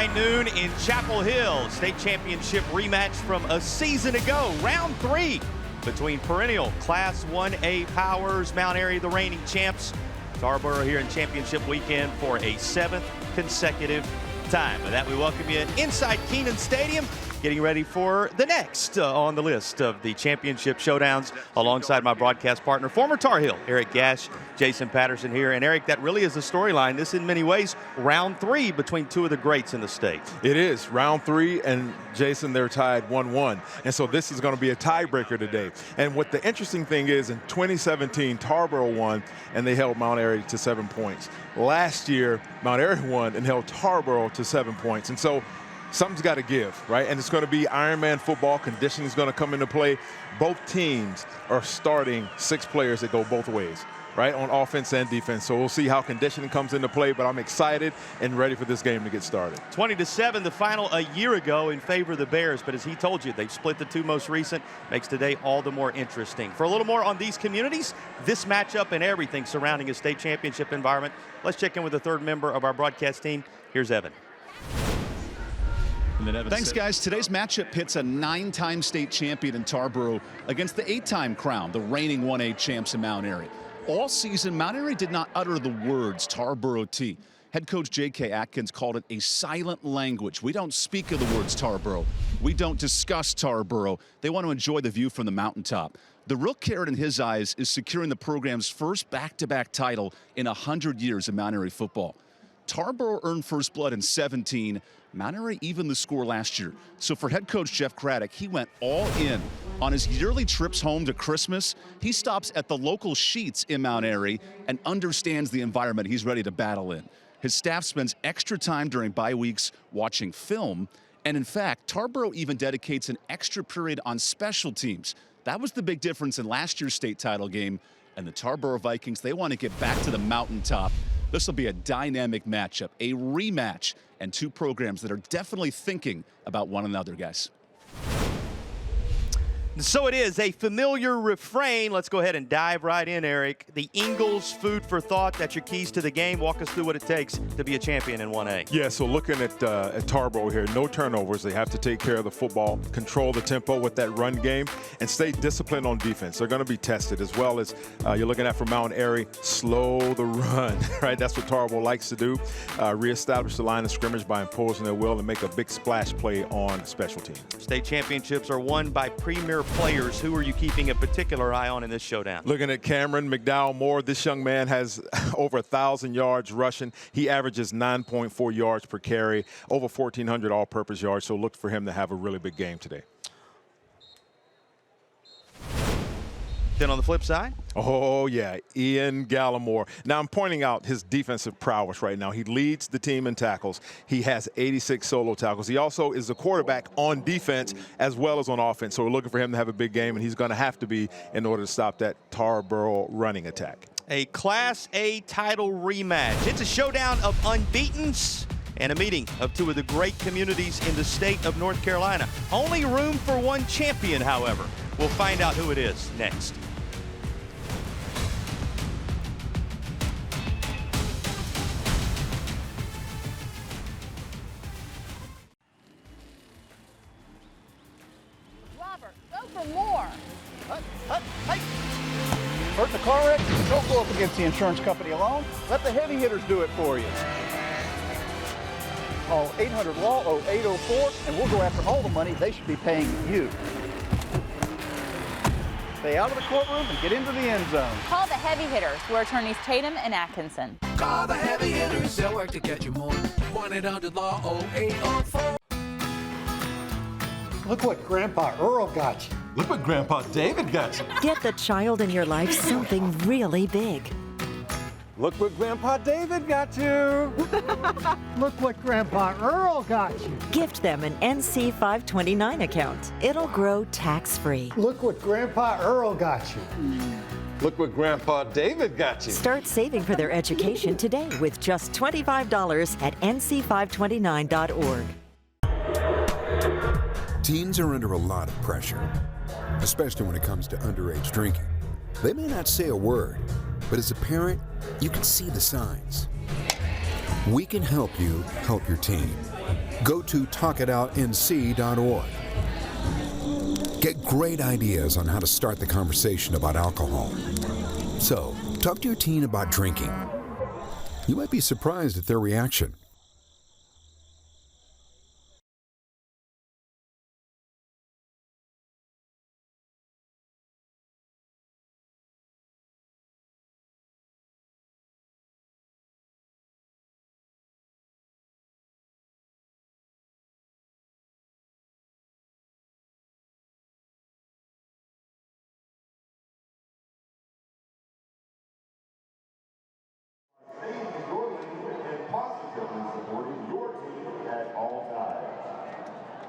high noon in Chapel Hill. State championship rematch from a season ago. Round 3 between perennial Class 1A powers, Mount Airy, the reigning champs. Tarboro here in championship weekend for a 7th consecutive time. With that, we welcome you inside Kenan Stadium, getting ready for the next on the list of the championship showdowns alongside my broadcast partner, former Tar Heel, Eric Gash, Jason Patterson here. And Eric, that really is the storyline. This, in many ways, round 3 between two of the greats in the state. It is round 3, and Jason, they're tied 1-1. And so this is going to be a tiebreaker today. And what the interesting thing is, in 2017, Tarboro won, and they held Mount Airy to 7 points. Last year, Mount Airy won and held Tarboro to 7 points. And so something's got to give, right? And it's going to be Ironman football. Conditioning is going to come into play. Both teams are starting 6 players that go both ways, right, on offense and defense. So we'll see how conditioning comes into play, but I'm excited and ready for this game to get started. 20-7, the final a year ago in favor of the Bears, but as he told you, they've split the two most recent. Makes today all the more interesting. For a little more on these communities, this matchup, and everything surrounding a state championship environment, let's check in with the third member of our broadcast team. Here's Evan. Thanks, guys. Today's matchup pits a 9-time state champion in Tarboro against the 8-time crown, the reigning 1A champs in Mount Airy. All season, Mount Airy did not utter the words Tarboro T. Head coach J.K. Atkins called it a silent language. We don't speak of the words Tarboro. We don't discuss Tarboro. They want to enjoy the view from the mountaintop. The real carrot in his eyes is securing the program's first back-to-back title in 100 years of Mount Airy football. Tarboro earned first blood in 17. Mount Airy evened the score last year. So for head coach Jeff Craddock, he went all in. On his yearly trips home to Christmas, he stops at the local Sheets in Mount Airy and understands the environment he's ready to battle in. His staff spends extra time during bye weeks watching film. And in fact, Tarboro even dedicates an extra period on special teams. That was the big difference in last year's state title game. And the Tarboro Vikings, they want to get back to the mountaintop. This will be a dynamic matchup, a rematch, and two programs that are definitely thinking about one another, guys. So it is a familiar refrain. Let's go ahead and dive right in, Eric. The Ingles food for thought. That's your keys to the game. Walk us through what it takes to be a champion in 1A. Yeah, so looking at Tarboro here, no turnovers. They have to take care of the football, control the tempo with that run game, and stay disciplined on defense. They're going to be tested, as well as you're looking at for Mount Airy, slow the run, right? That's what Tarboro likes to do. Reestablish the line of scrimmage by imposing their will and make a big splash play on special teams. State championships are won by premier players. Who are you keeping a particular eye on in this showdown? Looking at Cameron McDowell Moore, this young man has over 1,000 yards rushing. He averages 9.4 yards per carry, over 1,400 all-purpose yards, so look for him to have a really big game today. Then on the flip side? Oh, yeah, Ian Gallimore. Now, I'm pointing out his defensive prowess right now. He leads the team in tackles. He has 86 solo tackles. He also is the quarterback on defense as well as on offense. So we're looking for him to have a big game, and he's going to have to be in order to stop that Tarboro running attack. A Class A title rematch. It's a showdown of unbeatens and a meeting of two of the great communities in the state of North Carolina. Only room for one champion, however. We'll find out who it is next. For more. Hurt in the car wreck? Don't go up against the insurance company alone. Let the heavy hitters do it for you. Call 800-LAW-0804 and we'll go after all the money they should be paying you. Stay out of the courtroom and get into the end zone. Call the heavy hitters. We're attorneys Tatum and Atkinson. Call the heavy hitters. They'll work to get you more. 1-800-LAW-0804. Look what Grandpa Earl got you. Look what Grandpa David got you. Get the child in your life something really big. Look what Grandpa David got you. Look what Grandpa Earl got you. Gift them an NC529 account. It'll grow tax-free. Look what Grandpa Earl got you. Look what Grandpa David got you. Start saving for their education today with just $25 at NC529.org. Teens are under a lot of pressure, especially when it comes to underage drinking. They may not say a word, but as a parent, you can see the signs. We can help you help your teen. go to talkitoutnc.org. Get great ideas on how to start the conversation about alcohol. So, talk to your teen about drinking. You might be surprised at their reaction.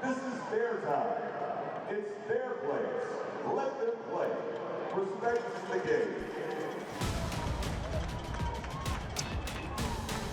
This is their time. It's their place. Let them play. Respect the game.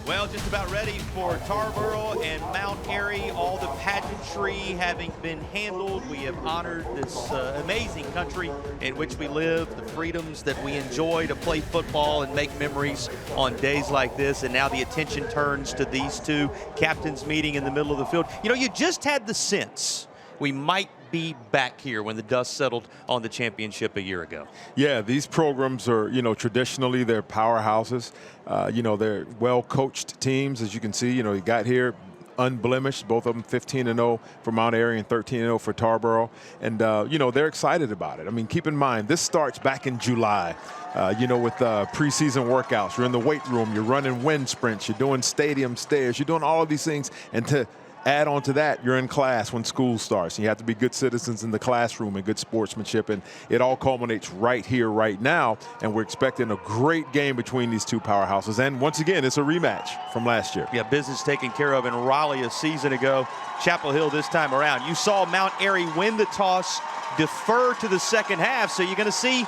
Well, just about ready for Tarboro and Mount Airy. All the pageantry having been handled. We have honored this amazing country in which we live, the freedoms that we enjoy to play football and make memories on days like this. And now the attention turns to these two captains meeting in the middle of the field. You know, you just had the sense we might be back here when the dust settled on the championship a year ago. Yeah, these programs are, traditionally they're powerhouses. They're well-coached teams, as you can see. You got here unblemished, both of them 15-0 for Mount Airy and 13-0 for Tarboro. And, they're excited about it. I mean, keep in mind, this starts back in July, with preseason workouts. You're in the weight room, you're running wind sprints, you're doing stadium stairs, you're doing all of these things. And to add on to that, you're in class when school starts. And you have to be good citizens in the classroom and good sportsmanship. And it all culminates right here, right now. And we're expecting a great game between these two powerhouses. And once again, it's a rematch from last year. Yeah, business taken care of in Raleigh a season ago. Chapel Hill this time around. You saw Mount Airy win the toss, defer to the second half. So you're going to see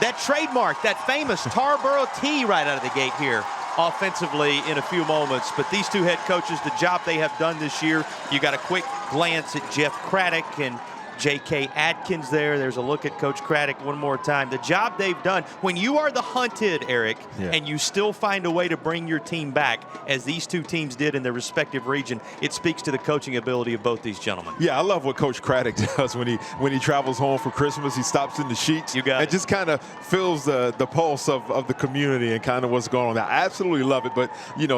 that trademark, that famous Tarboro T right out of the gate here offensively in a few moments. But these two head coaches, the job they have done this year, you got a quick glance at Jeff Craddock and J.K. Atkins there. There's a look at Coach Craddock one more time. The job they've done, when you are the hunted, Eric, and you still find a way to bring your team back, as these two teams did in their respective region, it speaks to the coaching ability of both these gentlemen. Yeah, I love what Coach Craddock does when he travels home for Christmas. He stops in the sheets and just kind of feels the pulse of the community and kind of what's going on. I absolutely love it, but,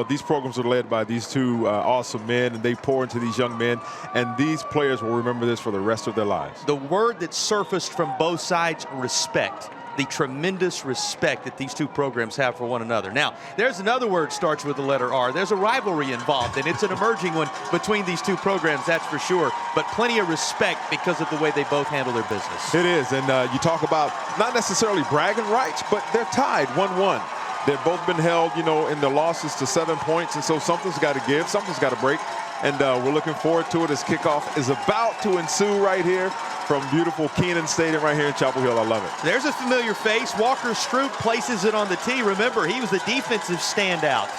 these programs are led by these two awesome men, and they pour into these young men, and these players will remember this for the rest of their lives. The word that surfaced from both sides, respect. The tremendous respect that these two programs have for one another. Now, there's another word starts with the letter R. There's a rivalry involved, and it's an emerging one between these two programs, that's for sure. But plenty of respect because of the way they both handle their business. It is, and you talk about not necessarily bragging rights, but they're tied 1-1. They've both been held, in the losses to 7 points, and so something's got to give, something's got to break. And we're looking forward to it as kickoff is about to ensue right here from beautiful Keenan Stadium right here in Chapel Hill. I love it. There's a familiar face. Walker Stroop places it on the tee. Remember, he was the defensive standout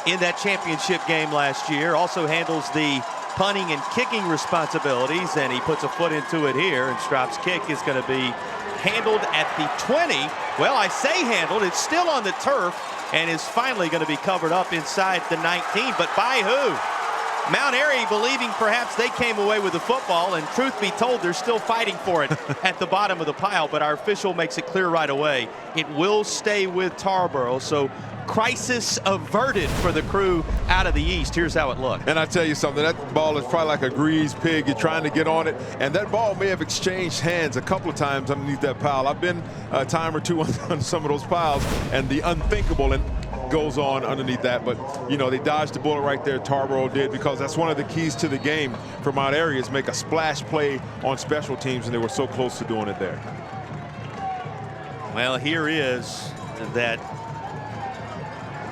in that championship game last year. Also handles the punting and kicking responsibilities, and he puts a foot into it here, and Stroop's kick is going to be handled at the 20. Well, I say handled. It's still on the turf and is finally going to be covered up inside the 19. But by who? Mount Airy believing perhaps they came away with the football, and truth be told, they're still fighting for it at the bottom of the pile, but our official makes it clear right away. It will stay with Tarboro, so crisis averted for the crew out of the east. Here's how it looked. And I tell you something, that ball is probably like a greased pig. You're trying to get on it, and that ball may have exchanged hands a couple of times underneath that pile. I've been a time or two on some of those piles, and the unthinkable goes on underneath that. But, they dodged the bullet right there, Tarboro did, because that's one of the keys to the game for Mount Airy is make a splash play on special teams, and they were so close to doing it there. Well, here is that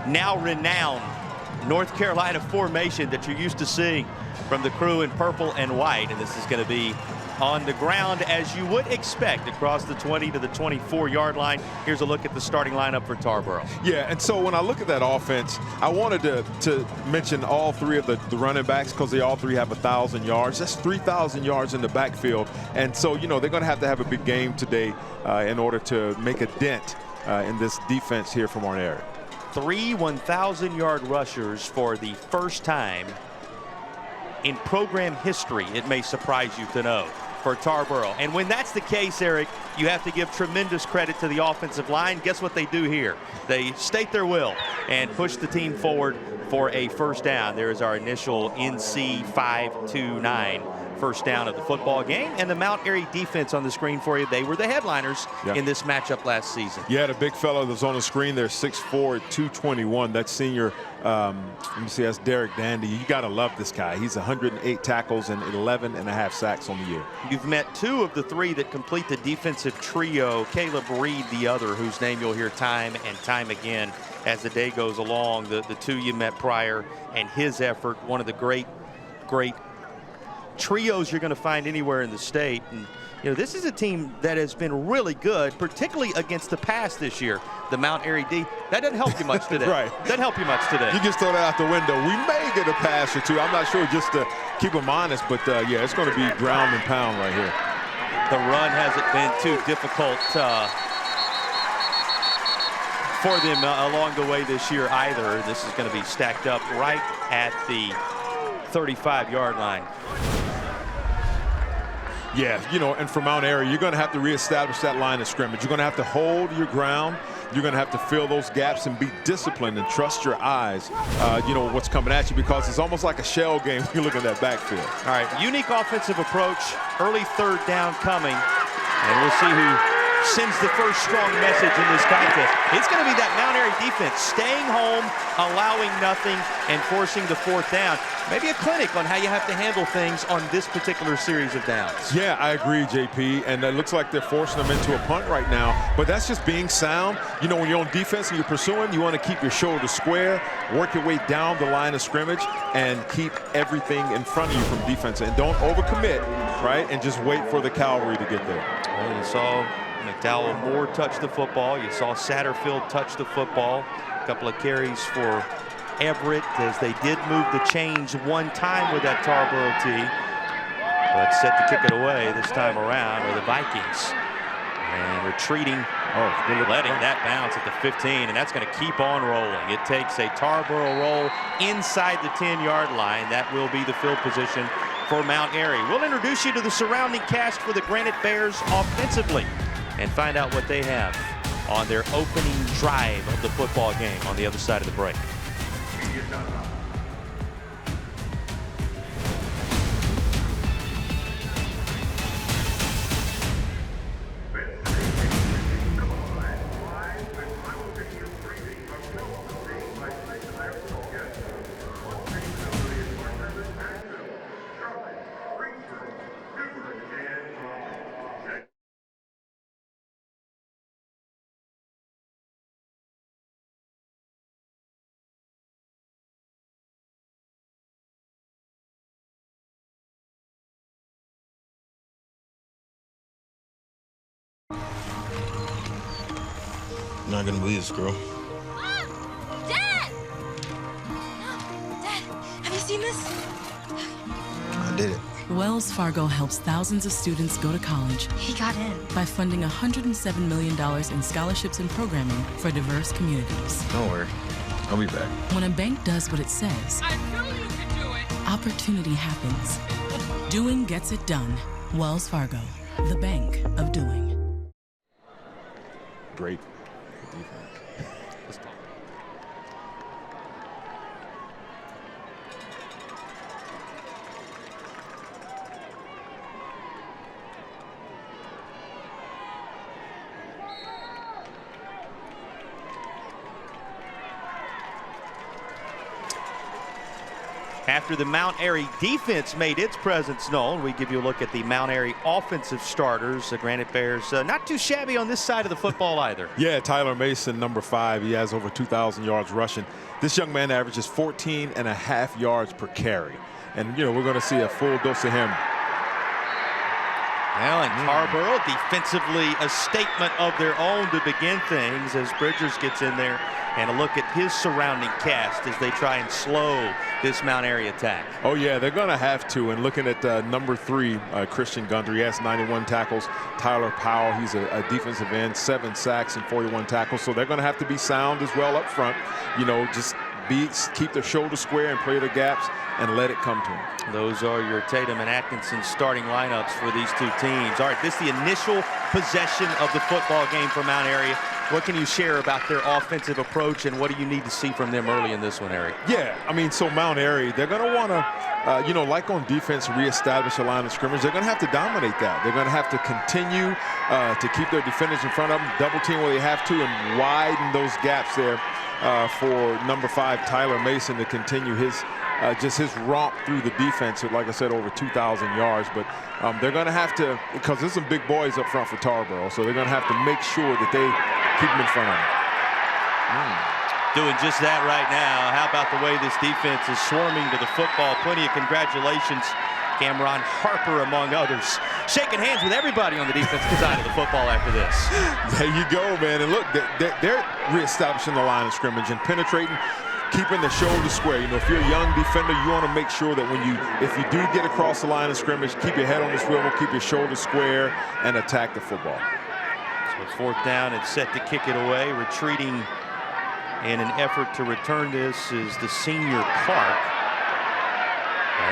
now renowned North Carolina formation that you're used to seeing from the crew in purple and white, and this is going to be on the ground as you would expect across the 20 to the 24-yard line. Here's a look at the starting lineup for Tarboro. Yeah, and so when I look at that offense, I wanted to mention all three of the running backs because they all three have 1,000 yards. That's 3,000 yards in the backfield, and so they're going to have a big game today in order to make a dent in this defense here from Mount Airy. 3 1,000-yard rushers for the first time in program history, it may surprise you to know, for Tarboro. And when that's the case, Eric, you have to give tremendous credit to the offensive line. Guess what they do here? They state their will and push the team forward for a first down. There is our initial NC 529 first down of the football game. And the Mount Airy defense on the screen for you. They were the headliners in this matchup last season. Yeah, the big fellow that's on the screen there, 6'4", 221. That senior, let me see, that's Derek Dandy. You got to love this guy. He's 108 tackles and 11.5 sacks on the year. You've met 2 of the 3 that complete the defensive trio. Caleb Reed, the other, whose name you'll hear time and time again as the day goes along. The 2 you met prior, and his effort, one of the great trios you're going to find anywhere in the state. And you know, this is a team that has been really good, particularly against the pass this year. The Mount Airy D, that doesn't help you much today. Right. Doesn't help you much today. You just throw that out the window. We may get a pass or 2. I'm not sure, just to keep them honest, but yeah, it's going to be ground and pound right here. The run hasn't been too difficult for them along the way this year either. This is going to be stacked up right at the 35-yard line. Yeah, you know, and for Mount Airy, you're going to have to reestablish that line of scrimmage. You're going to have to hold your ground. You're going to have to fill those gaps and be disciplined and trust your eyes, you know, what's coming at you, because it's almost like a shell game when you look at that backfield. All right, unique offensive approach, early third down coming, and we'll see who sends the first strong message in this contest. It's going to be that Mount Airy defense staying home, allowing nothing, and forcing the 4th down. Maybe a clinic on how you have to handle things on this particular series of downs. Yeah, I agree, JP, and it looks like they're forcing them into a punt right now, but that's just being sound. You know, when you're on defense and you're pursuing, you want to keep your shoulder square, work your way down the line of scrimmage, and keep everything in front of you from defense, and don't overcommit, right, and just wait for the cavalry to get there. Well, you saw McDowell Moore touch the football. You saw Satterfield touch the football. A couple of carries for Everett, as they did move the chains one time with that Tarboro tee, but set to kick it away this time around are the Vikings. And retreating, letting that bounce at the 15, and that's going to keep on rolling. It takes a Tarboro roll inside the 10-yard line. That will be the field position for Mount Airy. We'll introduce you to the surrounding cast for the Granite Bears offensively and find out what they have on their opening drive of the football game on the other side of the break. Not gonna believe this, girl. Mom! Dad! Dad, have you seen this? I did it. Wells Fargo helps thousands of students go to college. He got in. By funding $107 million in scholarships and programming for diverse communities. Don't worry. I'll be back. When a bank does what it says, I knew you could do it. Opportunity happens. Doing gets it done. Wells Fargo, the bank of doing. Great. After the Mount Airy defense made its presence known, we give you a look at the Mount Airy offensive starters. The Granite Bears not too shabby on this side of the football either. Yeah, Tyler Mason, number 5. He has over 2,000 yards rushing. This young man averages 14.5 yards per carry. And, you know, we're going to see a full dose of him. Well, and Tarboro defensively a statement of their own to begin things as Bridgers gets in there, and a look at his surrounding cast as they try and slow this Mount Airy attack. Oh yeah, they're going to have to. And looking at number 3, Christian Gundry, he has 91 tackles. Tyler Powell, he's a defensive end, 7 sacks and 41 tackles. So they're going to have to be sound as well up front. You know, just keep their shoulder square and play the gaps and let it come to them. Those are your Tatum and Atkinson starting lineups for these two teams. All right, this is the initial possession of the football game for Mount Airy. What can you share about their offensive approach, and what do you need to see from them early in this one, Eric? Yeah, I mean, so Mount Airy, they're going to want to, you know, like on defense, reestablish a line of scrimmage. They're going to have to dominate that. They're going to have to continue to keep their defenders in front of them, double team where they have to, and widen those gaps there for number 5, Tyler Mason, to continue his just his romp through the defense at, like I said, over 2,000 yards. But they're going to have to, because there's some big boys up front for Tarboro, so they're going to have to make sure that they keep them in front of them. Doing just that right now. How about the way this defense is swarming to the football? Plenty of congratulations. Cameron Harper, among others, shaking hands with everybody on the defensive side of the football after this. There you go, man. And look, they're reestablishing the line of scrimmage and penetrating, keeping the shoulder square. You know, if you're a young defender, you want to make sure that if you do get across the line of scrimmage, keep your head on the swivel, keep your shoulder square, and attack the football. So it's 4th down and set to kick it away. Retreating in an effort to return this is the senior Clark.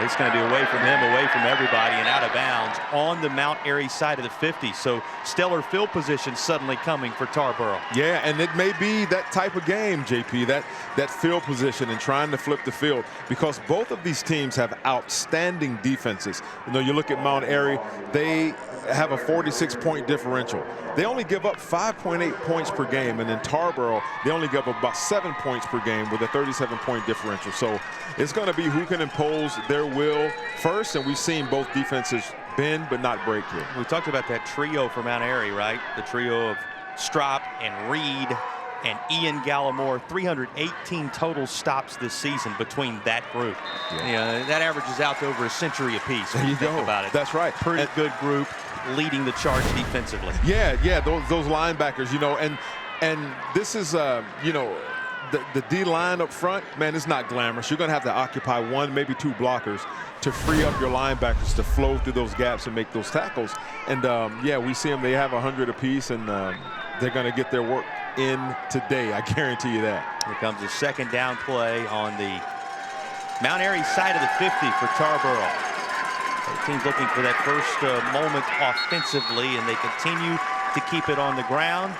It's going to be away from him, away from everybody, and out of bounds on the Mount Airy side of the 50. So stellar field position suddenly coming for Tarboro. Yeah, and it may be that type of game, JP, that field position and trying to flip the field, because both of these teams have outstanding defenses. You know, you look at Mount Airy, they have a 46-point differential. They only give up 5.8 points per game, and in Tarboro, they only give up about 7 points per game with a 37-point differential. So it's going to be who can impose their will first, and we've seen both defenses bend but not break here. We talked about that trio for Mount Airy, right? The trio of Strop and Reed and Ian Gallimore, 318 total stops this season between that group. Yeah, that averages out to over a century apiece. There you go. About it. That's right. Pretty good group leading the charge defensively. Yeah, those linebackers, you know, and this is, you know, the D-line up front, man, it's not glamorous. You're going to have to occupy 1, maybe 2 blockers to free up your linebackers to flow through those gaps and make those tackles. And, yeah, we see them. They have 100 apiece, and they're going to get their work in today. I guarantee you that. Here comes a 2nd down play on the Mount Airy side of the 50 for Tarboro. The team's looking for that first moment offensively, and they continue to keep it on the ground.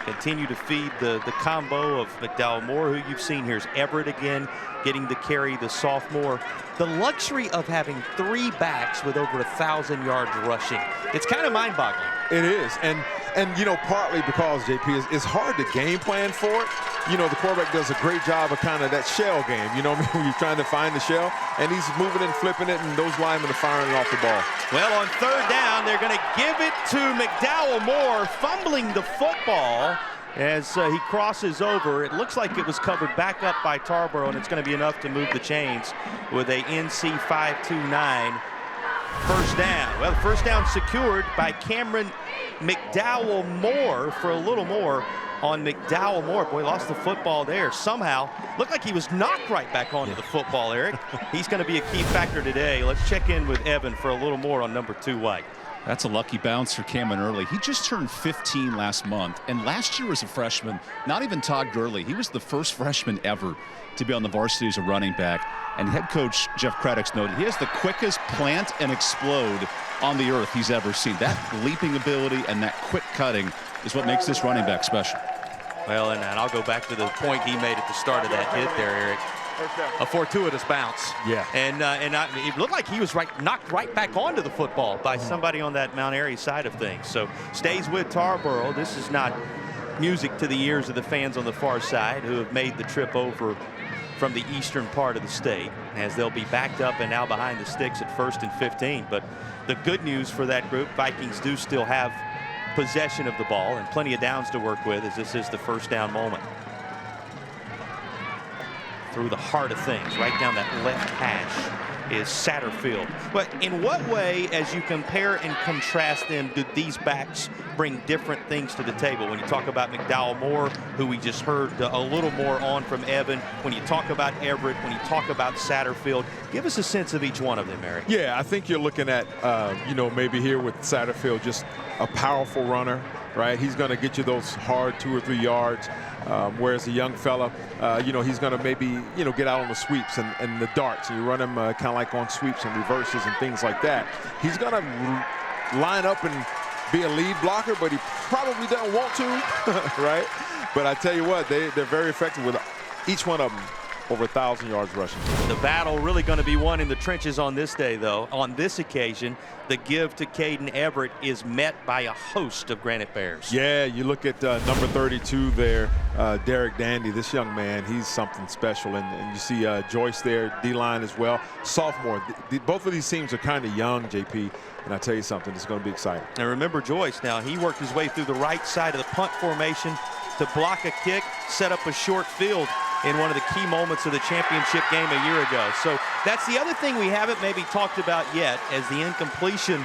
Continue to feed the combo of McDowell Moore, who you've seen. Here's Everett again getting the carry, the sophomore. The luxury of having 3 backs with over 1,000 yards rushing. It's kind of mind-boggling. It is, and you know, partly because, JP, it's hard to game plan for it. You know, the quarterback does a great job of kind of that shell game, you know what I mean, when you're trying to find the shell, and he's moving and flipping it, and those linemen are firing it off the ball. Well, on 3rd down, they're going to give it to McDowell Moore, fumbling the football as he crosses over. It looks like it was covered back up by Tarboro, and it's going to be enough to move the chains with a NC 529 first down. Well, first down secured by Cameron McDowell Moore for a little more on McDowell Moore. Boy, lost the football there. Somehow, looked like he was knocked right back onto the football, Eric. He's going to be a key factor today. Let's check in with Evan for a little more on number 2 White. That's a lucky bounce for Cameron Early. He just turned 15 last month, and last year as a freshman, not even Todd Gurley, he was the first freshman ever to be on the varsity as a running back. And head coach Jeff Craddock's noted he has the quickest plant and explode on the earth he's ever seen. That leaping ability and that quick cutting is what makes this running back special. Well, and I'll go back to the point he made at the start of that hit there, Eric. A fortuitous bounce. Yeah. And it looked like he was knocked right back onto the football by somebody on that Mount Airy side of things. So stays with Tarboro. This is not music to the ears of the fans on the far side who have made the trip over from the eastern part of the state, as they'll be backed up and now behind the sticks at 1st and 15. But the good news for that group, Vikings do still have possession of the ball and plenty of downs to work with, as this is the first down moment. Through the heart of things, right down that left hash is Satterfield. But in what way, as you compare and contrast them, do these backs bring different things to the table? When you talk about McDowell Moore, who we just heard a little more on from Evan, when you talk about Everett, when you talk about Satterfield, give us a sense of each one of them, Eric. Yeah, I think you're looking at, maybe here with Satterfield, just a powerful runner, right? He's going to get you those hard 2 or 3 yards. Whereas the young fella, he's going to maybe, get out on the sweeps and the darts. And you run him kind of like on sweeps and reverses and things like that. He's going to line up and be a lead blocker, but he probably doesn't want to, right? But I tell you what, they're very effective with each one of them. Over 1,000 yards rushing. The battle really going to be won in the trenches on this day, though. On this occasion, the give to Caden Everett is met by a host of Granite Bears. Yeah, you look at number 32 there, Derek Dandy. This young man, he's something special. And you see Joyce there, D-line as well. Sophomore. Both of these teams are kind of young, JP. And I tell you something, it's going to be exciting. And remember Joyce now, he worked his way through the right side of the punt formation to block a kick, set up a short field in one of the key moments of the championship game a year ago. So that's the other thing we haven't maybe talked about yet, as the incompletion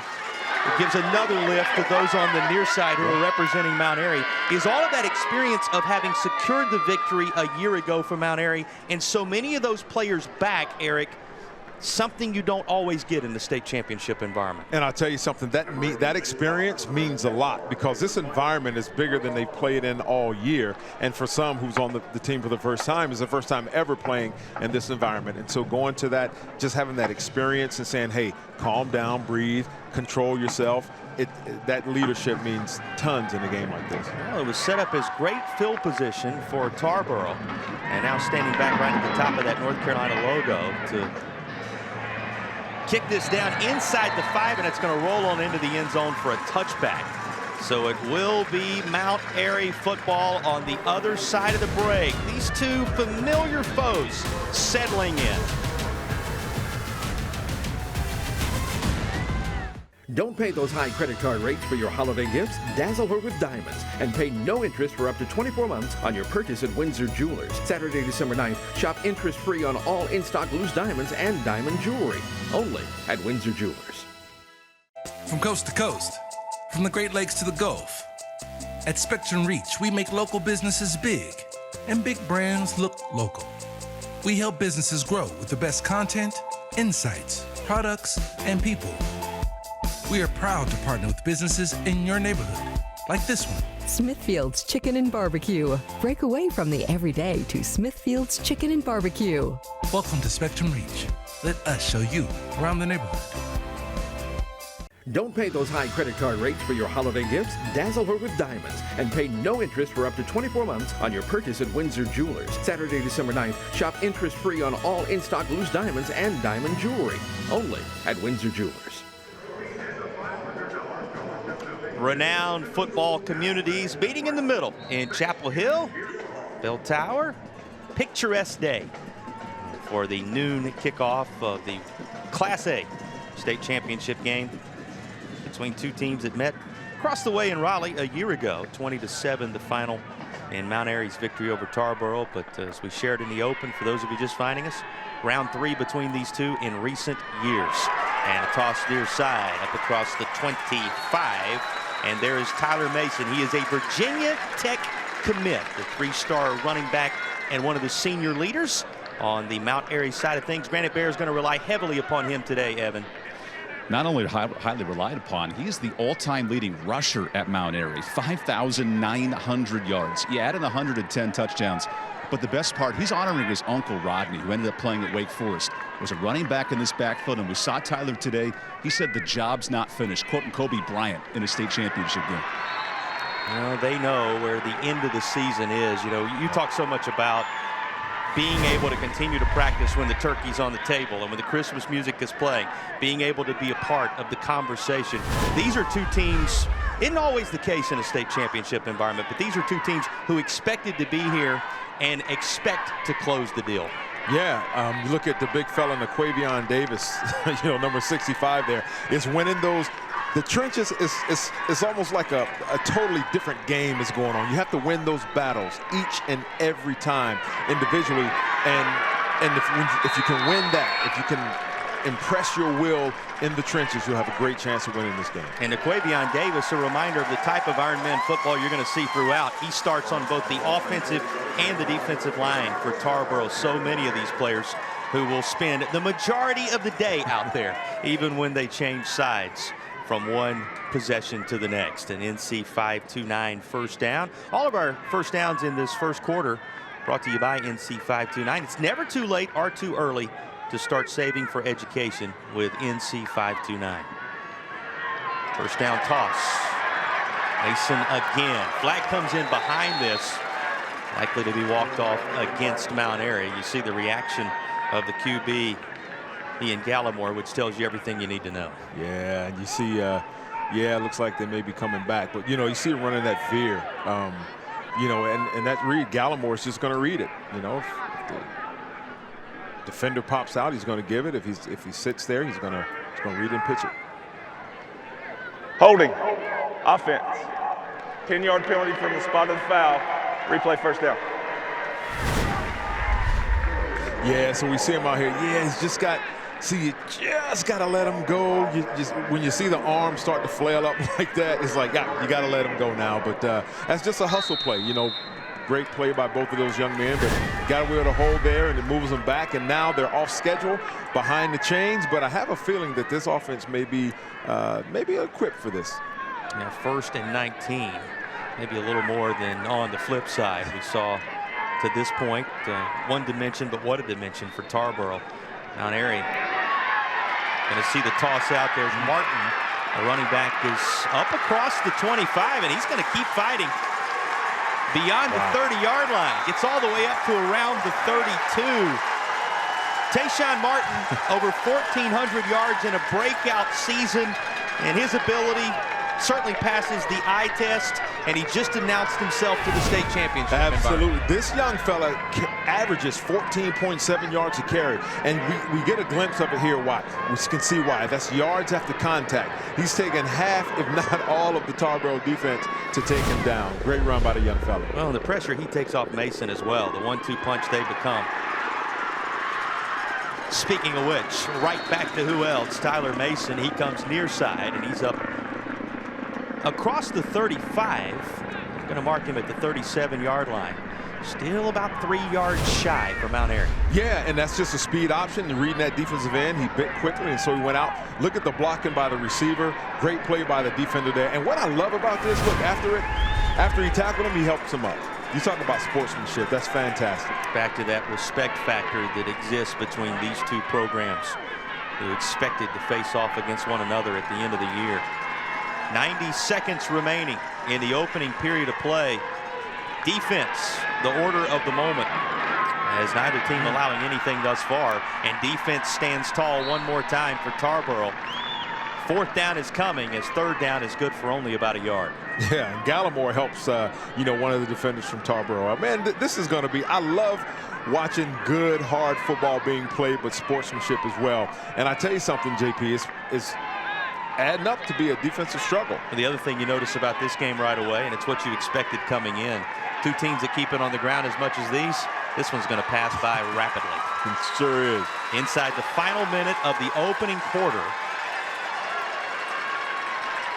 gives another lift to those on the near side who are representing Mount Airy, is all of that experience of having secured the victory a year ago for Mount Airy, and so many of those players back, Eric, something you don't always get in the state championship environment. And I'll tell you something, that experience means a lot, because this environment is bigger than they've played in all year. And for some who's on the team for the first time, is the first time ever playing in this environment. And so going to that, just having that experience and saying, hey, calm down, breathe, control yourself, that leadership means tons in a game like this. Well, it was set up as great field position for Tarboro. And now standing back right at the top of that North Carolina logo to kick this down inside the 5, and it's going to roll on into the end zone for a touchback. So it will be Mount Airy football on the other side of the break. These two familiar foes settling in. Don't pay those high credit card rates for your holiday gifts. Dazzle her with diamonds and pay no interest for up to 24 months on your purchase at Windsor Jewelers. Saturday, December 9th, shop interest-free on all in-stock loose diamonds and diamond jewelry. Only at Windsor Jewelers. From coast to coast, from the Great Lakes to the Gulf, at Spectrum Reach, we make local businesses big and big brands look local. We help businesses grow with the best content, insights, products, and people. We are proud to partner with businesses in your neighborhood, like this one. Smithfield's Chicken and Barbecue. Break away from the everyday to Smithfield's Chicken and Barbecue. Welcome to Spectrum Reach. Let us show you around the neighborhood. Don't pay those high credit card rates for your holiday gifts. Dazzle her with diamonds and pay no interest for up to 24 months on your purchase at Windsor Jewelers. Saturday, December 9th, shop interest-free on all in-stock loose diamonds and diamond jewelry. Only at Windsor Jewelers. Renowned football communities meeting in the middle in Chapel Hill, Bell Tower. Picturesque day for the noon kickoff of the Class A state championship game between two teams that met across the way in Raleigh a year ago. 20-7 the final in Mount Airy's victory over Tarboro. But as we shared in the open, for those of you just finding us, round 3 between these two in recent years. And a toss near side up across the 25. And there is Tyler Mason. He is a Virginia Tech commit, the 3-star running back and one of the senior leaders on the Mount Airy side of things. Granite Bears going to rely heavily upon him today, Evan. Not only highly relied upon, he's the all-time leading rusher at Mount Airy, 5,900 yards. You add in 110 touchdowns. But the best part, he's honoring his uncle Rodney, who ended up playing at Wake Forest. Was a running back in this backfield, and we saw Tyler today. He said the job's not finished, quoting Kobe Bryant in a state championship game. Well, they know where the end of the season is. You know, you talk so much about being able to continue to practice when the turkey's on the table and when the Christmas music is playing, being able to be a part of the conversation. These are two teams, isn't always the case in a state championship environment, but these are two teams who expected to be here and expect to close the deal. Yeah, you look at the big fella, Naquavion Davis, number 65 there, is winning those. The trenches is almost like a totally different game is going on. You have to win those battles each and every time individually. And if you can win that, if you can impress your will in the trenches, you'll have a great chance of winning this game. And Quavion Davis, a reminder of the type of Ironman football you're going to see throughout. He starts on both the offensive and the defensive line for Tarboro. So many of these players who will spend the majority of the day out there, even when they change sides from one possession to the next. An NC 529 first down. All of our first downs in this first quarter brought to you by NC 529. It's never too late or too early to start saving for education with NC 529. First down toss. Mason again. Flag comes in behind this. Likely to be walked off against Mount Airy. You see the reaction of the QB, Ian Gallimore, which tells you everything you need to know. Yeah, and you see, yeah, it looks like they may be coming back. But, you know, you see him running that veer. You know, and that read, Gallimore's just going to read it. You know, if the defender pops out, he's going to give it. If he sits there, he's going to read and pitch it. Holding. Offense. 10-yard penalty from the spot of the foul. Replay first down. Yeah, so we see him out here. Yeah, he's just got. See, you just got to let him go. When you see the arm start to flail up like that, it's like, yeah, you got to let him go now. But that's just a hustle play. You know, great play by both of those young men. But got to be able to hold there, and it moves them back. And now they're off schedule behind the chains. But I have a feeling that this offense may be equipped for this. Now 1st and 19, maybe a little more than on the flip side. We saw to this point one dimension, but what a dimension for Tarboro. Mount Airy going to see the toss out. There's Martin. The running back is up across the 25, and he's going to keep fighting beyond the 30-yard line. Gets all the way up to around the 32. Tayshawn Martin, over 1,400 yards in a breakout season, and his ability certainly passes the eye test, and he just announced himself to the state championship. Absolutely. This young fella averages 14.7 yards a carry, and we get a glimpse of it here. Why? We can see why. That's yards after contact. He's taken half, if not all, of the Tarboro defense to take him down. Great run by the young fella. Well, the pressure, he takes off Mason as well. The 1-2 punch they become. Speaking of which, right back to who else? Tyler Mason. He comes near side, and he's up across the 35. Going to mark him at the 37-yard line. Still about 3 yards shy for Mount Airy. Yeah, and that's just a speed option. Reading that defensive end, he bit quickly, and so he went out. Look at the blocking by the receiver. Great play by the defender there. And what I love about this, look, after he tackled him, he helps him up. You talk about sportsmanship. That's fantastic. Back to that respect factor that exists between these two programs, who expected to face off against one another at the end of the year. 90 seconds remaining in the opening period of play. Defense, the order of the moment, as neither team allowing anything thus far, and defense stands tall one more time for Tarboro. 4th down is coming, as 3rd down is good for only about a yard. Yeah, and Gallimore helps, you know, one of the defenders from Tarboro. Man, this is going to be, I love watching good, hard football being played, but sportsmanship as well. And I tell you something, JP, it's adding up to be a defensive struggle. And the other thing you notice about this game right away, and it's what you expected coming in, two teams that keep it on the ground as much as these, this one's going to pass by rapidly. It sure is. Inside the final minute of the opening quarter,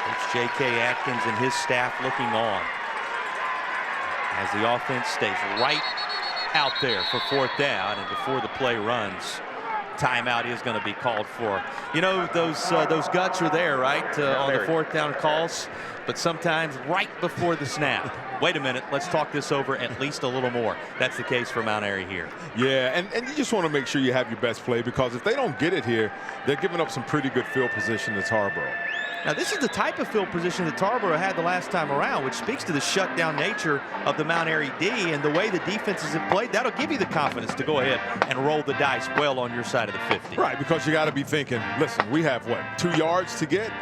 Coach J.K. Atkins and his staff looking on as the offense stays right out there for 4th down, and before the play runs, timeout is going to be called for. You know, those guts are there, right, on the 4th down calls, but sometimes right before the snap. Wait a minute, let's talk this over at least a little more. That's the case for Mount Airy here. Yeah, and you just want to make sure you have your best play, because if they don't get it here, they're giving up some pretty good field position to Tarboro. Now, this is the type of field position that Tarboro had the last time around, which speaks to the shutdown nature of the Mount Airy D, and the way the defenses have played. That'll give you the confidence to go ahead and roll the dice well on your side of the 50. Right, because you got to be thinking, listen, we have, what, 2 yards to get?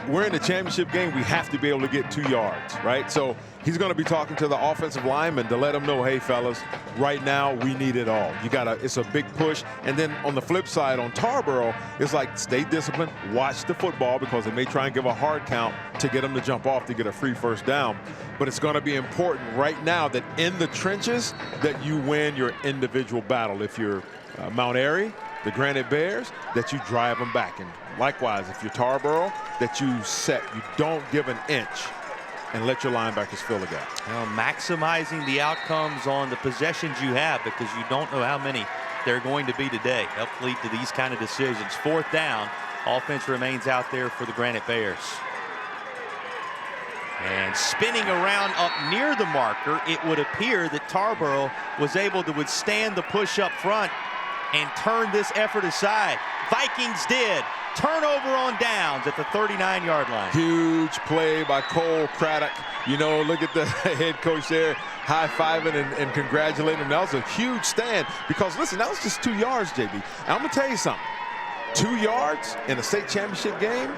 We're in the championship game. We have to be able to get 2 yards, right? So he's going to be talking to the offensive lineman to let them know, hey, fellas, right now we need it all. You got to, it's a big push. And then on the flip side, on Tarboro, it's like stay disciplined, watch the football, because they may try and give a hard count to get them to jump off to get a free 1st down. But it's going to be important right now that in the trenches that you win your individual battle. If you're Mount Airy, the Granite Bears, that you drive them back. And likewise, if you're Tarboro, that you don't give an inch and let your linebackers fill the gap. Well, maximizing the outcomes on the possessions you have, because you don't know how many they're going to be today. Help lead to these kind of decisions. 4th down, offense remains out there for the Granite Bears. And spinning around up near the marker, it would appear that Tarboro was able to withstand the push up front and turn this effort aside. Vikings did. Turnover on downs at the 39-yard line. Huge play by Cole Craddock. You know, look at the head coach there high-fiving and congratulating him. That was a huge stand because, listen, that was just 2 yards, JB. And I'm going to tell you something. 2 yards in a state championship game.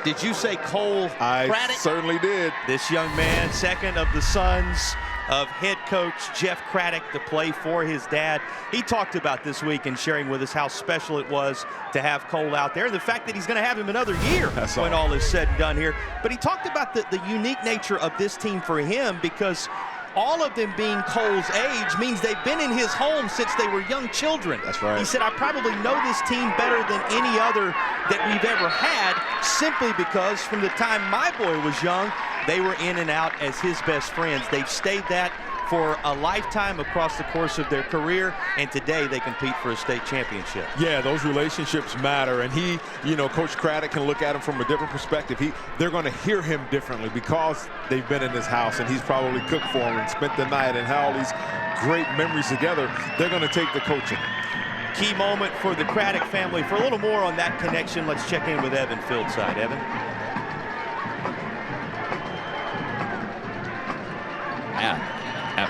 Did you say Cole Craddock? I certainly did. This young man, second of the sons of head coach Jeff Craddock, to play for his dad. He talked about this week and sharing with us how special it was to have Cole out there. The fact that he's going to have him another year when all is said and done here. But he talked about the unique nature of this team for him, because all of them being Cole's age means they've been in his home since they were young children. That's right. He said, I probably know this team better than any other that we've ever had, simply because from the time my boy was young, they were in and out as his best friends. They've stayed that for a lifetime across the course of their career, and today they compete for a state championship. Yeah, those relationships matter, and he, you know, Coach Craddock can look at him from a different perspective. They're going to hear him differently because they've been in his house, and he's probably cooked for him and spent the night and had all these great memories together. They're going to take the coaching. Key moment for the Craddock family. For a little more on that connection, let's check in with Evan Fieldside. Evan? At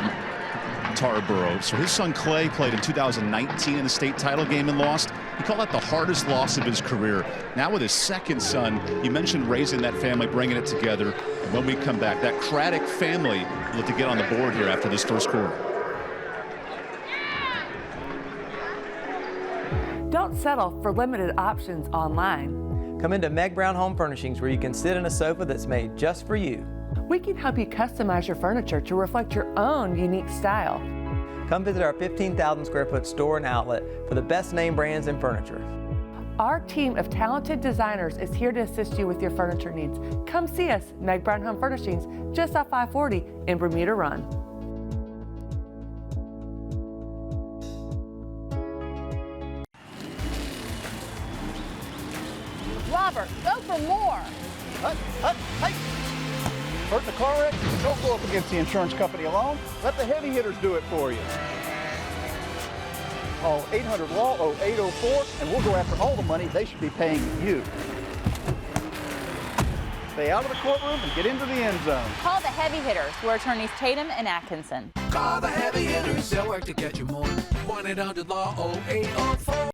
Tarboro. So his son Clay played in 2019 in the state title game and lost. He called that the hardest loss of his career. Now with his second son, you mentioned raising that family, bringing it together. And when we come back, that Craddock family will look to get on the board here after this first quarter. Don't settle for limited options online. Come into Meg Brown Home Furnishings, where you can sit in a sofa that's made just for you. We can help you customize your furniture to reflect your own unique style. Come visit our 15,000 square foot store and outlet for the best name brands in furniture. Our team of talented designers is here to assist you with your furniture needs. Come see us, Meg Brown Home Furnishings, just off 540 in Bermuda Run. Robert, go for more. Hey! Hurt in a car wreck? Don't go up against the insurance company alone. Let the heavy hitters do it for you. Call 800-LAW-0804 and we'll go after all the money they should be paying you. Stay out of the courtroom and get into the end zone. Call the heavy hitters, where attorneys Tatum and Atkinson. Call the heavy hitters, they'll work to get you more. 1-800-LAW-0804.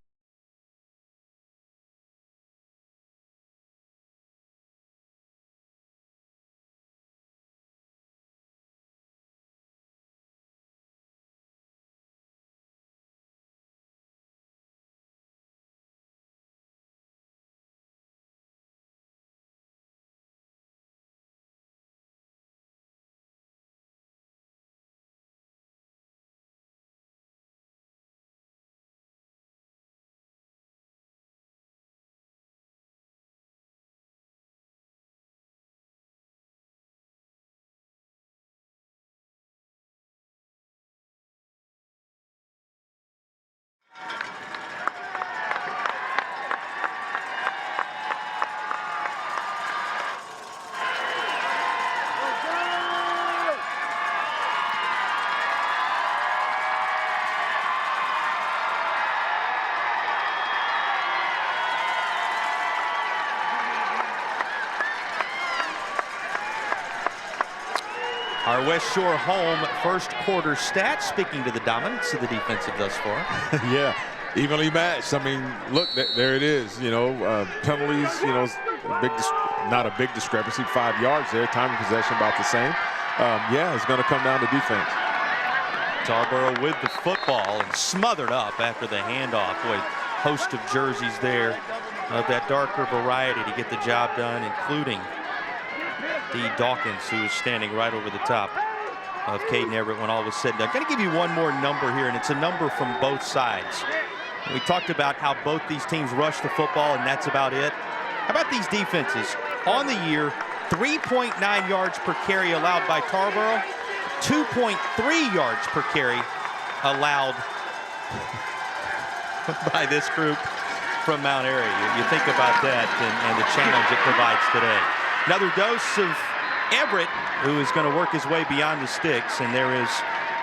Our West Shore home first quarter stats, speaking to the dominance of the defensive thus far. Yeah, evenly matched. I mean, look, there it is. You know, penalties, you know, not a big discrepancy, 5 yards there. Time of possession about the same. Yeah, it's going to come down to defense. Tarboro with the football and smothered up after the handoff. Boy, host of jerseys there of that darker variety to get the job done, including D. Dawkins, who is standing right over the top of Caden Everett when all was said and done. I'm going to give you one more number here, and it's a number from both sides. We talked about how both these teams rush the football, and that's about it. How about these defenses? On the year, 3.9 yards per carry allowed by Tarboro, 2.3 yards per carry allowed by this group from Mount Airy. You think about that and the challenge it provides today. Another dose of Everett, who is going to work his way beyond the sticks, and there is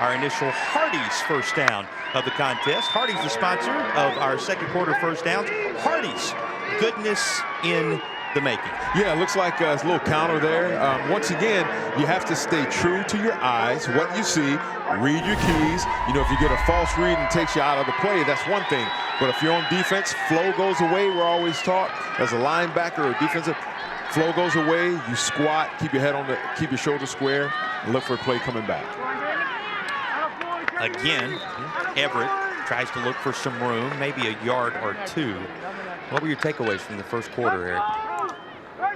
our initial Hardee's first down of the contest. Hardee's the sponsor of our second quarter first downs. Hardee's, goodness in the making. Yeah, it looks like a little counter there. Once again, you have to stay true to your eyes, what you see, read your keys. You know, if you get a false read and takes you out of the play, that's one thing. But if you're on defense, flow goes away. We're always taught as a linebacker or defensive, flow goes away. You squat, keep your head on the, keep your shoulders square, and look for a play coming back. Again, Everett tries to look for some room, maybe a yard or two. What were your takeaways from the first quarter, Eric?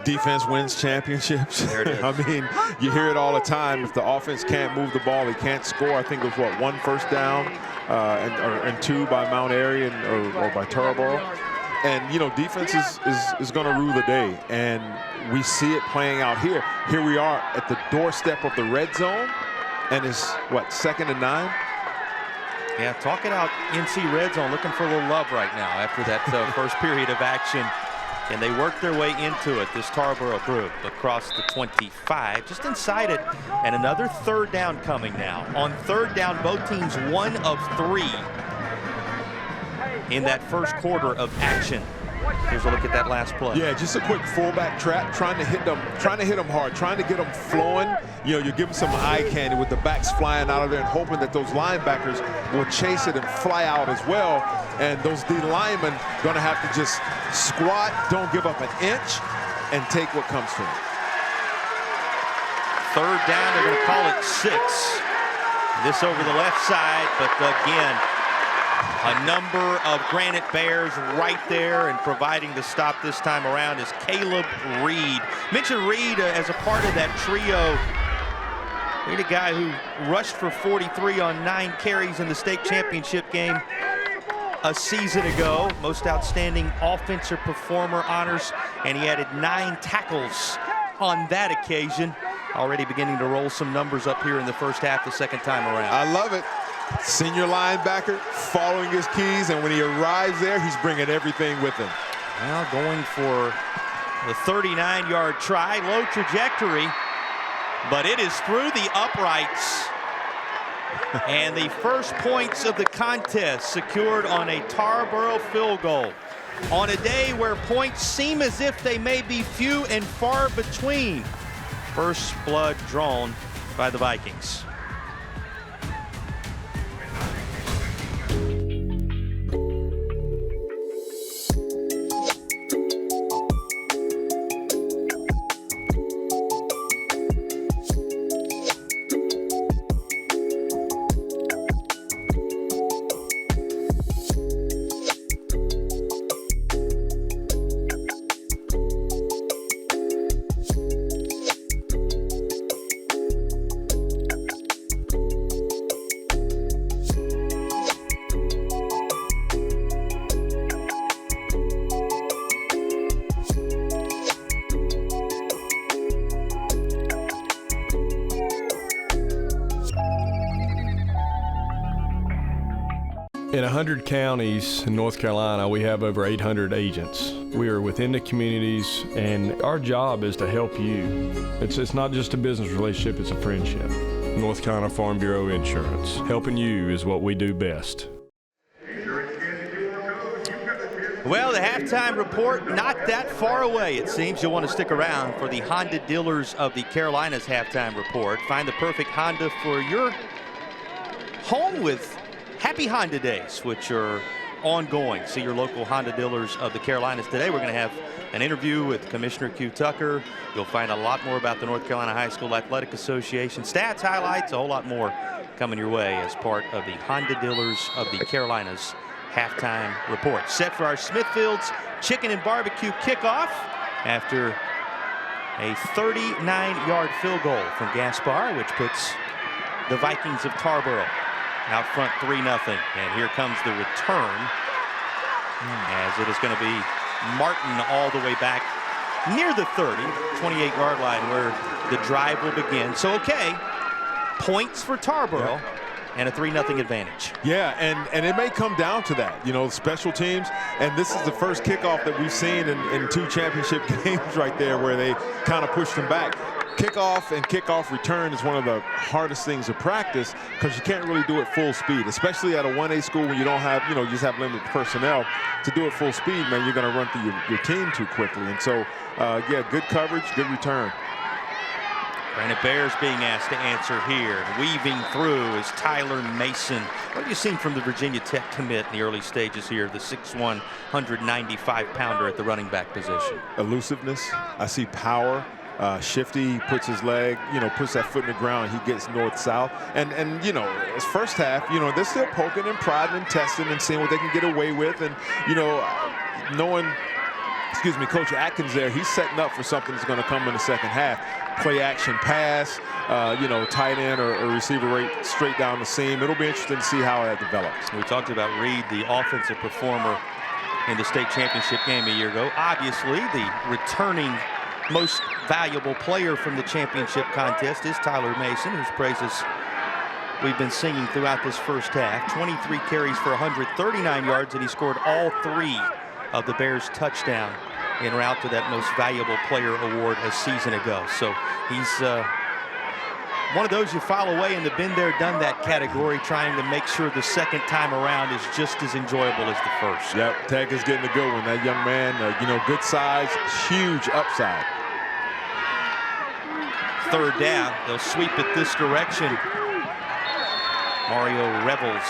Defense wins championships. There it is. I mean, you hear it all the time. If the offense can't move the ball, they can't score. I think it was, what, 1 first down and 2 by Mount Airy or by Tarboro. And, you know, defense is going to rule the day. And we see it playing out here. Here we are at the doorstep of the red zone. And it's, what, 2nd and 9? Yeah, talking out NC red zone, looking for a little love right now after that first period of action. And they work their way into it, this Tarboro group, across the 25, just inside it. And another third down coming now. On third down, both teams 1 of 3 in that first quarter of action. Here's a look at that last play. Yeah, just a quick fullback trap, trying to hit them hard, trying to get them flowing. You know, you give them some eye candy with the backs flying out of there and hoping that those linebackers will chase it and fly out as well. And those D linemen going to have to just squat, don't give up an inch, and take what comes to them. Third down, they're going to call it 6. This over the left side, but again, a number of Granite Bears right there, and providing the stop this time around is Caleb Reed. Mentioned Reed as a part of that trio. Reed, a guy who rushed for 43 on 9 carries in the state championship game a season ago. Most outstanding offensive performer honors, and he added 9 tackles on that occasion. Already beginning to roll some numbers up here in the first half, the second time around. I love it. Senior linebacker following his keys, and when he arrives there, he's bringing everything with him. Now going for the 39-yard try, low trajectory, but it is through the uprights. And the first points of the contest secured on a Tarboro field goal. On a day where points seem as if they may be few and far between. First blood drawn by the Vikings. In 100 counties in North Carolina, we have over 800 agents. We are within the communities, and our job is to help you. It's not just a business relationship, it's a friendship. North Carolina Farm Bureau Insurance. Helping you is what we do best. Well, the halftime report not that far away, it seems. You'll want to stick around for the Honda Dealers of the Carolinas halftime report. Find the perfect Honda for your home with Happy Honda Days, which are ongoing. See your local Honda Dealers of the Carolinas today. We're going to have an interview with Commissioner Q. Tucker. You'll find a lot more about the North Carolina High School Athletic Association. Stats, highlights, a whole lot more coming your way as part of the Honda Dealers of the Carolinas halftime report. Set for our Smithfield's chicken and barbecue kickoff after a 39-yard field goal from Gaspar, which puts the Vikings of Tarboro out front 3-0. And here comes the return as it is going to be Martin all the way back near the 30, 28-yard line where the drive will begin. So, okay, points for Tarboro. Yeah. And a 3-0 advantage. Yeah, and it may come down to that, you know, special teams. And this is the first kickoff that we've seen in 2 championship games right there where they kind of pushed them back. Kickoff and kickoff return is one of the hardest things to practice because you can't really do it full speed, especially at a 1A school when you don't have, you know, you just have limited personnel. To do it full speed, man, you're going to run through your team too quickly. And so, yeah, good coverage, good return. Granite Bears being asked to answer here. Weaving through is Tyler Mason. What have you seen from the Virginia Tech commit in the early stages here? The 6'1", 195-pounder at the running back position. Elusiveness. I see power. Shifty, puts his leg, you know, puts that foot in the ground. He gets north-south. And you know, his first half, you know, they're still poking and prodding and testing and seeing what they can get away with. And, you know, knowing, excuse me, Coach Atkins there, he's setting up for something that's going to come in the second half. Play action pass, you know, tight end or receiver right straight down the seam. It'll be interesting to see how that develops. We talked about Reed, the offensive performer in the state championship game a year ago. Obviously, the returning most valuable player from the championship contest is Tyler Mason, whose praises we've been singing throughout this first half. 23 carries for 139 yards, and he scored all 3 of the Bears' touchdown en route to that most valuable player award a season ago. So he's one of those you file away in the been there, done that category, trying to make sure the second time around is just as enjoyable as the first. Yep, Tech is getting a good one. That young man, you know, good size, huge upside. Third down, they'll sweep it this direction. Mario Revels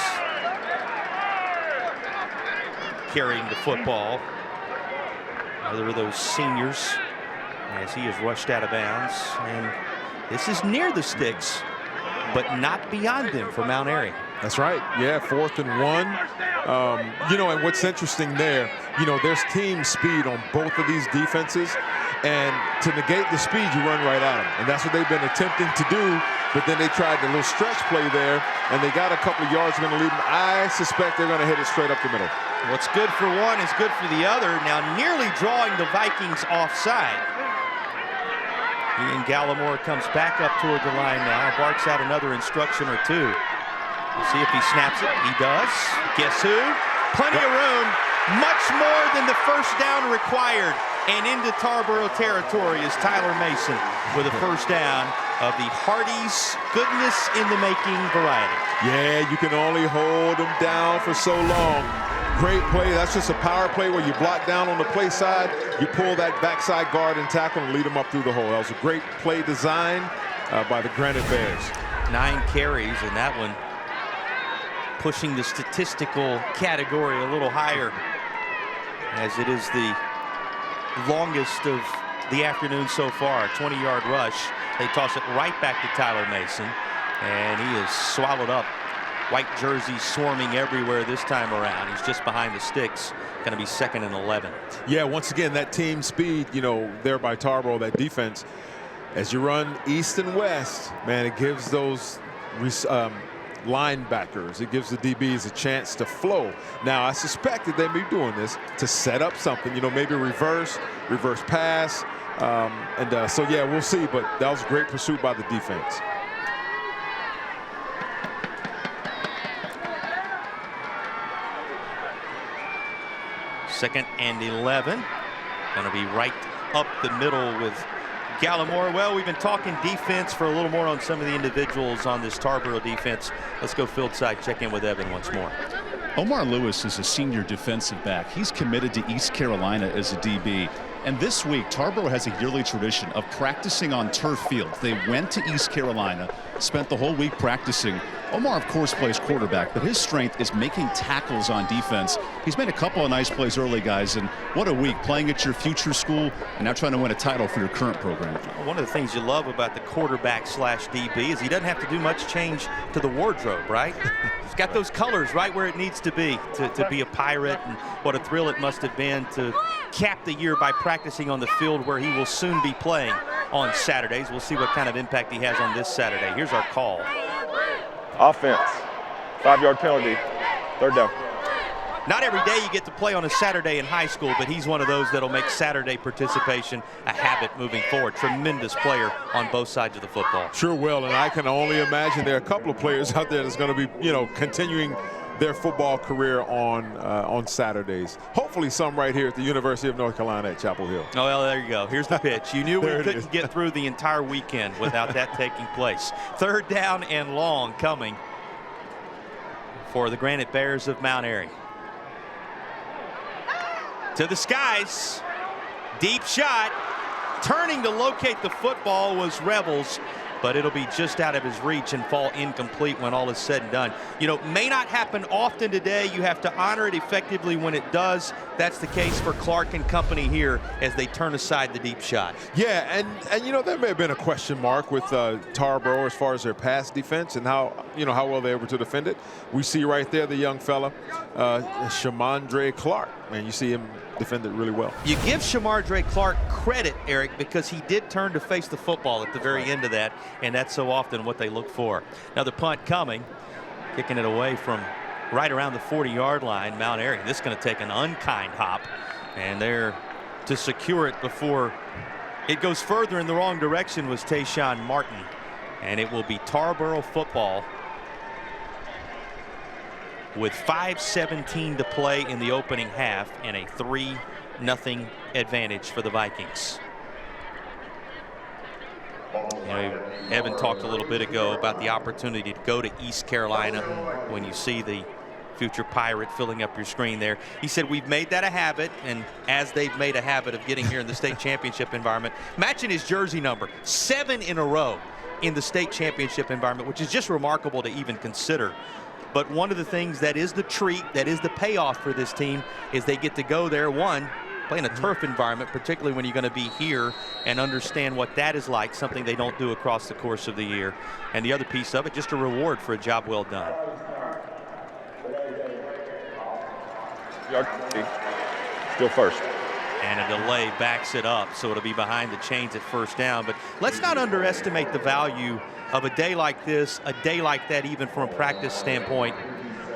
carrying the football. Another of those seniors as he is rushed out of bounds. And this is near the sticks, but not beyond them for Mount Airy. That's right. Yeah, 4th and 1. You know, and what's interesting there, you know, there's team speed on both of these defenses. And to negate the speed, you run right at them. And that's what they've been attempting to do. But then they tried the little stretch play there, and they got a couple of yards going to lead them. I suspect they're going to hit it straight up the middle. What's good for one is good for the other. Now nearly drawing the Vikings offside. Ian Gallimore comes back up toward the line now, barks out another instruction or two. We'll see if he snaps it. He does. Guess who? Plenty of room. Much more than the first down required. And into Tarboro territory is Tyler Mason with a first down of the Hardy's goodness in the making variety. Yeah, you can only hold them down for so long. Great play. That's just a power play where you block down on the play side, you pull that backside guard and tackle and lead them up through the hole. That was a great play design by the Granite Bears. 9 carries, and that one pushing the statistical category a little higher, as it is the longest of the afternoon so far. 20-yard rush. They toss it right back to Tyler Mason, and he is swallowed up. White jersey swarming everywhere this time around. He's just behind the sticks. Going to be 2nd and 11. Yeah, once again, that team speed, you know, there by Tarboro, that defense, as you run east and west, man, it gives those linebackers, it gives the DBs a chance to flow. Now, I suspect that they may be doing this to set up something, you know, maybe reverse pass. So, yeah, we'll see. But that was a great pursuit by the defense. Second and 11. Going to be right up the middle with Gallimore. Well, we've been talking defense for a little more on some of the individuals on this Tarboro defense. Let's go field side, check in with Evan once more. Omar Lewis is a senior defensive back. He's committed to East Carolina as a DB. And this week, Tarboro has a yearly tradition of practicing on turf fields. They went to East Carolina, spent the whole week practicing. Omar, of course, plays quarterback, but his strength is making tackles on defense. He's made a couple of nice plays early, guys, and what a week playing at your future school and now trying to win a title for your current program. One of the things you love about the quarterback slash DB is he doesn't have to do much change to the wardrobe, right? He's got those colors right where it needs to be a Pirate, and what a thrill it must have been to cap the year by practicing on the field where he will soon be playing on Saturdays. We'll see what kind of impact he has on this Saturday. Here's our call. Offense, 5-yard penalty, 3rd down. Not every day you get to play on a Saturday in high school, but he's one of those that'll make Saturday participation a habit moving forward. Tremendous player on both sides of the football. Sure will, and I can only imagine there are a couple of players out there that's going to be, continuing their football career on Saturdays. Hopefully some right here at the University of North Carolina at Chapel Hill. Oh, well, there you go. Here's the pitch. You knew we couldn't get through the entire weekend without that taking place. 3rd down and long coming for the Granite Bears of Mount Airy. To the skies. Deep shot. Turning to locate the football was Rebels, but it'll be just out of his reach and fall incomplete when all is said and done. May not happen often today. You have to honor it effectively when it does. That's the case for Clark and company here as they turn aside the deep shot. Yeah, and there may have been a question mark with Tarboro as far as their pass defense and how well they're able to defend it. We see right there the young fella, Shamondre Clark. Man, you see him defend it really well. You give Shamondre Clark credit, Eric, because he did turn to face the football at the very end of that, and that's so often what they look for. Now the punt coming, kicking it away from right around the 40-yard line, Mount Airy. This is going to take an unkind hop, and there to secure it before it goes further in the wrong direction was Tayshawn Martin, and it will be Tarboro football with 5:17 to play in the opening half and a 3-0 advantage for the Vikings. Evan talked a little bit ago about the opportunity to go to East Carolina when you see the future Pirate filling up your screen there. He said we've made that a habit, and as they've made a habit of getting here in the state championship environment, matching his jersey number 7 in a row in the state championship environment, which is just remarkable to even consider. But one of the things that is the treat, that is the payoff for this team, is they get to go there, play in a turf environment, particularly when you're going to be here and understand what that is like, something they don't do across the course of the year. And the other piece of it, just a reward for a job well done. Still first. And a delay backs it up, so it'll be behind the chains at 1st down. But let's not underestimate the value of a day like this, a day like that, even from a practice standpoint,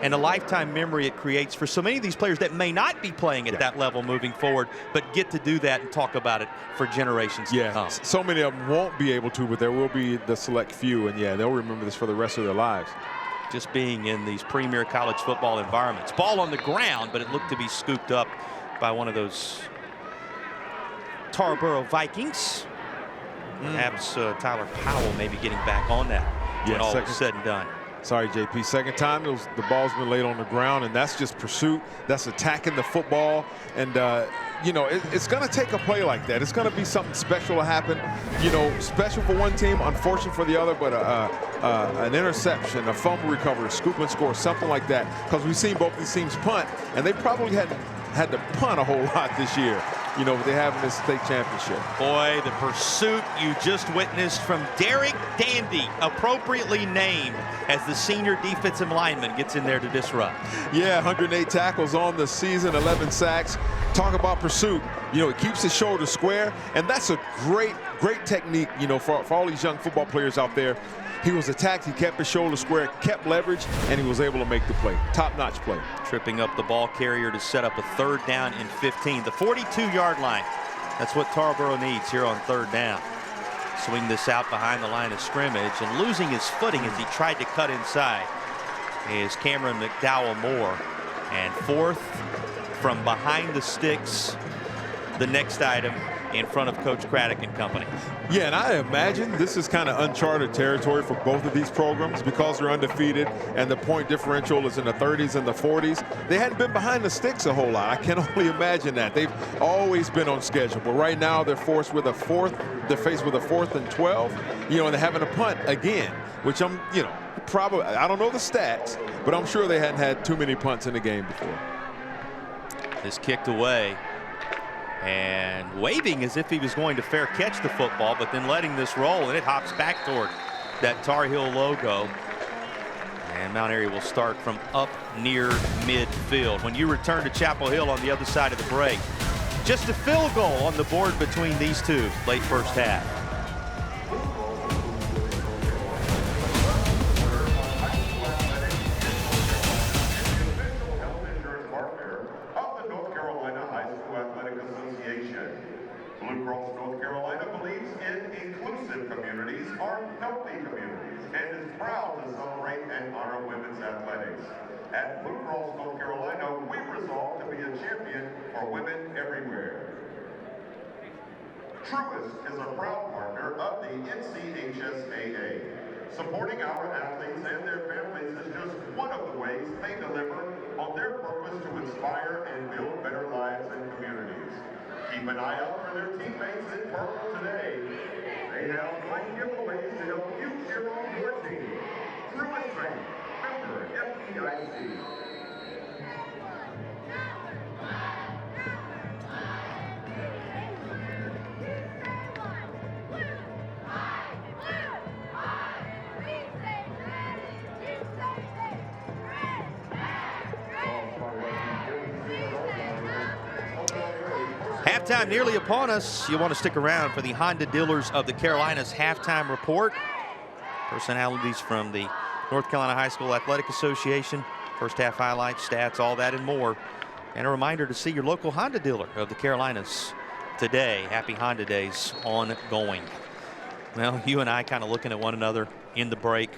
and a lifetime memory it creates for so many of these players that may not be playing at that level moving forward, but get to do that and talk about it for generations to come. So many of them won't be able to, but there will be the select few, and they'll remember this for the rest of their lives. Just being in these premier college football environments. Ball on the ground, but it looked to be scooped up by one of those Tarboro Vikings. Perhaps Tyler Powell maybe getting back on that when all is said and done. Sorry, JP. Second time the ball's been laid on the ground, and that's just pursuit. That's attacking the football. And, it's going to take a play like that. It's going to be something special to happen. Special for one team, unfortunate for the other, but an interception, a fumble recovery, scoop and score, something like that. Because we've seen both these teams punt, and they probably had to punt a whole lot this year. They have in this state championship. Boy, the pursuit you just witnessed from Derek Dandy, appropriately named as the senior defensive lineman, gets in there to disrupt. Yeah, 108 tackles on the season, 11 sacks. Talk about pursuit. It keeps his shoulder square, and that's a great technique, for all these young football players out there. He was attacked, he kept his shoulder square, kept leverage, and he was able to make the play. Top-notch play. Tripping up the ball carrier to set up a 3rd down and 15. The 42-yard line. That's what Tarboro needs here on 3rd down. Swing this out behind the line of scrimmage, and losing his footing as he tried to cut inside is Cameron McDowell Moore. And 4th from behind the sticks, the next item in front of Coach Craddock and company. Yeah, and I imagine this is kind of uncharted territory for both of these programs because they're undefeated and the point differential is in the 30s and the 40s. They hadn't been behind the sticks a whole lot. I can only imagine that. They've always been on schedule, but right now they're faced with a 4th and 12, and they're having a punt again, which probably, I don't know the stats, but I'm sure they hadn't had too many punts in the game before. Is kicked away. And waving as if he was going to fair catch the football, but then letting this roll, and it hops back toward that Tar Heel logo. And Mount Airy will start from up near midfield. When you return to Chapel Hill on the other side of the break, just a field goal on the board between these two late 1st half. and is proud to celebrate and honor women's athletics. At Blue Cross North Carolina, we resolve to be a champion for women everywhere. Truist is a proud partner of the NCHSAA. Supporting our athletes and their families is just one of the ways they deliver on their purpose to inspire and build better lives and communities. Keep an eye out for their teammates in purple today. They have fun giveaways to help you cheer on your team. Truist Bank, member FDIC. Halftime nearly upon us. You want to stick around for the Honda Dealers of the Carolinas halftime report. Personalities from the North Carolina High School Athletic Association. First half highlights, stats, all that and more. And a reminder to see your local Honda dealer of the Carolinas today. Happy Honda Days ongoing. Well, you and I kind of looking at one another in the break.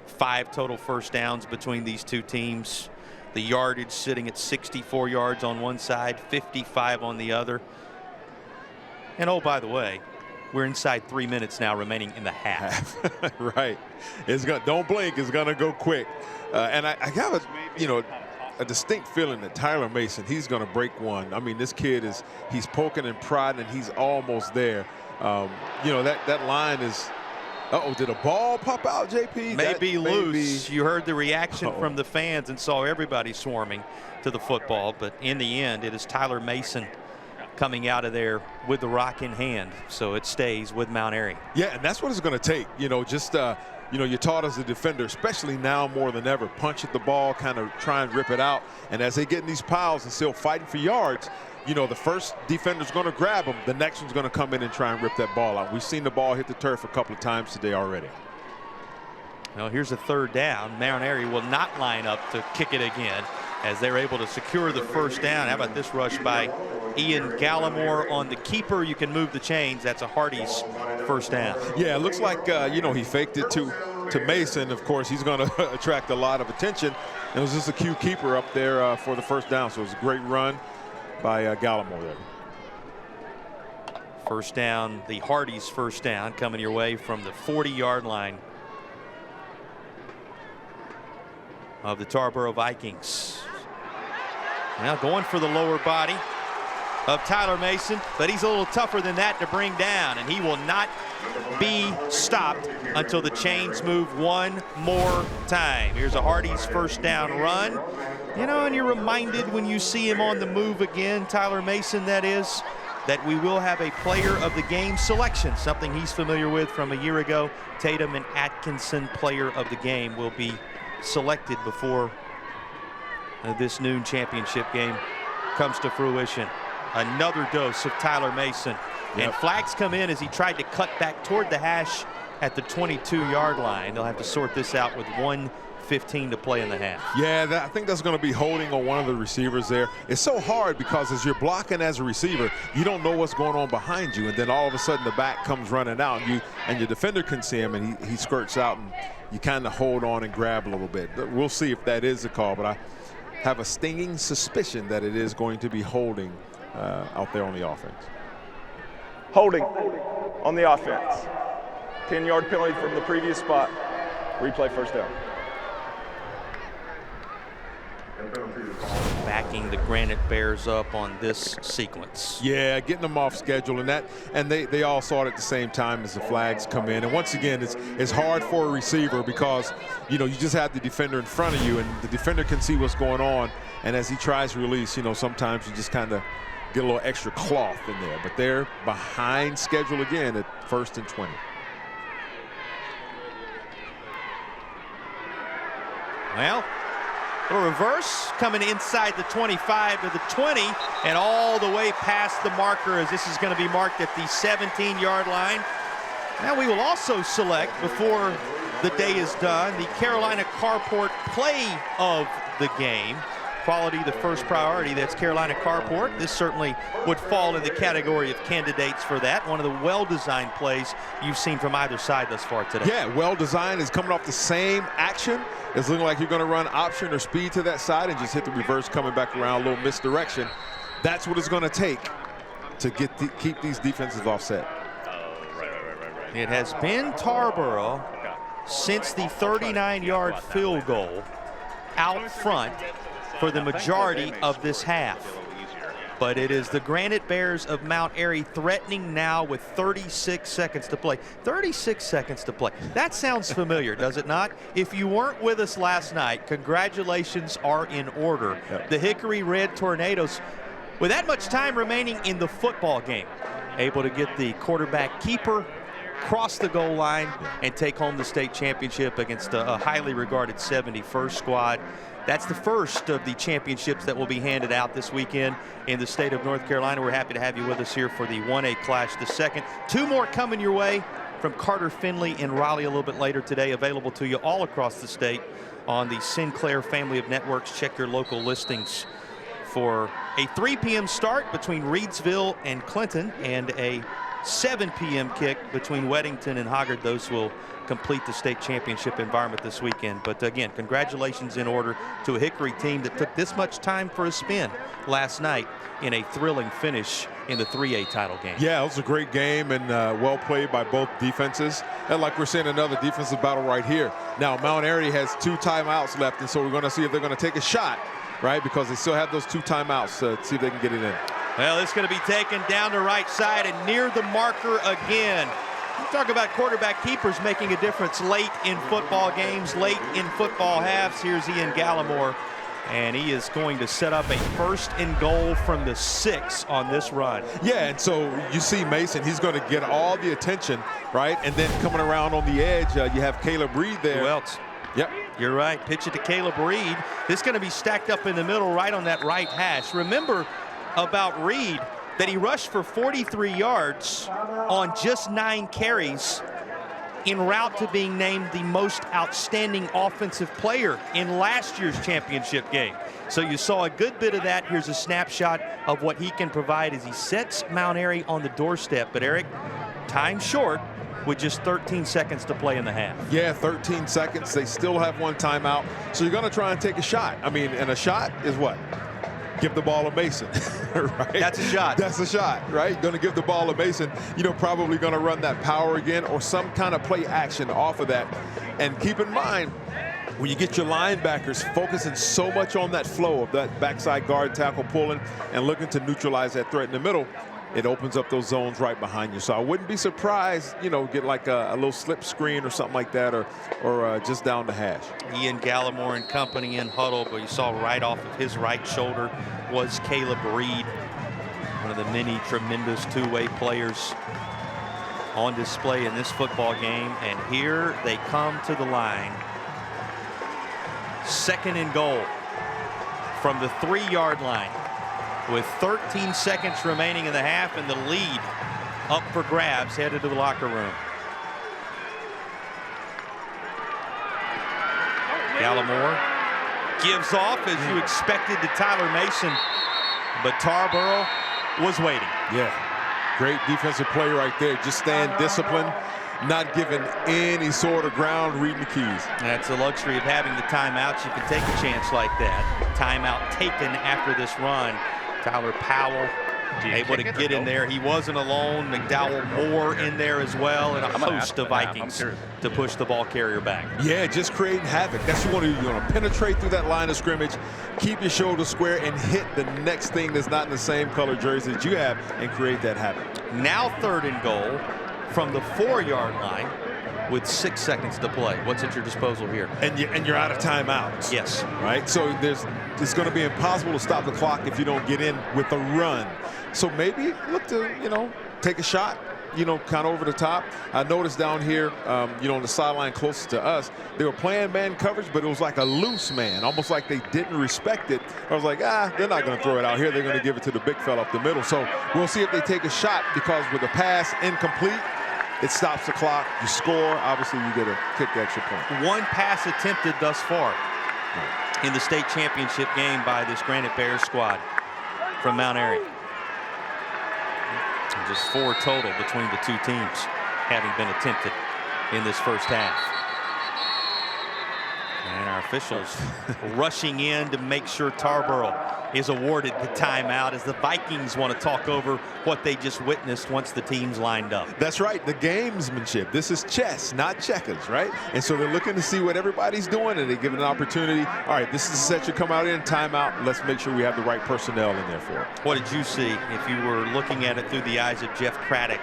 5 total first downs between these two teams. The yardage sitting at 64 yards on one side, 55 on the other. And oh, by the way, we're inside 3 minutes now remaining in the half. Right. It's gonna, don't blink. It's going to go quick. And I have a distinct feeling that Tyler Mason, he's going to break one. I mean, this kid he's poking and prodding, and he's almost there. That line is. Uh-oh, did a ball pop out, JP? Maybe loose. You heard the reaction from the fans and saw everybody swarming to the football. But in the end, it is Tyler Mason coming out of there with the rock in hand. So it stays with Mount Airy. Yeah, and that's what it's going to take. You're taught as a defender, especially now more than ever, punch at the ball, kind of try and rip it out. And as they get in these piles and still fighting for yards, the first defender's going to grab them. The next one's going to come in and try and rip that ball out. We've seen the ball hit the turf a couple of times today already. Well, here's a third down. Mount Airy will not line up to kick it again as they're able to secure the first down. How about this rush by Ian Gallimore on the keeper? You can move the chains. That's a Hardy's first down. Yeah, it looks like, he faked it to Mason. Of course, he's going to attract a lot of attention. It was just a cue keeper up there for the first down. So it was a great run by Gallimore there. First down, the Hardy's first down coming your way from the 40-yard line of the Tarboro Vikings. Now going for the lower body of Tyler Mason, but he's a little tougher than that to bring down, and he will not be stopped until the chains move one more time. Here's a Hardy's first down run. And you're reminded when you see him on the move again, Tyler Mason that is, that we will have a player of the game selection, something he's familiar with from a year ago. Tatum and Atkinson, player of the game, will be selected before this noon championship game comes to fruition. Another dose of Tyler Mason. Yep. And flags come in as he tried to cut back toward the hash at the 22-yard line. They'll have to sort this out with 1:15 to play in the half. Yeah, I think that's going to be holding on one of the receivers there. It's so hard because as you're blocking as a receiver, you don't know what's going on behind you, and then all of a sudden the back comes running out, and your defender can see him, and he skirts out, and you kind of hold on and grab a little bit. We'll see if that is the call, but I have a stinging suspicion that it is going to be holding out there on the offense. Holding on the offense. 10-yard penalty from the previous spot. Replay first down. Backing the Granite Bears up on this sequence. Yeah, getting them off schedule, and they all saw it at the same time as the flags come in. And once again, it's hard for a receiver because you just have the defender in front of you, and the defender can see what's going on. And as he tries to release, sometimes you just kind of get a little extra cloth in there. But they're behind schedule again at 1st and 20. Well, a reverse coming inside the 25 to the 20 and all the way past the marker, as this is going to be marked at the 17-yard line. Now we will also select, before the day is done, the Carolina Carport play of the game. quality the first priority. That's Carolina Carport. This certainly would fall in the category of candidates for that. One of the well-designed plays you've seen from either side thus far today. Yeah, well-designed, is coming off the same action. It's looking like you're going to run option or speed to that side and just hit the reverse coming back around, a little misdirection. That's what it's going to take to keep these defenses offset. It has been Tarboro since the 39-yard field goal out front for the majority of this half. But it is the Granite Bears of Mount Airy threatening now with 36 seconds to play. 36 seconds to play. That sounds familiar, does it not? If you weren't with us last night, congratulations are in order. Yep. The Hickory Red Tornadoes, with that much time remaining in the football game, able to get the quarterback keeper, cross the goal line, and take home the state championship against a highly regarded 71st squad. That's the first of the championships that will be handed out this weekend in the state of North Carolina. We're happy to have you with us here for the 1A Clash the second. Two more coming your way from Carter Finley in Raleigh a little bit later today, available to you all across the state on the Sinclair family of networks. Check your local listings for a 3 p.m. start between Reedsville and Clinton, and a 7 p.m. kick between Weddington and Hoggard. Those will complete the state championship environment this weekend. But again, congratulations in order to a Hickory team that took this much time for a spin last night in a thrilling finish in the 3A title game. Yeah, it was a great game and well played by both defenses. And like we're seeing another defensive battle right here. Now, Mount Airy has 2 timeouts left, and so we're going to see if they're going to take a shot, right? Because they still have those 2 timeouts to see if they can get it in. Well, it's going to be taken down the right side and near the marker again. You talk about quarterback keepers making a difference late in football games, late in football halves. Here's Ian Gallimore, and he is going to set up a 1st and goal from the 6 on this run. Yeah, and so you see Mason, he's going to get all the attention, right? And then coming around on the edge, you have Caleb Reed there. Who else? Yep. You're right. Pitch it to Caleb Reed. This is going to be stacked up in the middle right on that right hash. Remember about Reed that he rushed for 43 yards on just 9 carries, en route to being named the most outstanding offensive player in last year's championship game. So you saw a good bit of that. Here's a snapshot of what he can provide as he sets Mount Airy on the doorstep. But Eric, time short with just 13 seconds to play in the half. Yeah, 13 seconds. They still have 1 timeout. So you're going to try and take a shot. I mean, and a shot is what? Give the ball to Mason, right? That's a shot. That's a shot, right? Going to give the ball to Mason. You know, probably going to run that power again or some kind of play action off of that. And keep in mind, when you get your linebackers focusing so much on that flow of that backside guard tackle pulling and looking to neutralize that threat in the middle, it opens up those zones right behind you. So I wouldn't be surprised, you know, get like a little slip screen or something like that, or just down the hash. Ian Gallimore and company in huddle, but you saw right off of his right shoulder was Caleb Reed, one of the many tremendous 2-way players on display in this football game. And here they come to the line. 2nd and goal from the 3-yard line, with 13 seconds remaining in the half, and the lead up for grabs headed to the locker room. Gallimore gives off as you expected to Tyler Mason, but Tarboro was waiting. Yeah, great defensive play right there. Just staying disciplined, not giving any sort of ground, reading the keys. That's the luxury of having the timeouts. You can take a chance like that. Timeout taken after this run. Tyler Powell able to get in there. He wasn't alone. McDowell Moore in there as well, and a host of Vikings to push the ball carrier back. Yeah, just creating havoc. That's what you want to do. You want to penetrate through that line of scrimmage, keep your shoulder square, and hit the next thing that's not in the same color jersey that you have, and create that havoc. Now 3rd and goal from the 4-yard line with 6 seconds to play. What's at your disposal here? And you're out of timeouts. Yes. Right? So it's going to be impossible to stop the clock if you don't get in with a run. So maybe look to, you know, take a shot, you know, kind of over the top. I noticed down here, you know, on the sideline closest to us, they were playing man coverage, but it was like a loose man, almost like they didn't respect it. I was like, they're not going to throw it out here. They're going to give it to the big fella up the middle. So we'll see if they take a shot, because with the pass incomplete, it stops the clock. You score. Obviously, you get a kick extra point. 1 pass attempted thus far. in the state championship game by this Granite Bears squad from Mount Airy. And just 4 total between the two teams having been attempted in this first half. And our officials rushing in to make sure Tarboro is awarded the timeout as the Vikings want to talk over what they just witnessed once the teams lined up. That's right, the gamesmanship. This is chess, not checkers, right? And so they're looking to see what everybody's doing, and they give an opportunity. All right, this is the set you come out in, timeout. Let's make sure we have the right personnel in there for it. What did you see if you were looking at it through the eyes of Jeff Craddock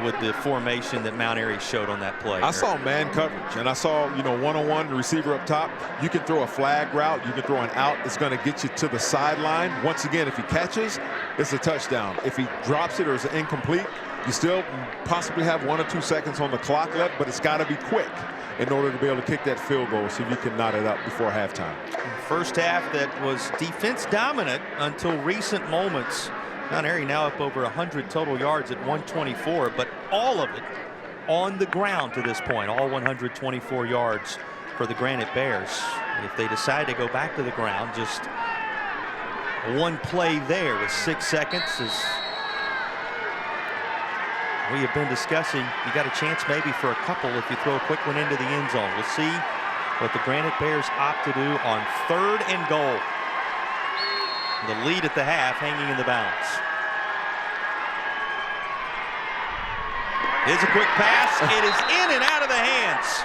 with the formation that Mount Airy showed on that play? I saw man coverage, and I saw, one-on-one, the receiver up top. You can throw a flag route, you can throw an out. It's going to get you to the sideline. Once again, if he catches, it's a touchdown. If he drops it or it's incomplete, you still possibly have 1 or 2 seconds on the clock left, but it's got to be quick in order to be able to kick that field goal so you can knot it up before halftime. First half that was defense dominant until recent moments. Mount Airy now up over 100 total yards at 124, but all of it on the ground to this point, all 124 yards for the Granite Bears. If they decide to go back to the ground, just one play there with 6 seconds. As we have been discussing, you got a chance maybe for a couple if you throw a quick one into the end zone. We'll see what the Granite Bears opt to do on 3rd and goal. The lead at the half hanging in the balance. Here's a quick pass. It is in and out of the hands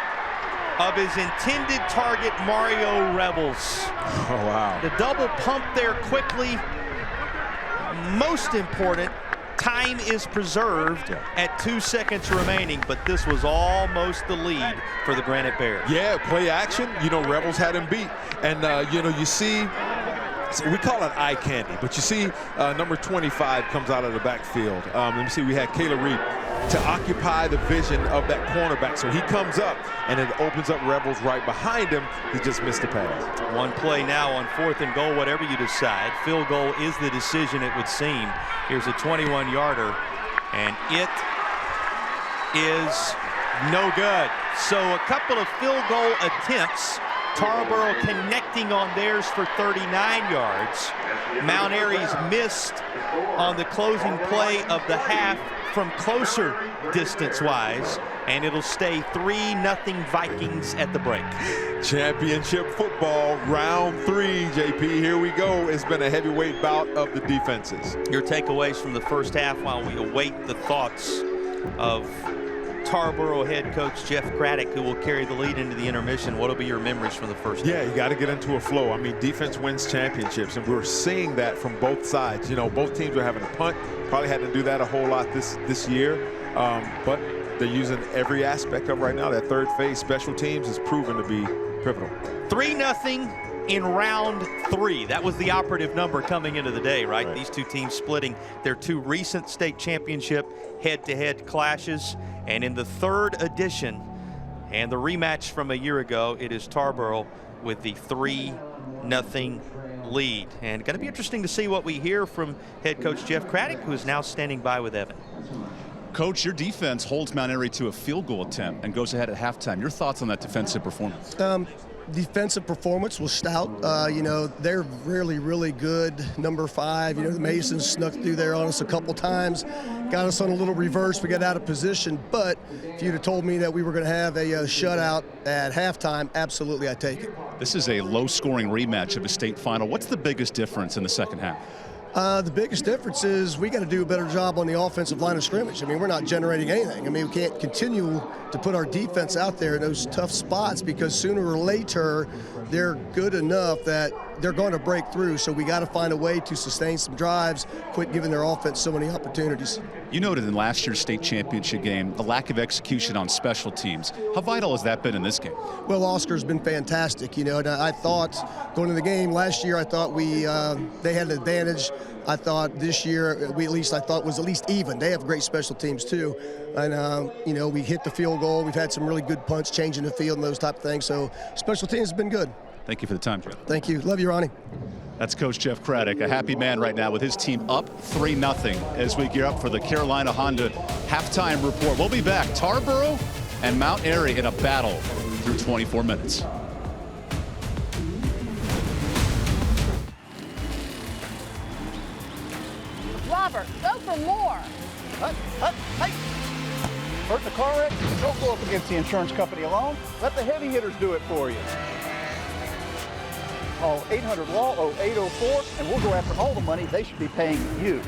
of his intended target, Mario Rebels. Oh, wow. The double pump there quickly. Most important, time is preserved at 2 seconds remaining, but this was almost the lead for the Granite Bears. Yeah, play action. Rebels had him beat. And, you see, we call it eye candy, but you see number 25 comes out of the backfield. Let me see, we had Kayla Reed to occupy the vision of that cornerback. So he comes up and it opens up Rebels right behind him. He just missed the pass. One play now on 4th and goal, whatever you decide. Field goal is the decision, it would seem. Here's a 21-yarder, and it is no good. So a couple of field goal attempts. Tarboro connecting on theirs for 39 yards. Mount Airy's missed on the closing play of the half from closer distance-wise, and it'll stay 3-0 Vikings at the break. Championship football, round 3, JP. Here we go. It's been a heavyweight bout of the defenses. Your takeaways from the first half while we await the thoughts of Tarboro head coach Jeff Craddock, who will carry the lead into the intermission. What will be your memories from the first half? Yeah, you got to get into a flow. I mean, defense wins championships, and we're seeing that from both sides. Both teams are having a punt. Probably had to do that a whole lot this year, but they're using every aspect of right now. That third phase, special teams, is proven to be pivotal. 3-0 in round 3. That was the operative number coming into the day, right? These two teams splitting their 2 recent state championship head-to-head clashes. And in the 3rd edition and the rematch from a year ago, it is Tarboro with the 3-0 lead. And going to be interesting to see what we hear from head coach Jeff Craddock, who is now standing by with Evan. Coach, your defense holds Mount Airy to a field goal attempt and goes ahead at halftime. Your thoughts on that defensive performance? Defensive performance was stout. They're really good. Number 5, the Masons snuck through there on us a couple times, got us on a little reverse. We got out of position, but if you'd have told me that we were going to have a shutout at halftime, absolutely, I'd take it. This is a low-scoring rematch of a state final. What's the biggest difference in the second half? The biggest difference is we got to do a better job on the offensive line of scrimmage. I mean, we're not generating anything. I mean, we can't continue to put our defense out there in those tough spots because sooner or later they're good enough that they're going to break through. So we got to find a way to sustain some drives, quit giving their offense so many opportunities. You noted in last year's state championship game the lack of execution on special teams. How vital has that been in this game? Well, Oscar's been fantastic, and I thought going into the game last year, I thought they had an advantage. I thought this year I thought was at least even. They have great special teams too, and we hit the field goal. We've had some really good punts changing the field and those type of things. So special teams has been good. Thank you for the time, Jeff. Thank you. Love you, Ronnie. That's Coach Jeff Craddock, a happy man right now with his team up 3-0 as we gear up for the Carolina Honda halftime report. We'll be back. Tarboro and Mount Airy in a battle through 24 minutes. Robert, go for more. Hey! Hurt in a car wreck? Don't go up against the insurance company alone. Let the heavy hitters do it for you. Call 800-LAW-0804 and we'll go after all the money they should be paying you.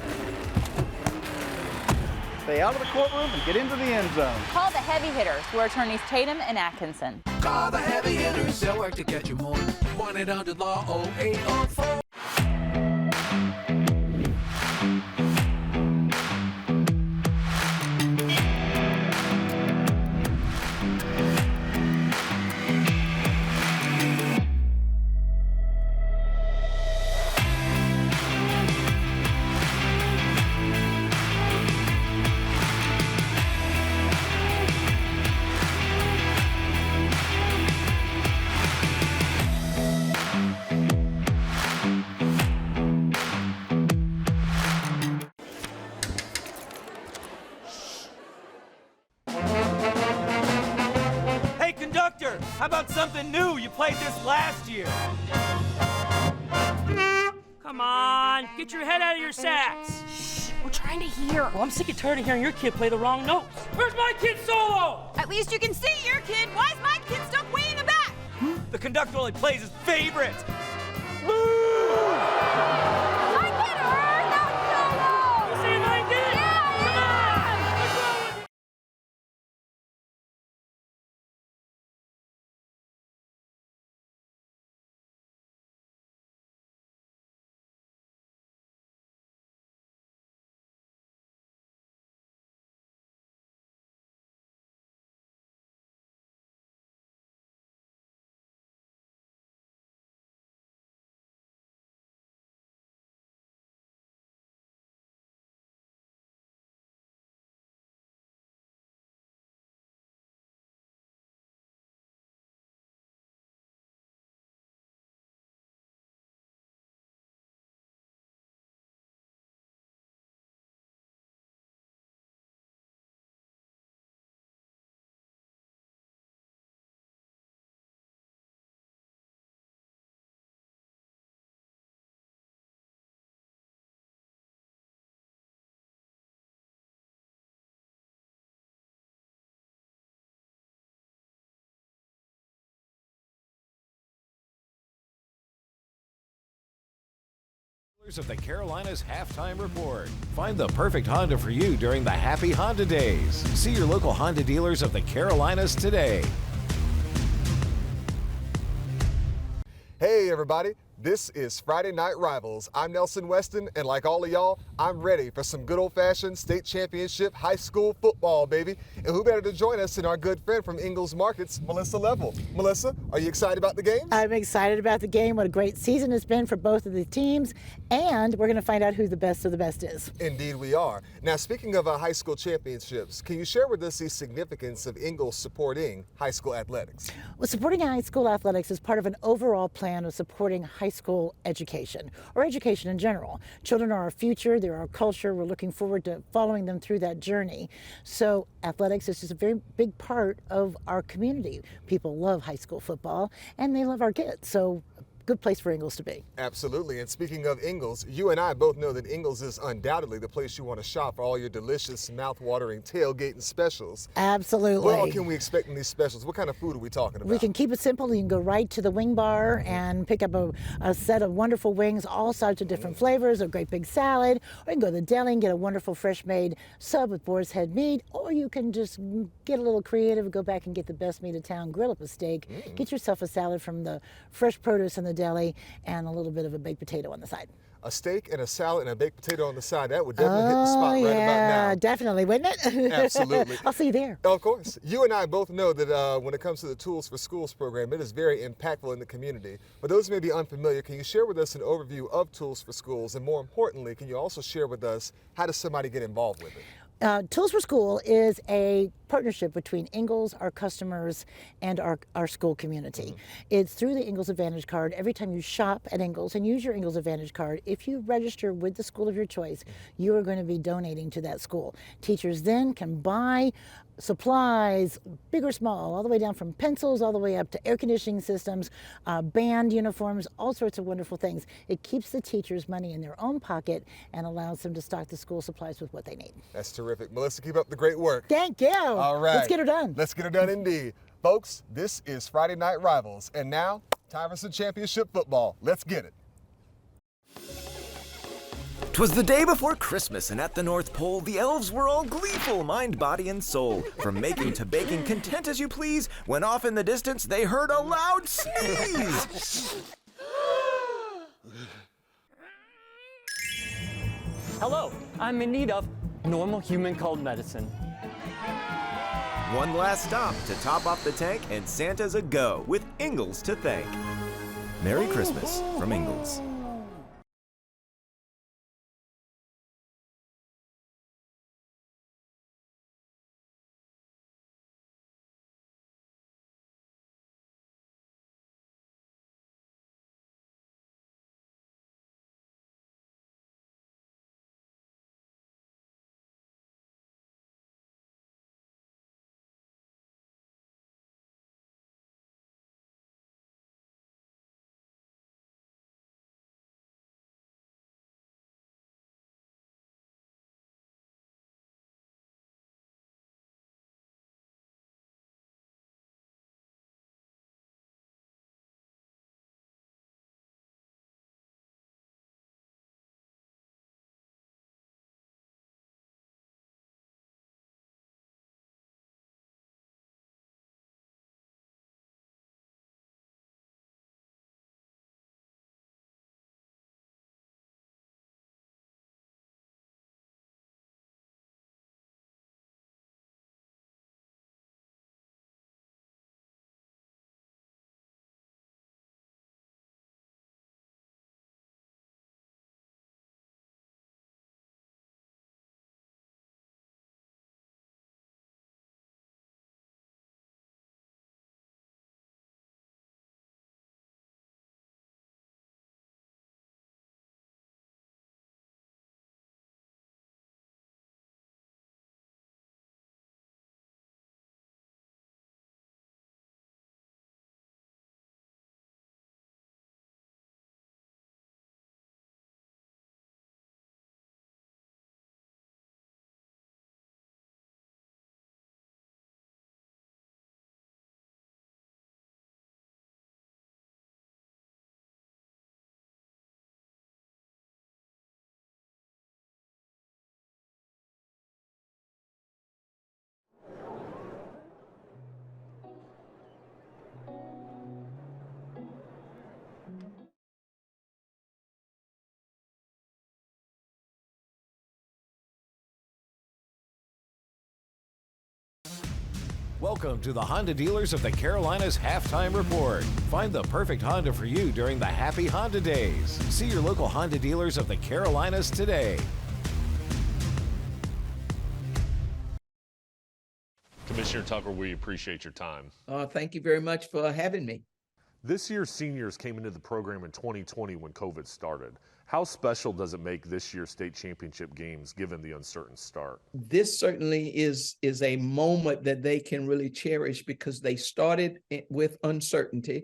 Stay out of the courtroom and get into the end zone. Call the heavy hitters, who are attorneys Tatum and Atkinson. Call the heavy hitters, they'll work to get you more. 1-800-LAW-0804. How about something new? You played this last year. Come on, get your head out of your sacks. Shh, we're trying to hear. Well, I'm sick and tired of hearing your kid play the wrong notes. Where's my kid solo? At least you can see your kid. Why is my kid stuck way in the back? The conductor only plays his favorite. My kid heard that solo! You say mine did? Yeah! Come on! What's wrong with you? Of the Carolinas Halftime Report. Find the perfect Honda for you during the Happy Honda Days. See your local Honda dealers of the Carolinas today. Hey everybody, this is Friday Night Rivals. I'm Nelson Weston, and like all of y'all, I'm ready for some good old-fashioned state championship high school football, baby. And who better to join us than our good friend from Ingalls Markets, Melissa Level. Melissa, are you excited about the game? I'm excited about the game. What a great season it's been for both of the teams, and we're going to find out who the best of the best is. Indeed we are. Now, speaking of high school championships, can you share with us the significance of Ingalls supporting high school athletics? Well, supporting high school athletics is part of an overall plan of supporting high school education, or education in general. Children are our future, they're our culture. We're looking forward to following them through that journey. So athletics is just a very big part of our community. People love high school football, and they love our kids. So good place for Ingalls to be. Absolutely. And speaking of Ingalls, you and I both know that Ingalls is undoubtedly the place you want to shop for all your delicious, mouth-watering tailgating specials. Absolutely. What all can we expect in these specials? What kind of food are we talking about? We can keep it simple. You can go right to the wing bar and pick up a set of wonderful wings, all sorts of different flavors, a great big salad, or you can go to the deli and get a wonderful fresh-made sub with boar's head meat, or you can just get a little creative, go back and get the best meat of town, grill up a steak, get yourself a salad from the fresh produce in the deli, and a little bit of a baked potato on the side. A steak and a salad and a baked potato on the side, that would definitely hit the spot right about now. Yeah, definitely, wouldn't it? Absolutely. I'll see you there. Of course. You and I both know that when it comes to the Tools for Schools program, it is very impactful in the community. But those who may be unfamiliar, can you share with us an overview of Tools for Schools? And more importantly, can you also share with us how does somebody get involved with it? Tools for School is a partnership between Ingalls, our customers, and our school community. It's through the Ingalls Advantage Card. Every time you shop at Ingalls and use your Ingalls Advantage Card, if you register with the school of your choice, you are going to be donating to that school. Teachers then can buy supplies, big or small, all the way down from pencils all the way up to air conditioning systems, band uniforms, all sorts of wonderful things. It keeps the teachers money in their own pocket and allows them to stock the school supplies with what they need. That's terrific. Melissa, keep up the great work. Thank you. All right. Let's get her done. Let's get her done indeed. Folks, this is Friday Night Rivals, and now, time for some championship football. Let's get it. 'Twas the day before Christmas, and at the North Pole, the elves were all gleeful, mind, body, and soul. From making to baking, content as you please, when off in the distance they heard a loud sneeze. Hello, I'm in need of normal human cold medicine. One last stop to top off the tank, and Santa's a go, with Ingalls to thank. Merry Christmas from Ingalls. Welcome to the Honda Dealers of the Carolinas Halftime Report. Find the perfect Honda for you during the Happy Honda Days. See your local Honda Dealers of the Carolinas today. Commissioner Tucker, we appreciate your time. Thank you very much for having me. This year's seniors came into the program in 2020 when COVID started. How special does it make this year's state championship games given the uncertain start? This certainly is a moment that they can really cherish because they started with uncertainty.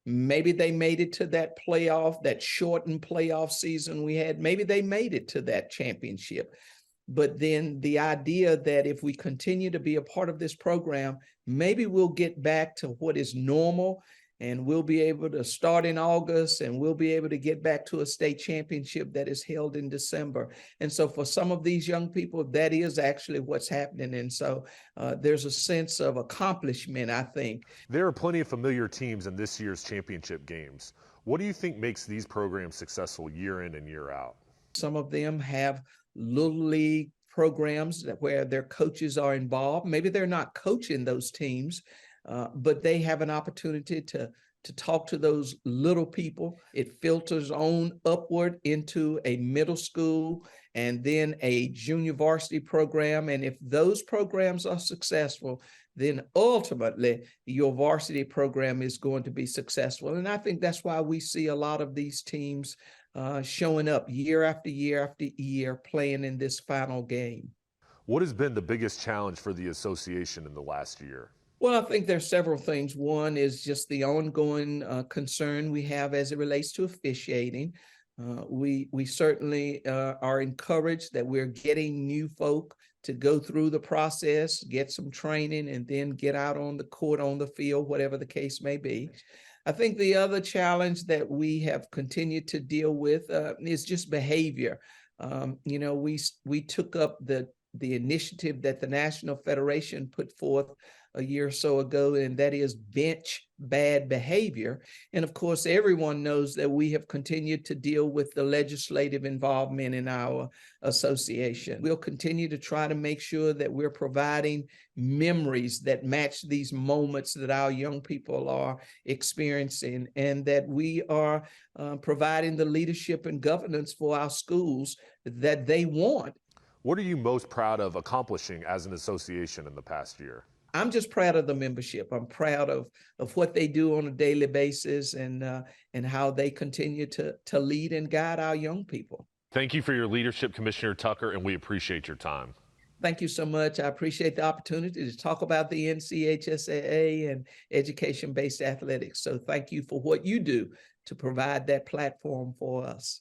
Maybe they made it to that playoff, that shortened playoff season we had. Maybe they made it to that championship. But then the idea that if we continue to be a part of this program, maybe we'll get back to what is normal, and we'll be able to start in August, and we'll be able to get back to a state championship that is held in December. And so for some of these young people, that is actually what's happening. And so there's a sense of accomplishment, I think. There are plenty of familiar teams in this year's championship games. What do you think makes these programs successful year in and year out? Some of them have little league programs where their coaches are involved. Maybe they're not coaching those teams, but they have an opportunity to talk to those little people. It filters on upward into a middle school and then a junior varsity program. And if those programs are successful, then ultimately your varsity program is going to be successful. And I think that's why we see a lot of these teams showing up year after year after year playing in this final game. What has been the biggest challenge for the association in the last year? Well, I think there's several things. One is just the ongoing concern we have as it relates to officiating. We certainly are encouraged that we're getting new folk to go through the process, get some training, and then get out on the court, on the field, whatever the case may be. I think the other challenge that we have continued to deal with is just behavior. You know, we took up the initiative that the National Federation put forth a year or so ago, and that is bench bad behavior. And of course, everyone knows that we have continued to deal with the legislative involvement in our association. We'll continue to try to make sure that we're providing memories that match these moments that our young people are experiencing, and that we are providing the leadership and governance for our schools that they want. What are you most proud of accomplishing as an association in the past year? I'm just proud of the membership. I'm proud of what they do on a daily basis, and how they continue to lead and guide our young people. Thank you for your leadership, Commissioner Tucker, and we appreciate your time. Thank you so much. I appreciate the opportunity to talk about the NCHSAA and education-based athletics. So thank you for what you do to provide that platform for us.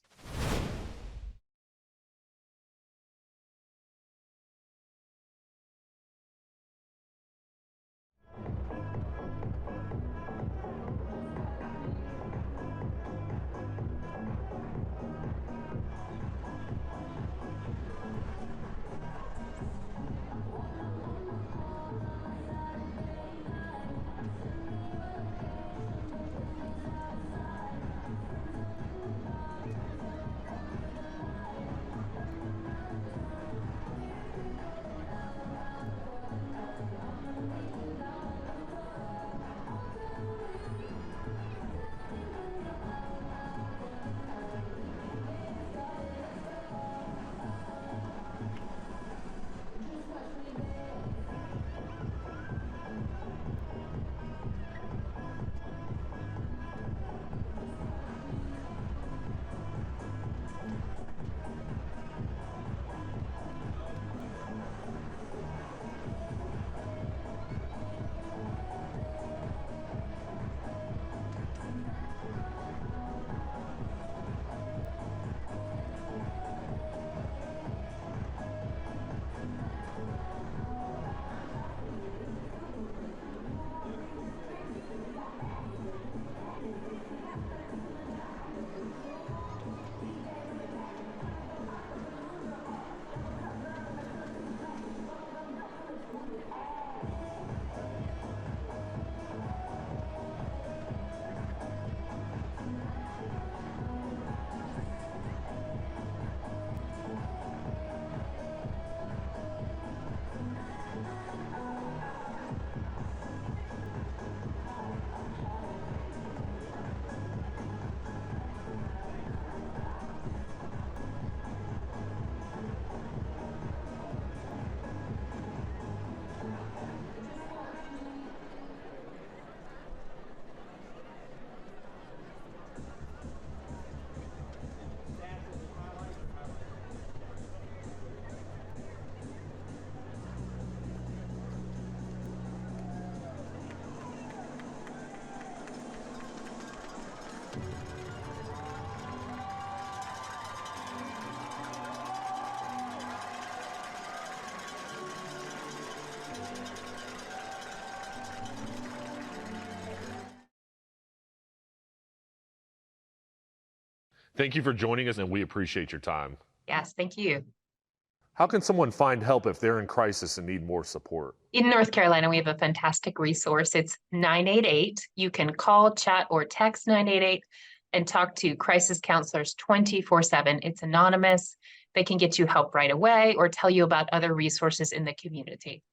Thank you for joining us, and we appreciate your time. Yes, thank you. How can someone find help if they're in crisis and need more support? In North Carolina, we have a fantastic resource. It's 988. You can call, chat, or text 988 and talk to crisis counselors 24/7. It's anonymous. They can get you help right away or tell you about other resources in the community.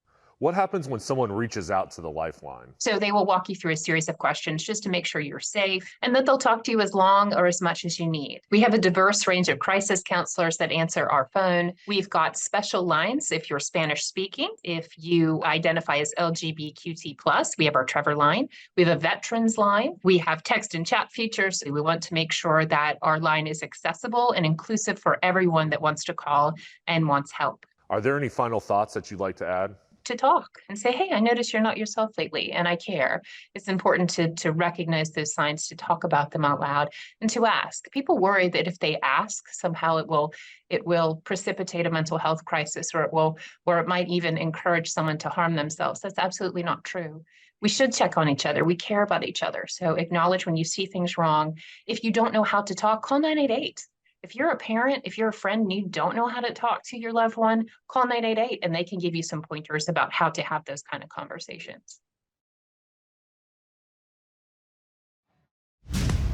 What happens when someone reaches out to the Lifeline? So they will walk you through a series of questions just to make sure you're safe, and that they'll talk to you as long or as much as you need. We have a diverse range of crisis counselors that answer our phone. We've got special lines if you're Spanish speaking. If you identify as LGBTQ+, we have our Trevor line. We have a veterans line. We have text and chat features. We want to make sure that our line is accessible and inclusive for everyone that wants to call and wants help. Are there any final thoughts that you'd like to add? To talk and say, hey, I notice you're not yourself lately and I care. It's important to recognize those signs, to talk about them out loud, and to ask. People worry that if they ask, somehow it will precipitate a mental health crisis, or it might even encourage someone to harm themselves. That's absolutely not true. We should check on each other. We care about each other. So acknowledge when you see things wrong. If you don't know how to talk, call 988. If you're a parent, if you're a friend and you don't know how to talk to your loved one, call 988 and they can give you some pointers about how to have those kind of conversations.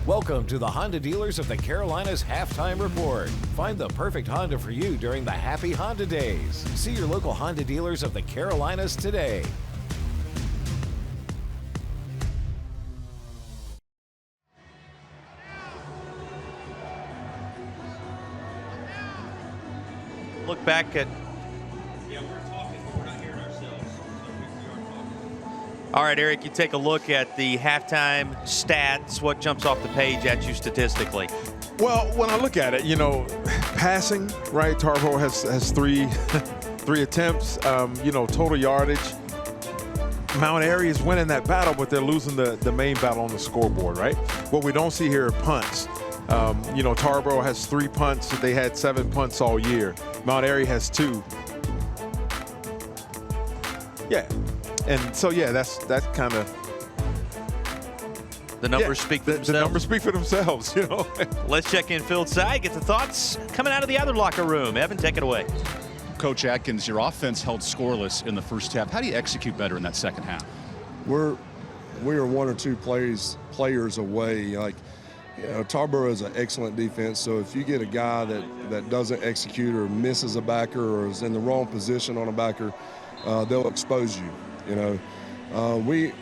Welcome to the Honda Dealers of the Carolinas Halftime Report. Find the perfect Honda for you during the Happy Honda Days. See your local Honda Dealers of the Carolinas today. Look back at. Yeah, we're talking, but we're not hearing ourselves. All right, Eric, you take a look at the halftime stats. What jumps off the page at you statistically? Well, when I look at it, passing, right? Tarboro has three attempts. Total yardage. Mount Airy is winning that battle, but they're losing the main battle on the scoreboard, right? What we don't see here are punts. Tarboro has 3 punts. They had 7 punts all year. Mount Airy has 2. Yeah. And so, that's kind of. The numbers speak for themselves. The numbers speak for themselves, Let's check in field side, get the thoughts coming out of the other locker room. Evan, take it away. Coach Atkins, your offense held scoreless in the first half. How do you execute better in that second half? We are 1 or 2 players away. Tarboro is an excellent defense, so if you get a guy that doesn't execute or misses a backer or is in the wrong position on a backer, they'll expose you. We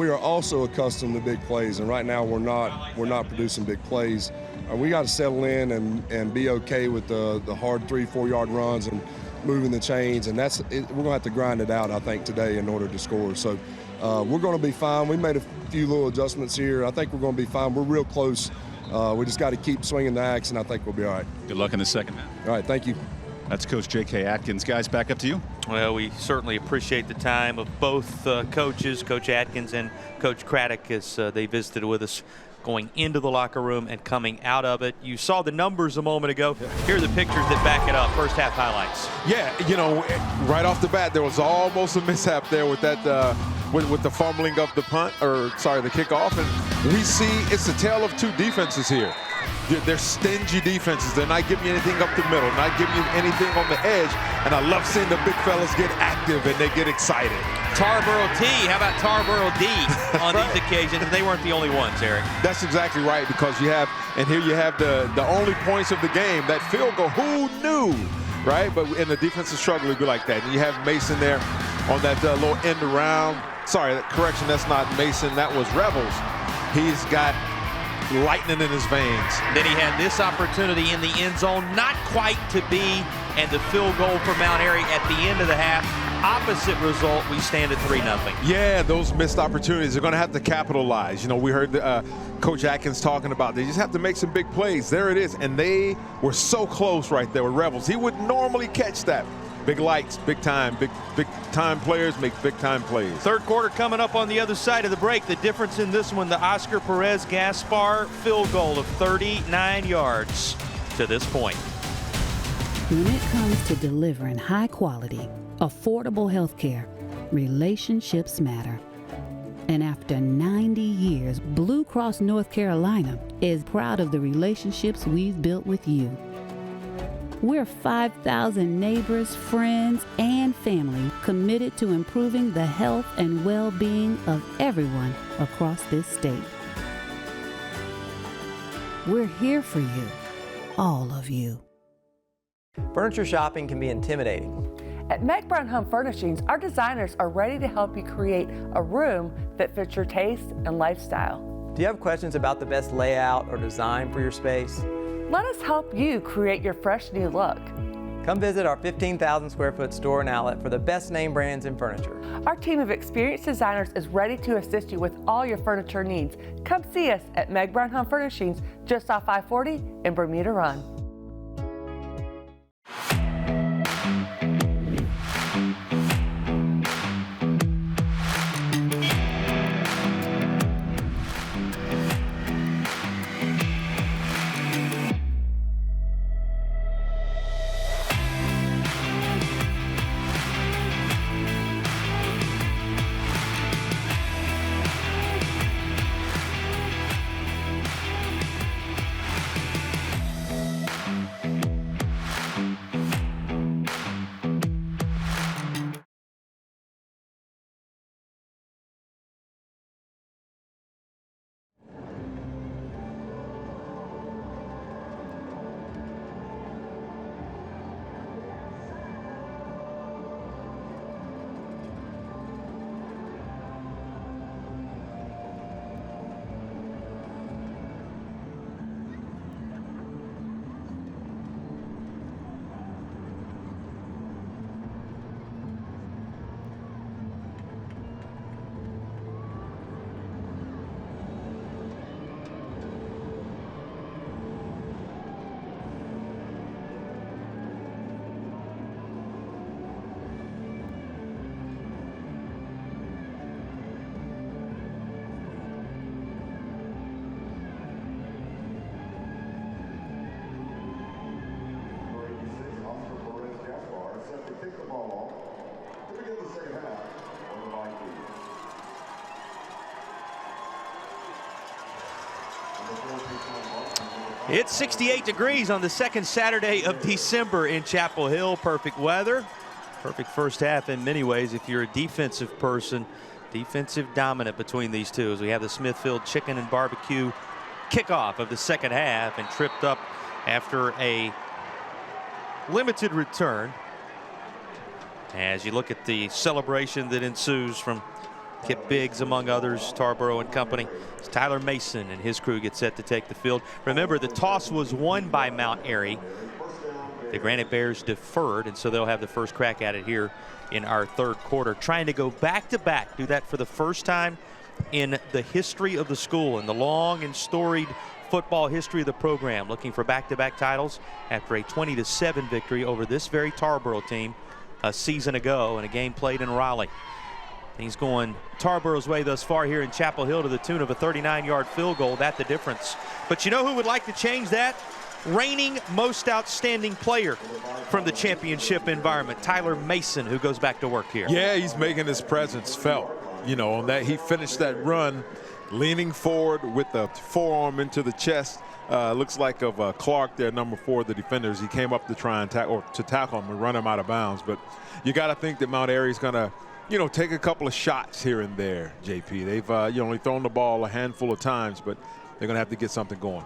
are also accustomed to big plays, and right now we're not producing big plays. We got to settle in and be okay with the hard 3-4 yard runs and moving the chains, and we're going to have to grind it out, I think, today in order to score. So we're going to be fine. We made a few little adjustments here. I think we're going to be fine. We're real close. We just got to keep swinging the axe, and I think we'll be all right. Good luck in the second half. All right, thank you. That's Coach J.K. Atkins. Guys, back up to you. Well, we certainly appreciate the time of both coaches, Coach Atkins and Coach Craddock, as they visited with us going into the locker room and coming out of it. You saw the numbers a moment ago. Here are the pictures that back it up. First half highlights. Yeah, right off the bat, there was almost a mishap there with that with the fumbling of the the kickoff. And we see it's a tale of 2 defenses here. They're stingy defenses. They're not giving you anything up the middle, not giving you anything on the edge. And I love seeing the big fellas get active and they get excited. Tarboro T, how about Tarboro D on these occasions? And they weren't the only ones, Eric. That's exactly right, because here you have the only points of the game, that field goal. Who knew, right? But in the defensive struggle, it'd be like that. And you have Mason there on that little end around. Sorry, correction, that's not Mason. That was Rebels. He's got lightning in his veins. Then he had this opportunity in the end zone, not quite to be, and the field goal for Mount Airy at the end of the half. Opposite result, we stand at 3-0. Yeah, those missed opportunities, they're going to have to capitalize. We heard Coach Atkins talking about they just have to make some big plays. There it is, and they were so close right there with Rebels. He would normally catch that. Big lights, big time players make big time plays. Third quarter coming up on the other side of the break. The difference in this one, the Oscar Perez Gaspar field goal of 39 yards to this point. When it comes to delivering high quality, affordable health care, relationships matter. And after 90 years, Blue Cross North Carolina is proud of the relationships we've built with you. We're 5,000 neighbors, friends, and family committed to improving the health and well-being of everyone across this state. We're here for you, all of you. Furniture shopping can be intimidating. At Meg Brown Home Furnishings, our designers are ready to help you create a room that fits your taste and lifestyle. Do you have questions about the best layout or design for your space? Let us help you create your fresh new look. Come visit our 15,000 square foot store and outlet for the best name brands in furniture. Our team of experienced designers is ready to assist you with all your furniture needs. Come see us at Meg Brown Home Furnishings, just off I-40 in Bermuda Run. It's 68 degrees on the second Saturday of December in Chapel Hill. Perfect weather. Perfect first half in many ways if you're a defensive person. Defensive dominant between these two as we have the Smithfield Chicken and Barbecue kickoff of the second half, and tripped up after a limited return. As you look at the celebration that ensues from Kip Biggs, among others, Tarboro and company. Tyler Mason and his crew get set to take the field. Remember, the toss was won by Mount Airy. The Granite Bears deferred, and so they'll have the first crack at it here in our third quarter. Trying to go back-to-back, do that for the first time in the history of the school, in the long and storied football history of the program. Looking for back-to-back titles after a 20-7 victory over this very Tarboro team a season ago in a game played in Raleigh. He's going Tarboro's way thus far here in Chapel Hill to the tune of a 39-yard field goal. That's the difference. But you know who would like to change that? Reigning most outstanding player from the championship environment, Tyler Mason, who goes back to work here. Yeah, he's making his presence felt. You know, on that he finished that run leaning forward with the forearm into the chest. Looks like of Clark there, number 4 of the defenders. He came up to try and tackle him and run him out of bounds. But you got to think that Mount Airy's going to, you know, take a couple of shots here and there, JP. They've only thrown the ball a handful of times, but they're going to have to get something going.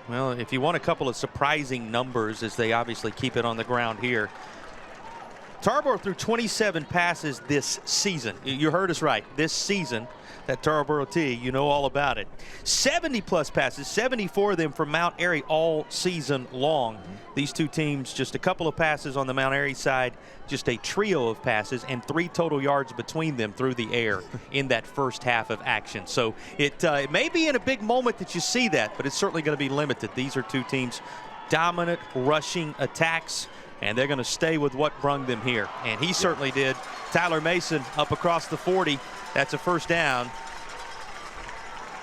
Well, if you want a couple of surprising numbers, as they obviously keep it on the ground here, Tarboro threw 27 passes this season. You heard us right. This season, that Tarboro T, you know all about it. 70-plus passes, 74 of them from Mount Airy all season long. These two teams, just a couple of passes on the Mount Airy side, just a trio of passes, and 3 total yards between them through the air in that first half of action. So it may be in a big moment that you see that, but it's certainly going to be limited. These are two teams, dominant rushing attacks, and they're going to stay with what brung them here. And he certainly did. Tyler Mason up across the 40. That's a first down.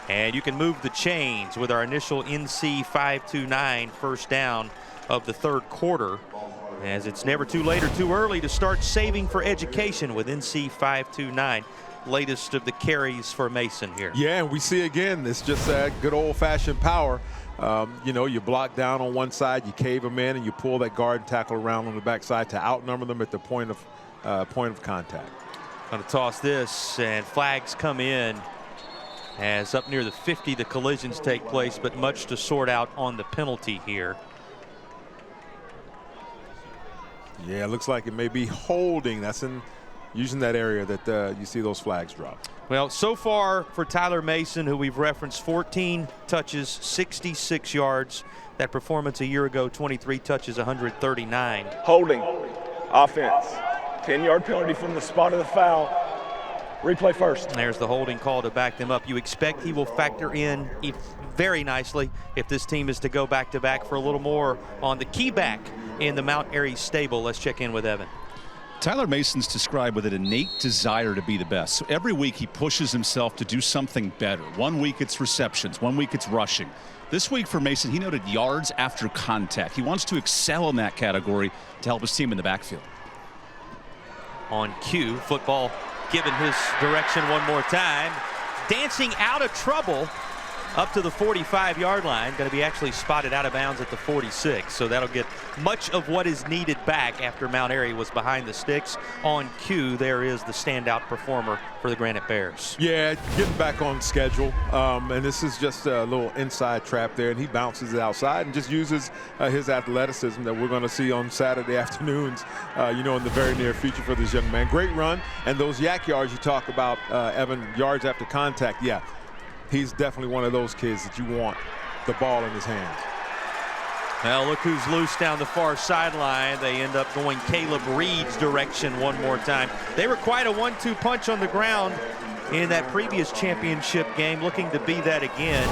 And you can move the chains with our initial NC529 first down of the third quarter, as it's never too late or too early to start saving for education with NC529. Latest of the carries for Mason here. Yeah, and we see again, it's just that good old-fashioned power. You know, you block down on one side, you cave them in, and you pull that guard and tackle around on the backside to outnumber them at the point of contact. Going to toss this, and flags come in as up near the 50 the collisions take place, but much to sort out on the penalty here. Yeah, it looks like it may be holding. That's in using that area that you see those flags drop. Well, so far for Tyler Mason, who we've referenced, 14 touches, 66 yards. That performance a year ago, 23 touches, 139. Holding, offense, 10-yard penalty from the spot of the foul. Replay first. There's the holding call to back them up. You expect he will factor in very nicely if this team is to go back-to-back for a little more on the key back in the Mount Airy stable. Let's check in with Evan. Tyler Mason's described with an innate desire to be the best. So every week he pushes himself to do something better. One week it's receptions, one week it's rushing. This week for Mason, he noted yards after contact. He wants to excel in that category to help his team in the backfield. On cue, football given his direction one more time. Dancing out of trouble up to the 45-yard line. Going to be actually spotted out of bounds at the 46. So that'll get much of what is needed back after Mount Airy was behind the sticks. On cue, there is the standout performer for the Granite Bears. Yeah, getting back on schedule. And this is just a little inside trap there. And he bounces it outside and just uses his athleticism that we're going to see on Saturday afternoons, in the very near future for this young man. Great run. And those yak yards you talk about, Evan, yards after contact, yeah. He's definitely one of those kids that you want the ball in his hands. Well, look who's loose down the far sideline. They end up going Caleb Reed's direction one more time. They were quite a 1-2 punch on the ground in that previous championship game, looking to be that again.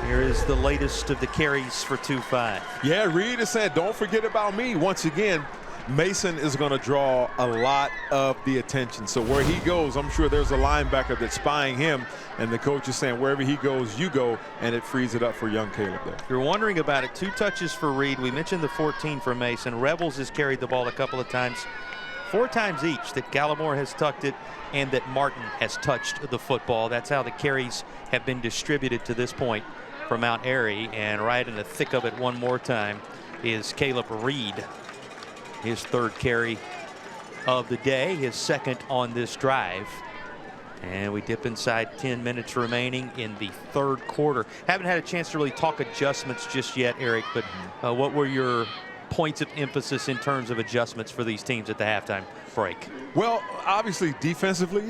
Here is the latest of the carries for 2-5. Yeah, Reed has said, don't forget about me. Once again, Mason is going to draw a lot of the attention. So where he goes, I'm sure there's a linebacker that's spying him, and the coach is saying wherever he goes, you go, and it frees it up for young Caleb there. You're wondering about it. 2 touches for Reed. We mentioned the 14 for Mason. Rebels has carried the ball a couple of times. 4 times each that Gallimore has tucked it and that Martin has touched the football. That's how the carries have been distributed to this point for Mount Airy. And right in the thick of it one more time is Caleb Reed. His 3rd carry of the day, his 2nd on this drive. And we dip inside 10 minutes remaining in the 3rd quarter. Haven't had a chance to really talk adjustments just yet, Eric, but what were your points of emphasis in terms of adjustments for these teams at the halftime break? Well, obviously defensively,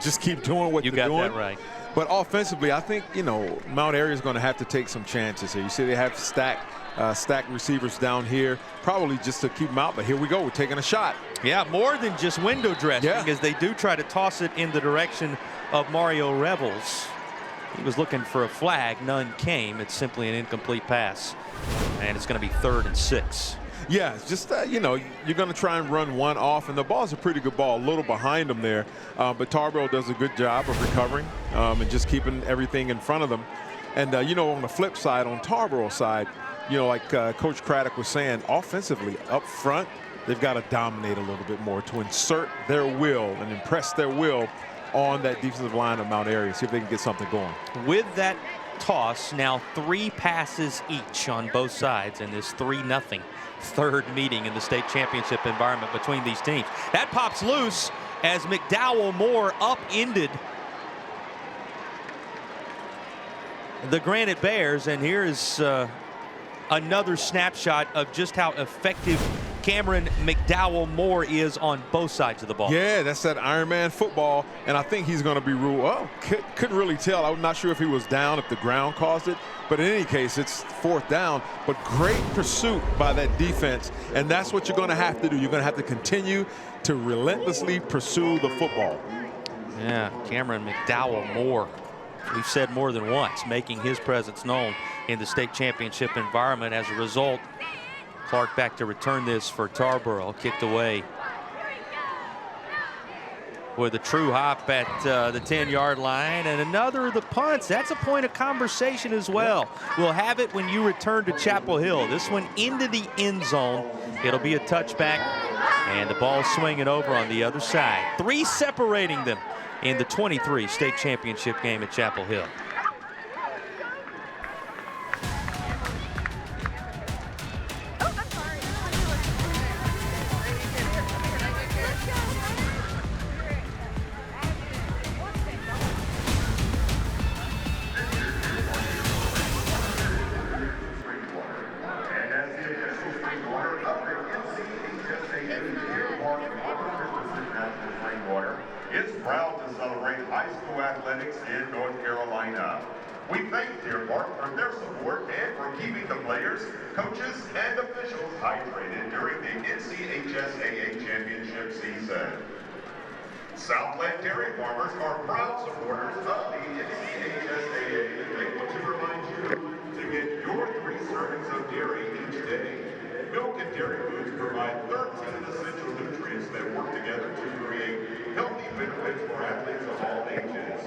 just keep doing what you're doing. You got that right. But offensively, I think, you know, Mount Airy is going to have to take some chances here. You see they have stacked receivers down here, probably just to keep them out. But here we go. We're taking a shot. Yeah, more than just window dressing, because they do try to toss it in the direction of Mario Revels. He was looking for a flag. None came. It's simply an incomplete pass. And it's going to be 3rd and 6. Yeah, it's just, you know, you're going to try and run one off, and the ball's a pretty good ball, a little behind them there. But Tarboro does a good job of recovering and just keeping everything in front of them. And, you know, on the flip side, on Tarboro's side, you know, like Coach Craddock was saying, offensively up front, they've got to dominate a little bit more to insert their will and impress their will on that defensive line of Mount Airy, see if they can get something going. With that toss, now 3 passes each on both sides in this 3-0 3rd meeting in the state championship environment between these teams. That pops loose as McDowell Moore upended the Granite Bears, and here is another snapshot of just how effective Cameron McDowell Moore is on both sides of the ball. Yeah, that's that Iron Man football, and I think he's going to be ruled. Well, couldn't really tell. I'm not sure if he was down, if the ground caused it, but in any case, it's 4th down. But great pursuit by that defense, and that's what you're going to have to do. You're going to have to continue to relentlessly pursue the football. Yeah, Cameron McDowell Moore, we've said more than once, making his presence known in the state championship environment. As a result, Clark back to return this for Tarboro, kicked away with a true hop at the 10-yard line, and another of the punts. That's a point of conversation as well. We'll have it when you return to Chapel Hill. This one into the end zone. It'll be a touchback, and the ball swinging over on the other side. 3 separating them in the 23 state championship game at Chapel Hill. Is proud to celebrate high school athletics in North Carolina. We thank Deer Park for their support and for keeping the players, coaches, and officials hydrated during the NCHSAA Championship season. Southland dairy farmers are proud supporters of the NCHSAA, and they want to remind you to get your 3 servings of dairy each day. Milk and dairy foods provide 13 essential nutrients that work together to create healthy benefits for athletes of all ages.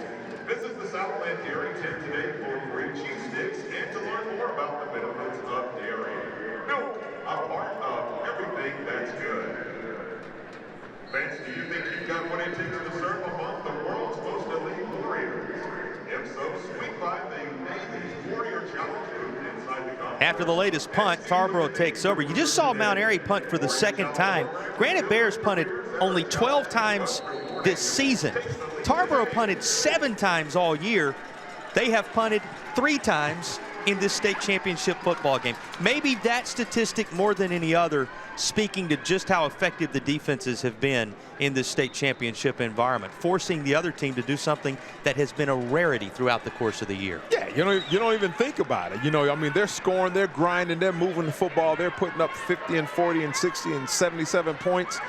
Visit the Southland Dairy tent today for free cheese sticks and to learn more about the benefits of dairy. Milk, a part of everything that's good. Fans, do you think you've got what it takes to serve among the world's most elite warriors? If so, swing by the Navy's Warrior Challenge booth inside the complex. After the latest punt, Tarboro takes over. You just saw Mount Airy punt for the 2nd time. Granite Bears punted only 12 times this season. Tarboro punted 7 times all year. They have punted 3 times in this state championship football game. Maybe that statistic more than any other speaking to just how effective the defenses have been in this state championship environment, forcing the other team to do something that has been a rarity throughout the course of the year. Yeah, you don't even think about it. You know, I mean, they're scoring, they're grinding, they're moving the football, they're putting up 50 and 40 and 60 and 77 points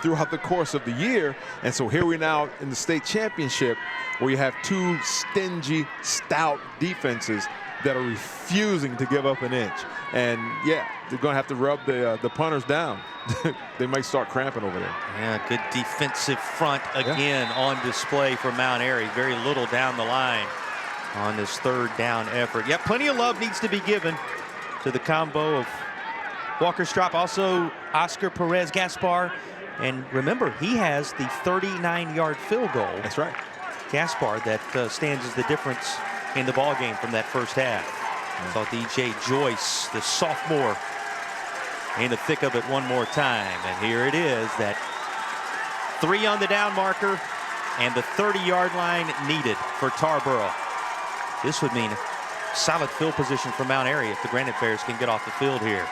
throughout the course of the year. And so here we now in the state championship where you have 2 stingy, stout defenses that are refusing to give up an inch. And yeah, they're going to have to rub the punters down. They might start cramping over there. Yeah, good defensive front again on display for Mount Airy. Very little down the line on this 3rd down effort. Yeah, plenty of love needs to be given to the combo of Walker Strop, also Oscar Perez Gaspar, And remember, he has the 39-yard field goal. That's right. Gaspard, that stands as the difference in the ball game from that first half. Saw DJ Joyce, the sophomore, in the thick of it one more time. And here it is, that 3 on the down marker and the 30-yard line needed for Tarboro. This would mean solid field position for Mount Airy if the Granite Bears can get off the field here.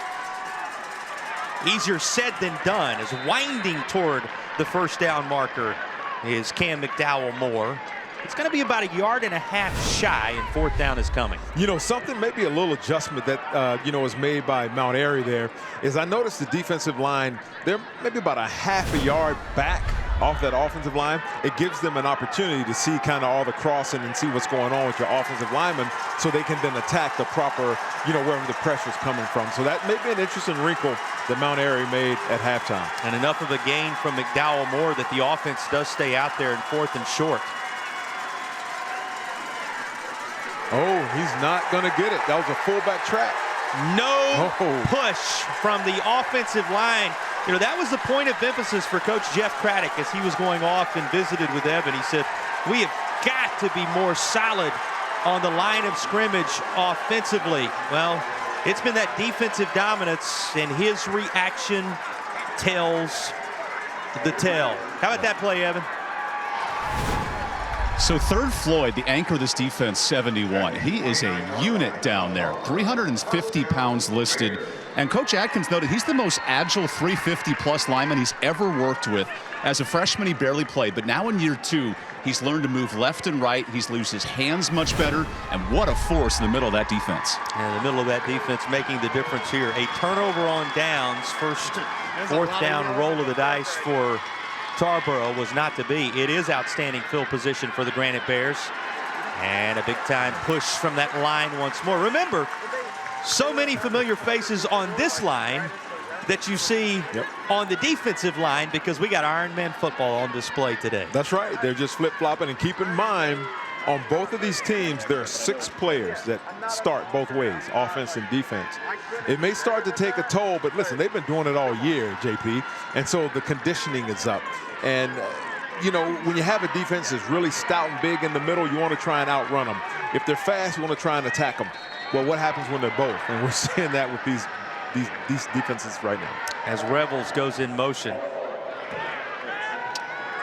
Easier said than done, as winding toward the first down marker is Cam McDowell Moore. It's going to be about 1.5 yards shy, and 4th down is coming. You know, something, maybe a little adjustment that, you know, is made by Mount Airy there is I noticed the defensive line, they're maybe about 0.5 yard back off that offensive line. It gives them an opportunity to see kind of all the crossing and see what's going on with your offensive linemen so they can then attack the proper, you know, wherever the pressure's coming from. So that may be an interesting wrinkle that Mount Airy made at halftime. And enough of a gain from McDowell Moore that the offense does stay out there in 4th and short. Oh, he's not going to get it. That was a fullback trap. No push from the offensive line. You know, that was the point of emphasis for Coach Jeff Craddock as he was going off and visited with Evan. He said, we have got to be more solid on the line of scrimmage offensively. Well, it's been that defensive dominance, and his reaction tells the tale. How about that play, Evan? So Third Floyd, the anchor of this defense, 71. He is a unit down there, 350 pounds listed. And Coach Atkins noted he's the most agile 350-plus lineman he's ever worked with. As a freshman, he barely played, but now in year 2, he's learned to move left and right. He's used his hands much better, and what a force in the middle of that defense. And the middle of that defense making the difference here. A turnover on downs, first 4th down roll of the dice for Tarboro was not to be. It is outstanding field position for the Granite Bears. And a big-time push from that line once more. Remember, so many familiar faces on this line that you see on the defensive line because we got Iron Man football on display today. That's right. They're just flip-flopping. And keep in mind, on both of these teams, there are 6 players that start both ways, offense and defense. It may start to take a toll, but listen, they've been doing it all year, JP, and so the conditioning is up. And, you know, when you have a defense that's really stout and big in the middle, you want to try and outrun them. If they're fast, you want to try and attack them. Well, what happens when they're both? And we're seeing that with these defenses right now. As Revels goes in motion.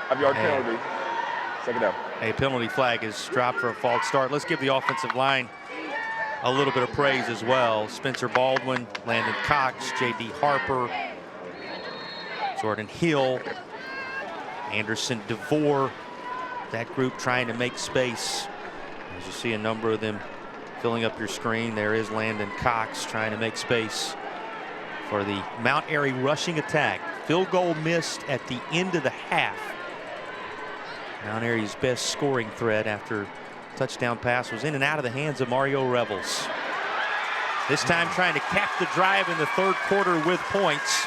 5-yard penalty. Second down. A penalty flag is dropped for a false start. Let's give the offensive line a little bit of praise as well. Spencer Baldwin, Landon Cox, J.D. Harper, Jordan Hill, Anderson DeVore. That group trying to make space. As you see a number of them filling up your screen, there is Landon Cox trying to make space for the Mount Airy rushing attack. Field goal missed at the end of the half. Mount Airy's best scoring threat after touchdown pass was in and out of the hands of Mario Revels. This time trying to cap the drive in the 3rd quarter with points.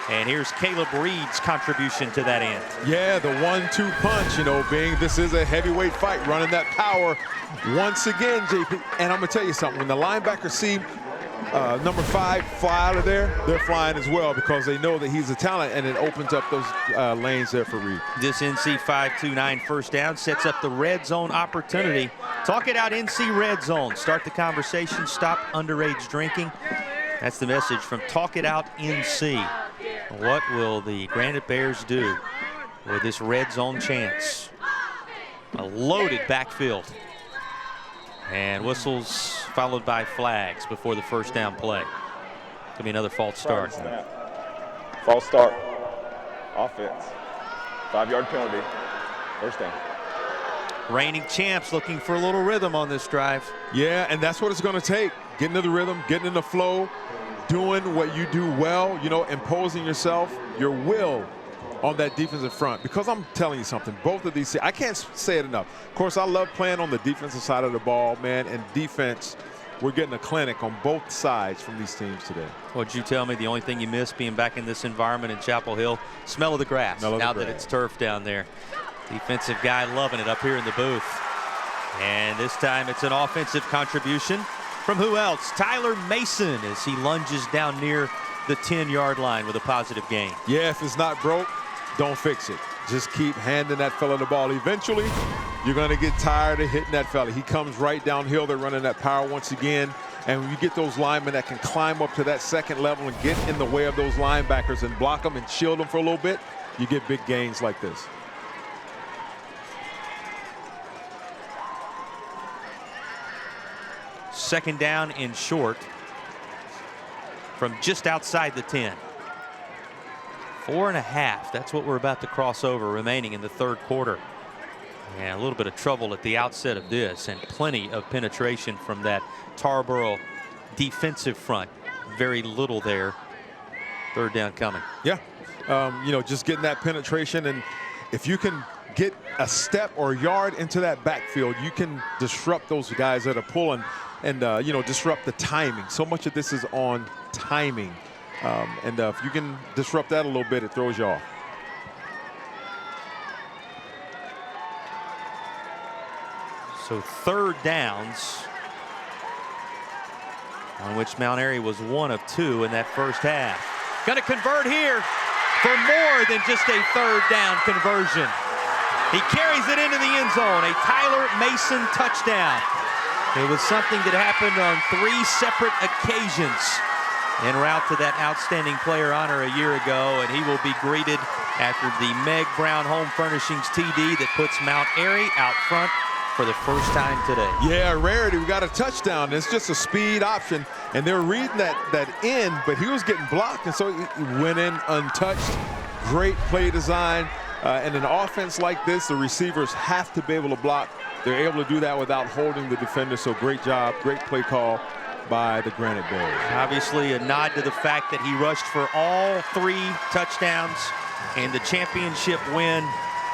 And here's Caleb Reed's contribution to that end. Yeah, the 1-2 punch, you know, being this is a heavyweight fight, running that power once again, JP. And I'm going to tell you something. When the linebackers see number 5 fly out of there, they're flying as well because they know that he's a talent, and it opens up those lanes there for Reed. This NC 5-2-9 first down sets up the red zone opportunity. Talk it out, NC red zone. Start the conversation. Stop underage drinking. That's the message from Talk It Out NC. What will the Granite Bears do with this red zone chance? A loaded backfield. And whistles followed by flags before the first down play. Could be another false start. False start. Offense. 5-yard penalty. First down. Reigning champs looking for a little rhythm on this drive. Yeah, and that's what it's going to take. Getting into the rhythm, getting in the flow, doing what you do well, you know, imposing yourself, your will on that defensive front. Because I'm telling you something, both of these, I can't say it enough. Of course, I love playing on the defensive side of the ball, man, and defense, we're getting a clinic on both sides from these teams today. What'd you tell me? The only thing you miss being back in this environment in Chapel Hill? Smell of the grass. Now that it's turf down there. Defensive guy loving it up here in the booth. And this time it's an offensive contribution from who else? Tyler Mason, as he lunges down near the 10-yard line with a positive gain. Yeah, if it's not broke, don't fix it. Just keep handing that fella the ball. Eventually, you're going to get tired of hitting that fella. He comes right downhill. They're running that power once again. And when you get those linemen that can climb up to that second level and get in the way of those linebackers and block them and shield them for a little bit, you get big gains like this. Second down and short from just outside the 10. 4.5. That's what we're about to cross over remaining in the third quarter. And a little bit of trouble at the outset of this, and plenty of penetration from that Tarboro defensive front. Very little there. Third down coming. Yeah, you know, just getting that penetration, and if you can get a step or a yard into that backfield, you can disrupt those guys that are pulling and, you know, disrupt the timing. So much of this is on timing. And if you can disrupt that a little bit, it throws you off. So third downs, on which Mount Airy was 1 of 2 in that first half. Going to convert here for more than just a third down conversion. He carries it into the end zone, a Tyler Mason touchdown. It was something that happened on 3 separate occasions en route to that outstanding player honor a year ago, and he will be greeted after the Meg Brown Home Furnishings TD that puts Mount Airy out front for the first time today. Yeah, rarity. We got a touchdown. It's just a speed option, and they're reading that in, but he was getting blocked, and so he went in untouched. Great play design. In an offense like this, the receivers have to be able to block. They're able to do that without holding the defender, so great job, great play call by the Granite Bears. Obviously a nod to the fact that he rushed for all 3 touchdowns in the championship win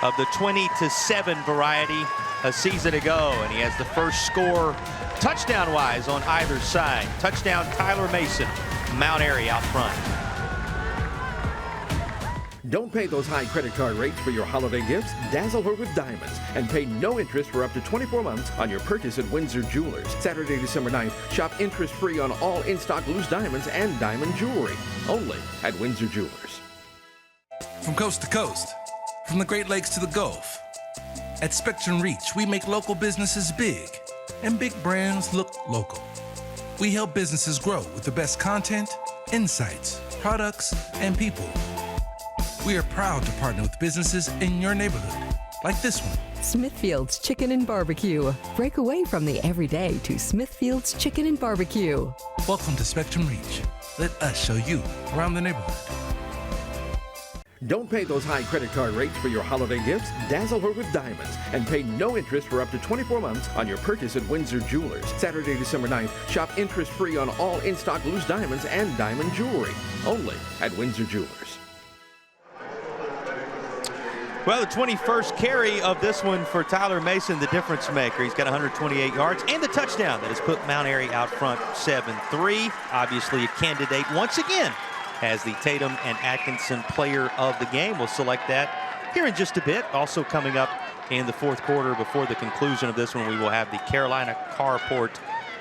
of the 20-7 variety a season ago, and he has the first score touchdown-wise on either side. Touchdown Tyler Mason, Mount Airy out front. Don't pay those high credit card rates for your holiday gifts. Dazzle her with diamonds and pay no interest for up to 24 months on your purchase at Windsor Jewelers. Saturday, December 9th, shop interest-free on all in-stock loose diamonds and diamond jewelry. Only at Windsor Jewelers. From coast to coast, from the Great Lakes to the Gulf, at Spectrum Reach, we make local businesses big and big brands look local. We help businesses grow with the best content, insights, products, and people. We are proud to partner with businesses in your neighborhood, like this one. Smithfield's Chicken and Barbecue. Break away from the everyday to Smithfield's Chicken and Barbecue. Welcome to Spectrum Reach. Let us show you around the neighborhood. Don't pay those high credit card rates for your holiday gifts. Dazzle her with diamonds and pay no interest for up to 24 months on your purchase at Windsor Jewelers. Saturday, December 9th, shop interest-free on all in-stock loose diamonds and diamond jewelry. Only at Windsor Jewelers. Well, the 21st carry of this one for Tyler Mason, the difference maker. He's got 128 yards and the touchdown that has put Mount Airy out front 7-3. Obviously a candidate once again as the Tatum and Atkinson player of the game. We'll select that here in just a bit. Also coming up in the fourth quarter before the conclusion of this one, we will have the Carolina Carport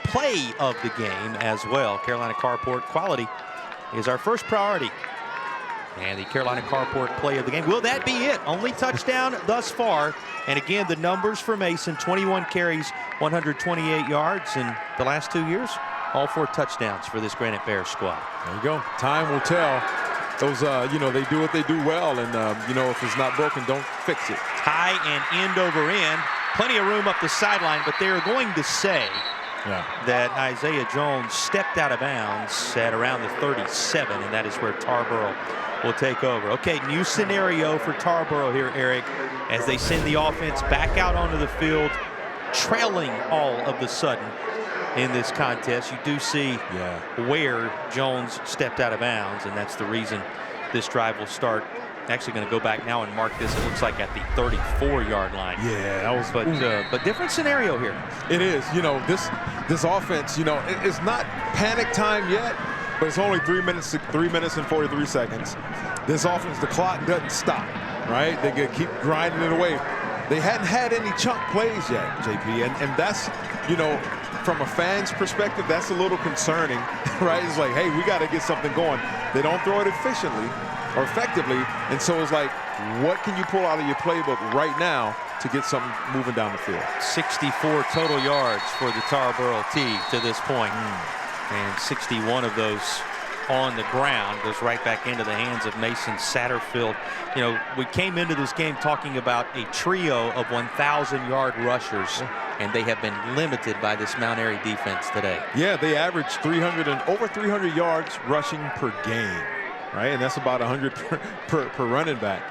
play of the game as well. Carolina Carport quality is our first priority. And the Carolina Carport play of the game. Will that be it? Only touchdown thus far. And again, the numbers for Mason, 21 carries, 128 yards. In the last 2 years, all 4 touchdowns for this Granite Bears squad. There you go. Time will tell. Those, you know, they do what they do well. And, you know, if it's not broken, don't fix it. High and end over end. Plenty of room up the sideline, but they're going to say that Isaiah Jones stepped out of bounds at around the 37, and that is where Tarboro will take over. Okay, new scenario for Tarboro here, Eric, as they send the offense back out onto the field, trailing all of the sudden in this contest. You do see where Jones stepped out of bounds, and that's the reason this drive will start. Actually going to go back now and mark this, it looks like at the 34-yard line. Yeah, that was, but different scenario here. It is. You know, this offense, you know, it's not panic time yet, but it's only 3 minutes and 43 seconds. This offense, the clock doesn't stop, right? They can keep grinding it away. They hadn't had any chunk plays yet, JP, and that's, you know, from a fan's perspective, that's a little concerning, right? It's like, hey, we got to get something going. They don't throw it efficiently or effectively, and so it's like, what can you pull out of your playbook right now to get something moving down the field? 64 total yards for the Tarboro T to this point. And 61 of those on the ground, goes right back into the hands of Mason Satterfield. You know, we came into this game talking about a trio of 1,000-yard rushers, and they have been limited by this Mount Airy defense today. Yeah, they average 300 and over 300 yards rushing per game, right? And that's about 100 per running back.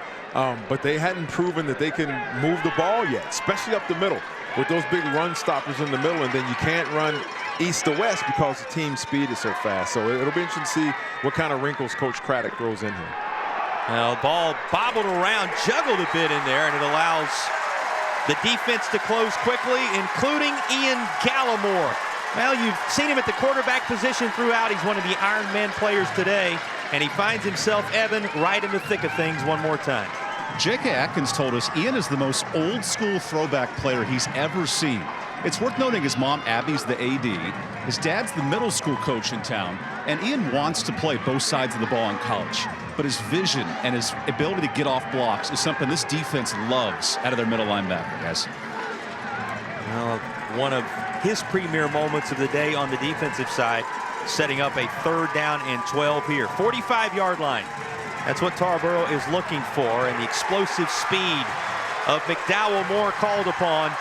But they hadn't proven that they can move the ball yet, especially up the middle with those big run stoppers in the middle, and then you can't run east to west because the team speed is so fast. So it'll be interesting to see what kind of wrinkles Coach Craddock throws in here. Now, the ball bobbled around, juggled a bit in there, and it allows the defense to close quickly, including Ian Gallimore. Well, you've seen him at the quarterback position throughout. He's one of the Iron Man players today, and he finds himself, Evan, right in the thick of things one more time. J.K. Atkins told us Ian is the most old-school throwback player he's ever seen. It's worth noting his mom, Abby's the AD. His dad's the middle school coach in town, and Ian wants to play both sides of the ball in college. But his vision and his ability to get off blocks is something this defense loves out of their middle linebacker, guys. Well, one of his premier moments of the day on the defensive side, setting up a 3rd down and 12 here. 45-yard line. That's what Tarboro is looking for, and the explosive speed of McDowell Moore called upon.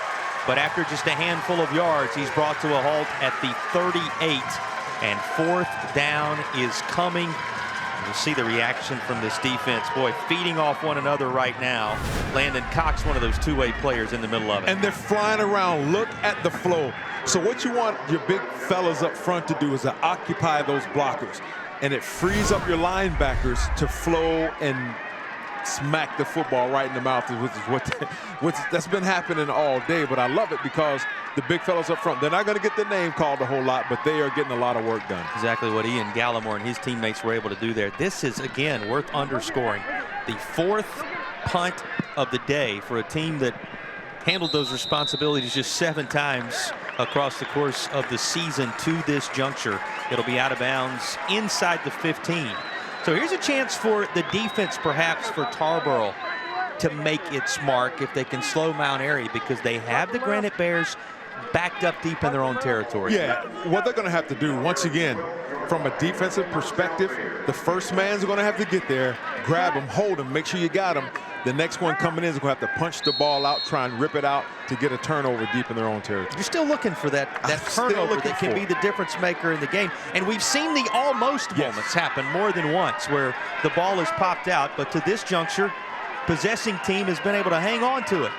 But after just a handful of yards, he's brought to a halt at the 38, and 4th down is coming. You'll see the reaction from this defense. Boy, feeding off one another right now. Landon Cox, one of those two-way players in the middle of it. And they're flying around. Look at the flow. So what you want your big fellas up front to do is to occupy those blockers. And it frees up your linebackers to flow and smack the football right in the mouth, which is that's been happening all day. But I love it because the big fellas up front, they're not going to get the name called a whole lot, but they are getting a lot of work done. Exactly what Ian Gallimore and his teammates were able to do there. This is, again, worth underscoring. The 4th punt of the day for a team that handled those responsibilities just 7 times across the course of the season to this juncture. It'll be out of bounds inside the 15. So here's a chance for the defense, perhaps for Tarboro, to make its mark if they can slow Mount Airy, because they have the Granite Bears backed up deep in their own territory. Yeah, what they're going to have to do, once again, from a defensive perspective, the first man's going to have to get there, grab him, hold him, make sure you got him. The next one coming in is going to have to punch the ball out, try and rip it out to get a turnover deep in their own territory. You're still looking for that turnover that can be the difference maker in the game. And we've seen the almost moments happen more than once where the ball is popped out. But to this juncture, possessing team has been able to hang on to it.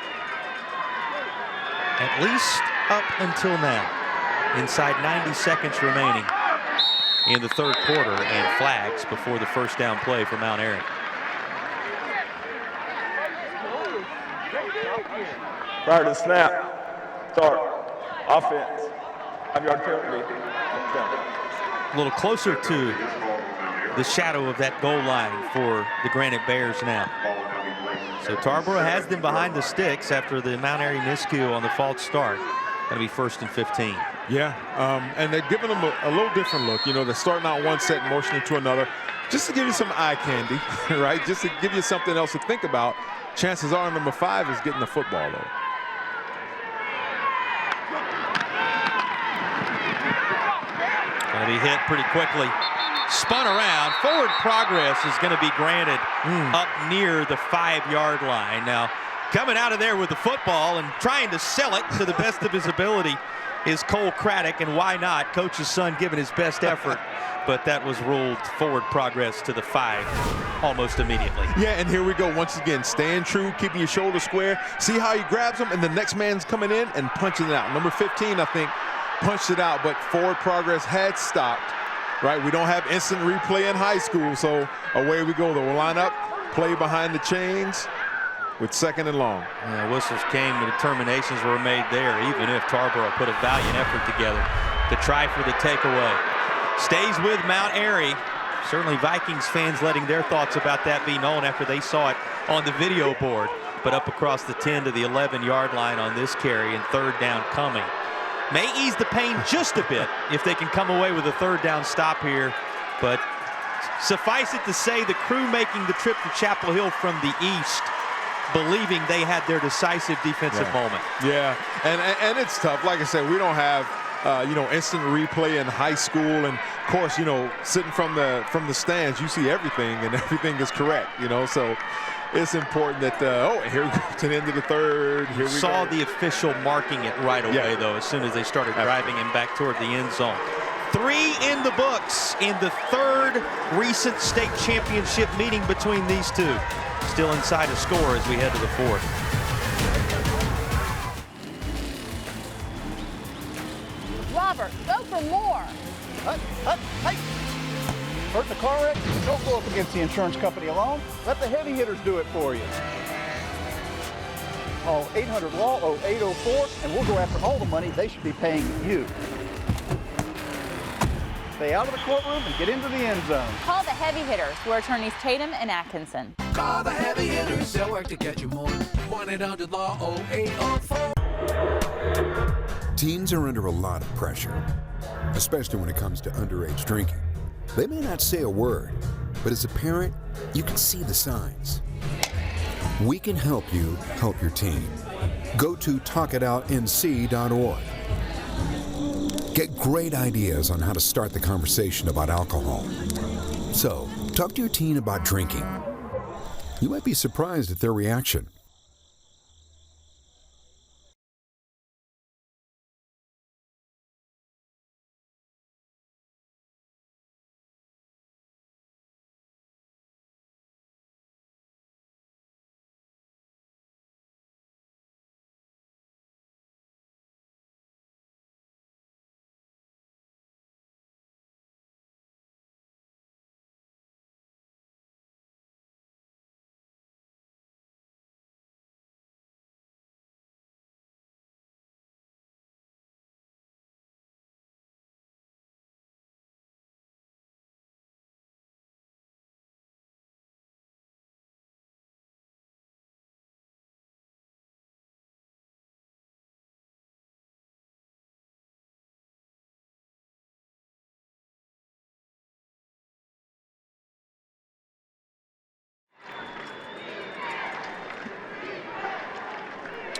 At least up until now. Inside 90 seconds remaining in the 3rd quarter, and flags before the 1st down play for Mount Airy. Prior to the snap, start, offense, 5-yard penalty, A little closer to the shadow of that goal line for the Granite Bears now. So Tarboro has them behind the sticks after the Mount Airy miscue on the false start. Going to be 1st and 15. Yeah, and they're giving them a little different look. You know, they're starting out one set, motioning to another, just to give you some eye candy, right? Just to give you something else to think about. Chances are number 5 is getting the football, though. Going to be hit pretty quickly. Spun around. Forward progress is going to be granted up near the 5-yard line. Now, coming out of there with the football and trying to sell it to the best of his ability is Cole Craddock, and why not? Coach's son giving his best effort, but that was ruled forward progress to the 5 almost immediately. Yeah, and here we go once again, staying true, keeping your shoulder square. See how he grabs him, and the next man's coming in and punching it out. Number 15, I think, punched it out, but forward progress had stopped, right? We don't have instant replay in high school, so away we go. We'll line up, play behind the chains with 2nd and long. Yeah, whistles came, the determinations were made there, even if Tarboro put a valiant effort together to try for the takeaway. Stays with Mount Airy. Certainly Vikings fans letting their thoughts about that be known after they saw it on the video board. But up across the 10 to the 11-yard line on this carry, and 3rd down coming. May ease the pain just a bit if they can come away with a 3rd down stop here, but Suffice it to say, the crew making the trip to Chapel Hill from the east, believing they had their decisive defensive moment. Yeah, and it's tough. Like I said, we don't have instant replay in high school, and of course, sitting from the stands, you see everything, and everything is correct. So it's important that here we go to the end of the third. Here we saw go. the official marking it right away, though, as soon as they started driving him back toward the end zone. 3 in the books in the third recent state championship meeting between these two. Still inside a score as we head to the fourth. Robert, go for more. Hey! Hurt in a car wreck? Don't go up against the insurance company alone. Let the heavy hitters do it for you. Call 800-LAW-0804, and we'll go after all the money they should be paying you. Stay out of the courtroom and get into the end zone. Call the heavy hitters, who are attorneys Tatum and Atkinson. Call the heavy hitters. They'll work to get you more. 1-800-LAW-0804. Teens are under a lot of pressure, especially when it comes to underage drinking. They may not say a word, but as a parent, you can see the signs. We can help you help your teen. Go to talkitoutnc.org. Get great ideas on how to start the conversation about alcohol. So, talk to your teen about drinking. You might be surprised at their reaction.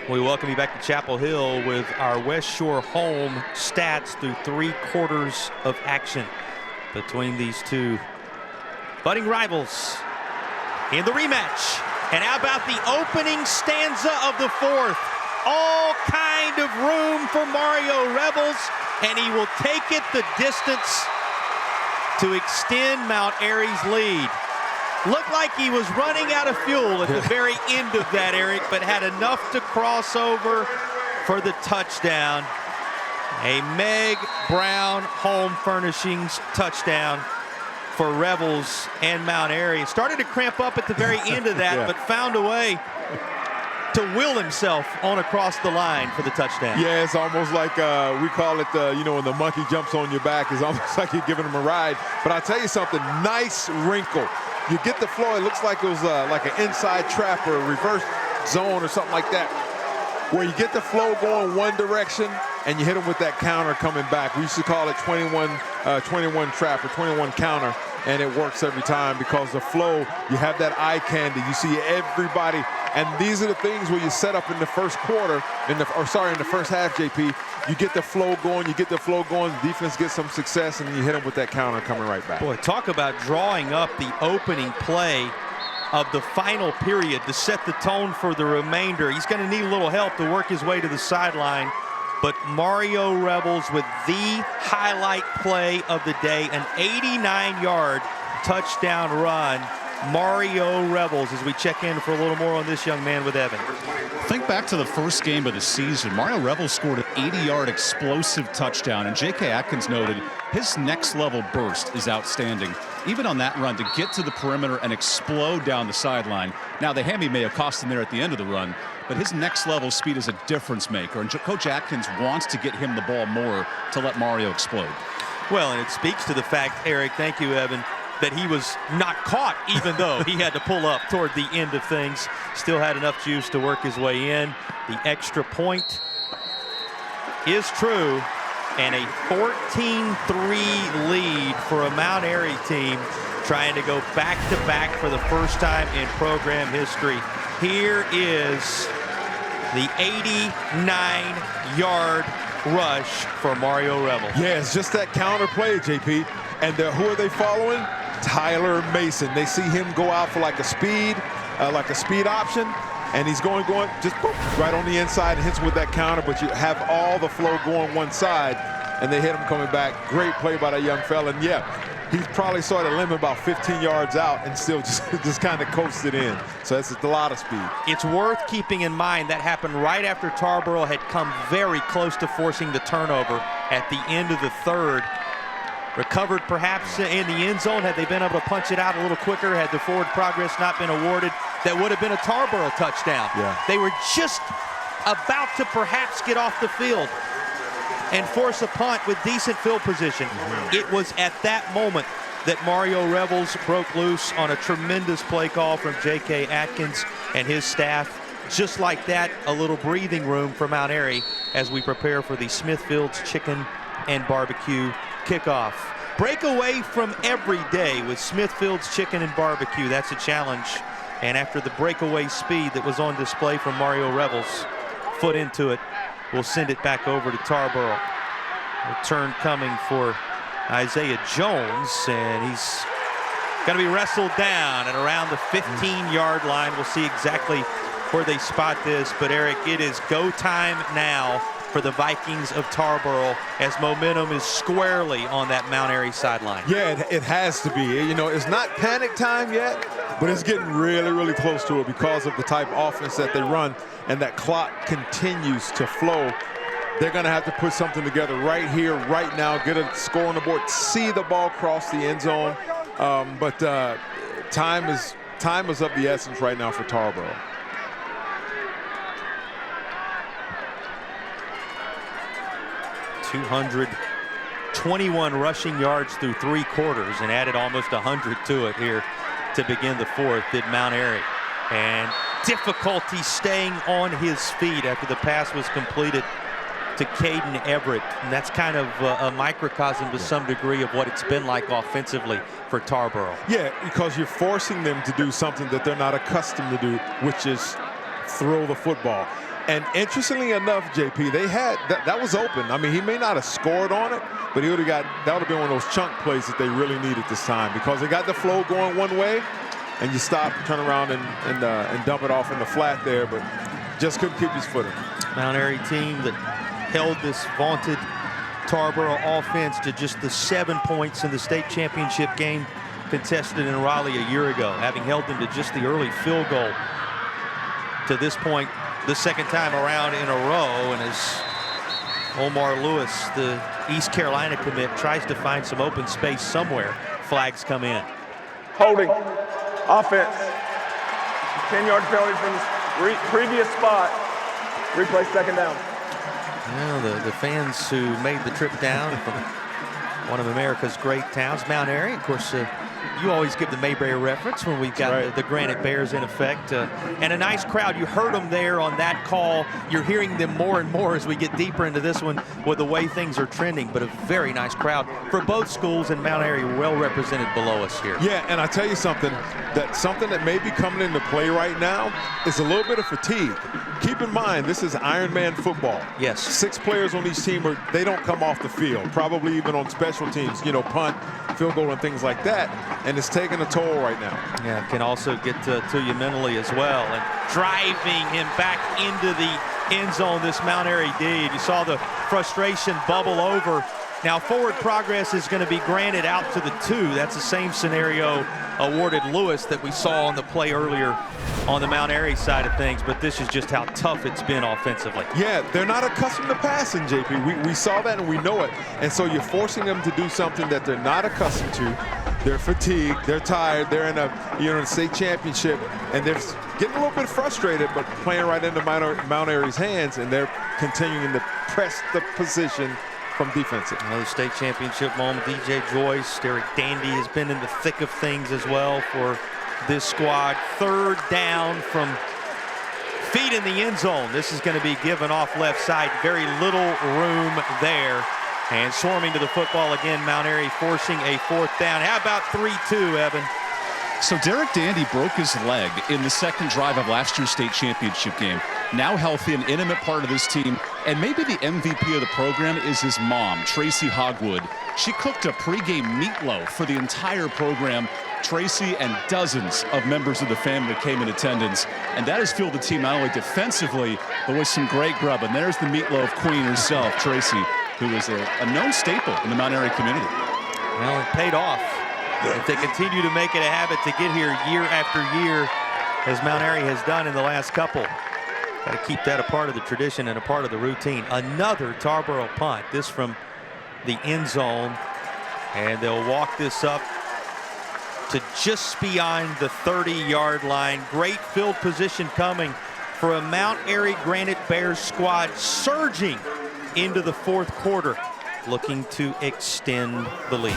We welcome you back to Chapel Hill with our West Shore home stats through 3 quarters of action between these two budding rivals in the rematch. And how about the opening stanza of the fourth? All kind of room for Mario Rebels, and he will take it the distance to extend Mount Airy's lead. Looked like he was running out of fuel at the very end of that, Eric, but had enough to cross over for the touchdown. A Meg Brown Home Furnishings touchdown for Rebels and Mount Airy. Started to cramp up at the very end of that, but found a way to will himself on across the line for the touchdown. Yeah, it's almost like we call it, when the monkey jumps on your back, it's almost like you're giving him a ride. But I'll tell you something, nice wrinkle. You get the flow, it looks like it was like an inside trap or a reverse zone or something like that, where you get the flow going one direction and you hit them with that counter coming back. We used to call it 21 trap or 21 counter, and it works every time because the flow, you have that eye candy. You see everybody, and these are the things where you set up in the first quarter, in the first half, JP. You get the flow going, the defense gets some success, and then you hit them with that counter coming right back. Boy, talk about drawing up the opening play of the final period to set the tone for the remainder. He's going to need a little help to work his way to the sideline, but Mario Rebels with the highlight play of the day, an 89-yard touchdown run. Mario Rebels, as we check in for a little more on this young man with Evan. Think back to the first game of the season. Mario Rebels scored an 80-yard explosive touchdown, and J.K. Atkins noted his next-level burst is outstanding. Even on that run, to get to the perimeter and explode down the sideline. Now, the hammy may have cost him there at the end of the run, but his next-level speed is a difference maker, and Coach Atkins wants to get him the ball more to let Mario explode. Well, and it speaks to the fact, Eric, thank you, Evan, that he was not caught, even though he had to pull up toward the end of things. Still had enough juice to work his way in. The extra point is true. and a 14-3 lead for a Mount Airy team trying to go back-to-back for the first time in program history. Here is the 89-yard rush for Mario Rebels. Yeah, it's just that counter play, JP. And who are they following? Tyler Mason. They see him go out for like a speed option, and he's going just boop, right on the inside and hits with that counter, but you have all the flow going one side, and they hit him coming back. Great play by that young fella. And yeah, he probably saw the limit about 15 yards out and still just kind of coasted in. So that's a lot of speed. It's worth keeping in mind that happened right after Tarboro had come very close to forcing the turnover at the end of the third. Recovered perhaps in the end zone. Had they been able to punch it out a little quicker, had the forward progress not been awarded, that would have been a Tarboro touchdown. Yeah. They were just about to perhaps get off the field and force a punt with decent field position. It was at that moment that Mario Rebels broke loose on a tremendous play call from J.K. Atkins and his staff. Just like that, a little breathing room for Mount Airy as we prepare for the Smithfield's Chicken and Barbecue kickoff. Break away from every day with Smithfield's Chicken and Barbecue. That's a challenge. And after the breakaway speed that was on display from Mario Rebels, foot into it, we'll send it back over to Tarboro. Return coming for Isaiah Jones, and he's going to be wrestled down at around the 15-yard line. We'll see exactly where they spot this, but Eric, it is go time now for the Vikings of Tarboro as momentum is squarely on that Mount Airy sideline. Yeah, it has to be. You know, it's not panic time yet, but it's getting really, really close to it because of the type of offense that they run, and that clock continues to flow. They're going to have to put something together right here, right now, get a score on the board, see the ball cross the end zone. But time is of the essence right now for Tarboro. 221 rushing yards through 3 quarters and added almost 100 to it here to begin the fourth, did Mount Airy. And difficulty staying on his feet after the pass was completed to Caden Everett. And that's kind of a microcosm to some degree of what it's been like offensively for Tarboro. Yeah, because you're forcing them to do something that they're not accustomed to do, which is throw the football. And interestingly enough, JP, they had that was open. I mean, he may not have scored on it, but he would have got, that would have been one of those chunk plays that they really needed this time, because they got the flow going one way, and you stop, turn around, and dump it off in the flat there, but just couldn't keep his footing. Mount Airy team that held this vaunted Tarboro offense to just the 7 points in the state championship game contested in Raleigh a year ago, having held them to just the early field goal to this point the second time around in a row. And as Omar Lewis, the East Carolina commit, tries to find some open space somewhere, flags come in. Holding, offense, 10-yard penalty from the previous spot, replay second down. Well, the fans who made the trip down from one of America's great towns, Mount Airy, of course, you always give the Mayberry reference when we've got the Granite Bears in effect. And a nice crowd. You heard them there on that call. You're hearing them more and more as we get deeper into this one with the way things are trending. But a very nice crowd for both schools, and Mount Airy well represented below us here. Yeah, and I tell you something that may be coming into play right now is a little bit of fatigue. Keep in mind, this is Ironman football. Yes. 6 players on each team, they don't come off the field, probably even on special teams, you know, punt, field goal, and things like that. And it's taking a toll right now. Yeah, it can also get to you mentally as well. And driving him back into the end zone, this Mount Airy D. You saw the frustration bubble over. Now, forward progress is going to be granted out to the 2. That's the same scenario awarded Lewis that we saw on the play earlier on the Mount Airy side of things, but this is just how tough it's been offensively. Yeah, they're not accustomed to passing, JP. We saw that and we know it. And so you're forcing them to do something that they're not accustomed to. They're fatigued, they're tired, they're in a state championship, and they're getting a little bit frustrated, but playing right into Mount Airy's hands, and they're continuing to press the position from defensive. Another state championship moment. DJ Joyce, Derek Dandy has been in the thick of things as well for this squad. 3rd down from feet in the end zone. This is going to be given off left side. Very little room there And swarming to the football again, Mount Airy forcing a 4th down. How about 3-2, Evan? So Derek Dandy broke his leg in the second drive of last year's state championship game. Now healthy, an intimate part of this team. And maybe the MVP of the program is his mom, Tracy Hogwood. She cooked a pregame meatloaf for the entire program. Tracy and dozens of members of the family came in attendance. And that has fueled the team not only defensively, but with some great grub. And there's the meatloaf queen herself, Tracy, who is a known staple in the Mount Airy community. Well, it paid off. If they continue to make it a habit to get here year after year, as Mount Airy has done in the last couple, got to keep that a part of the tradition and a part of the routine. Another Tarboro punt, this from the end zone, and they'll walk this up to just beyond the 30-yard line. Great field position coming for a Mount Airy Granite Bears squad surging into the 4th quarter, looking to extend the lead.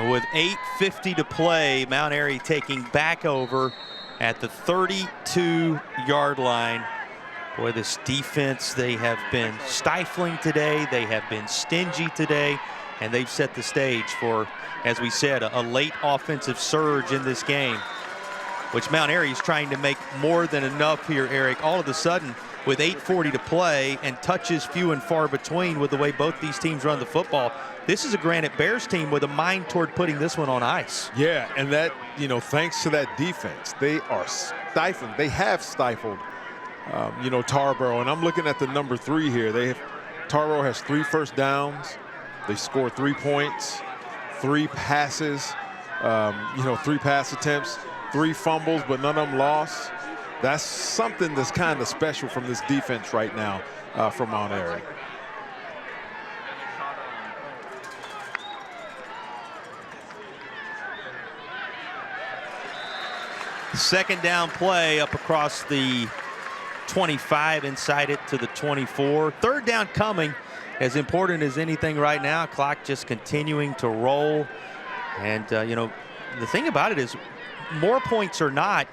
With 8:50 to play, Mount Airy taking back over at the 32-yard line. Boy, this defense, they have been stifling today. They have been stingy today, and they've set the stage for, as we said, a late offensive surge in this game, which Mount Airy is trying to make more than enough here, Eric. All of a sudden, with 8:40 to play and touches few and far between with the way both these teams run the football, this is a Granite Bears team with a mind toward putting this one on ice. Yeah, and that, thanks to that defense, they are stifling. They have stifled, Tarboro. And I'm looking at the number 3 here. Tarboro has 3 first downs. They scored 3 points, 3 passes, 3 pass attempts, 3 fumbles, but none of them lost. That's something that's kind of special from this defense right now from Mount Airy. Second down play up across the 25, inside it to the 24. Third down coming, as important as anything right now. Clock just continuing to roll. And, the thing about it is, more points or not,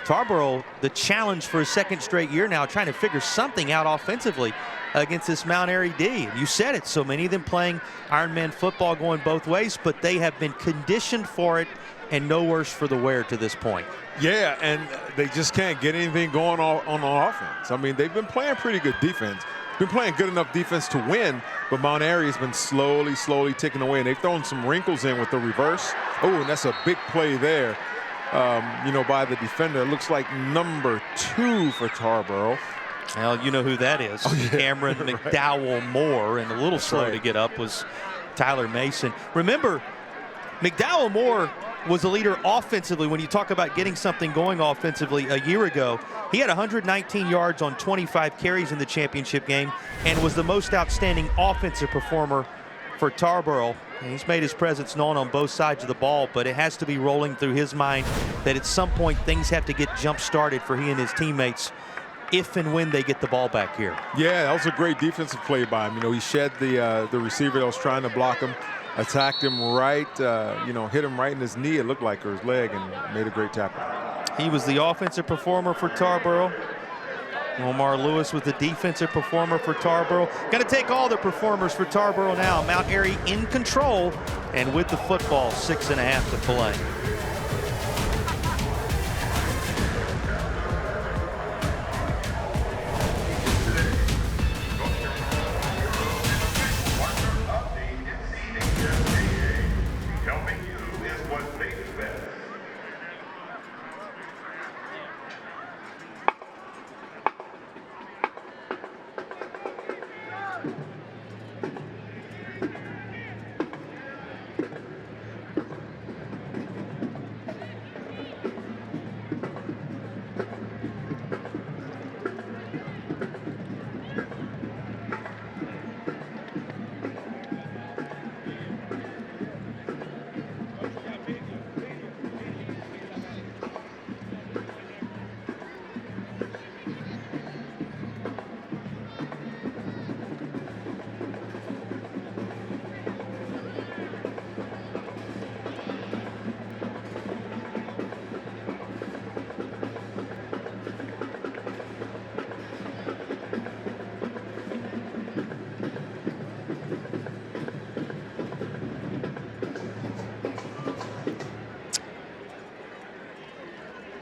Tarboro, the challenge for a second straight year now, trying to figure something out offensively against this Mount Airy D. You said it, so many of them playing Ironman football going both ways, but they have been conditioned for it and no worse for the wear to this point. Yeah, and they just can't get anything going on offense. I mean, they've been playing pretty good defense, been playing good enough defense to win, but Mount Airy has been slowly ticking away, and they've thrown some wrinkles in with the reverse. Oh, and that's a big play there, by the defender. It looks like number 2 for Tarboro. Well, you know who that is. Oh, yeah. Cameron McDowell Moore, and a little slow to get up was Tyler Mason. Remember, McDowell Moore was the leader offensively when you talk about getting something going offensively a year ago. He had 119 yards on 25 carries in the championship game and was the most outstanding offensive performer for Tarboro. And he's made his presence known on both sides of the ball, but it has to be rolling through his mind that at some point things have to get jump-started for he and his teammates if and when they get the ball back here. Yeah, that was a great defensive play by him. He shed the receiver that was trying to block him, attacked him right, hit him right in his knee, it looked like, or his leg, and made a great tackle. He was the offensive performer for Tarboro. Omar Lewis with the defensive performer for Tarboro. Going to take all the performers for Tarboro now. Mount Airy in control and with the football, 6.5 to play. Helping you is what they do best.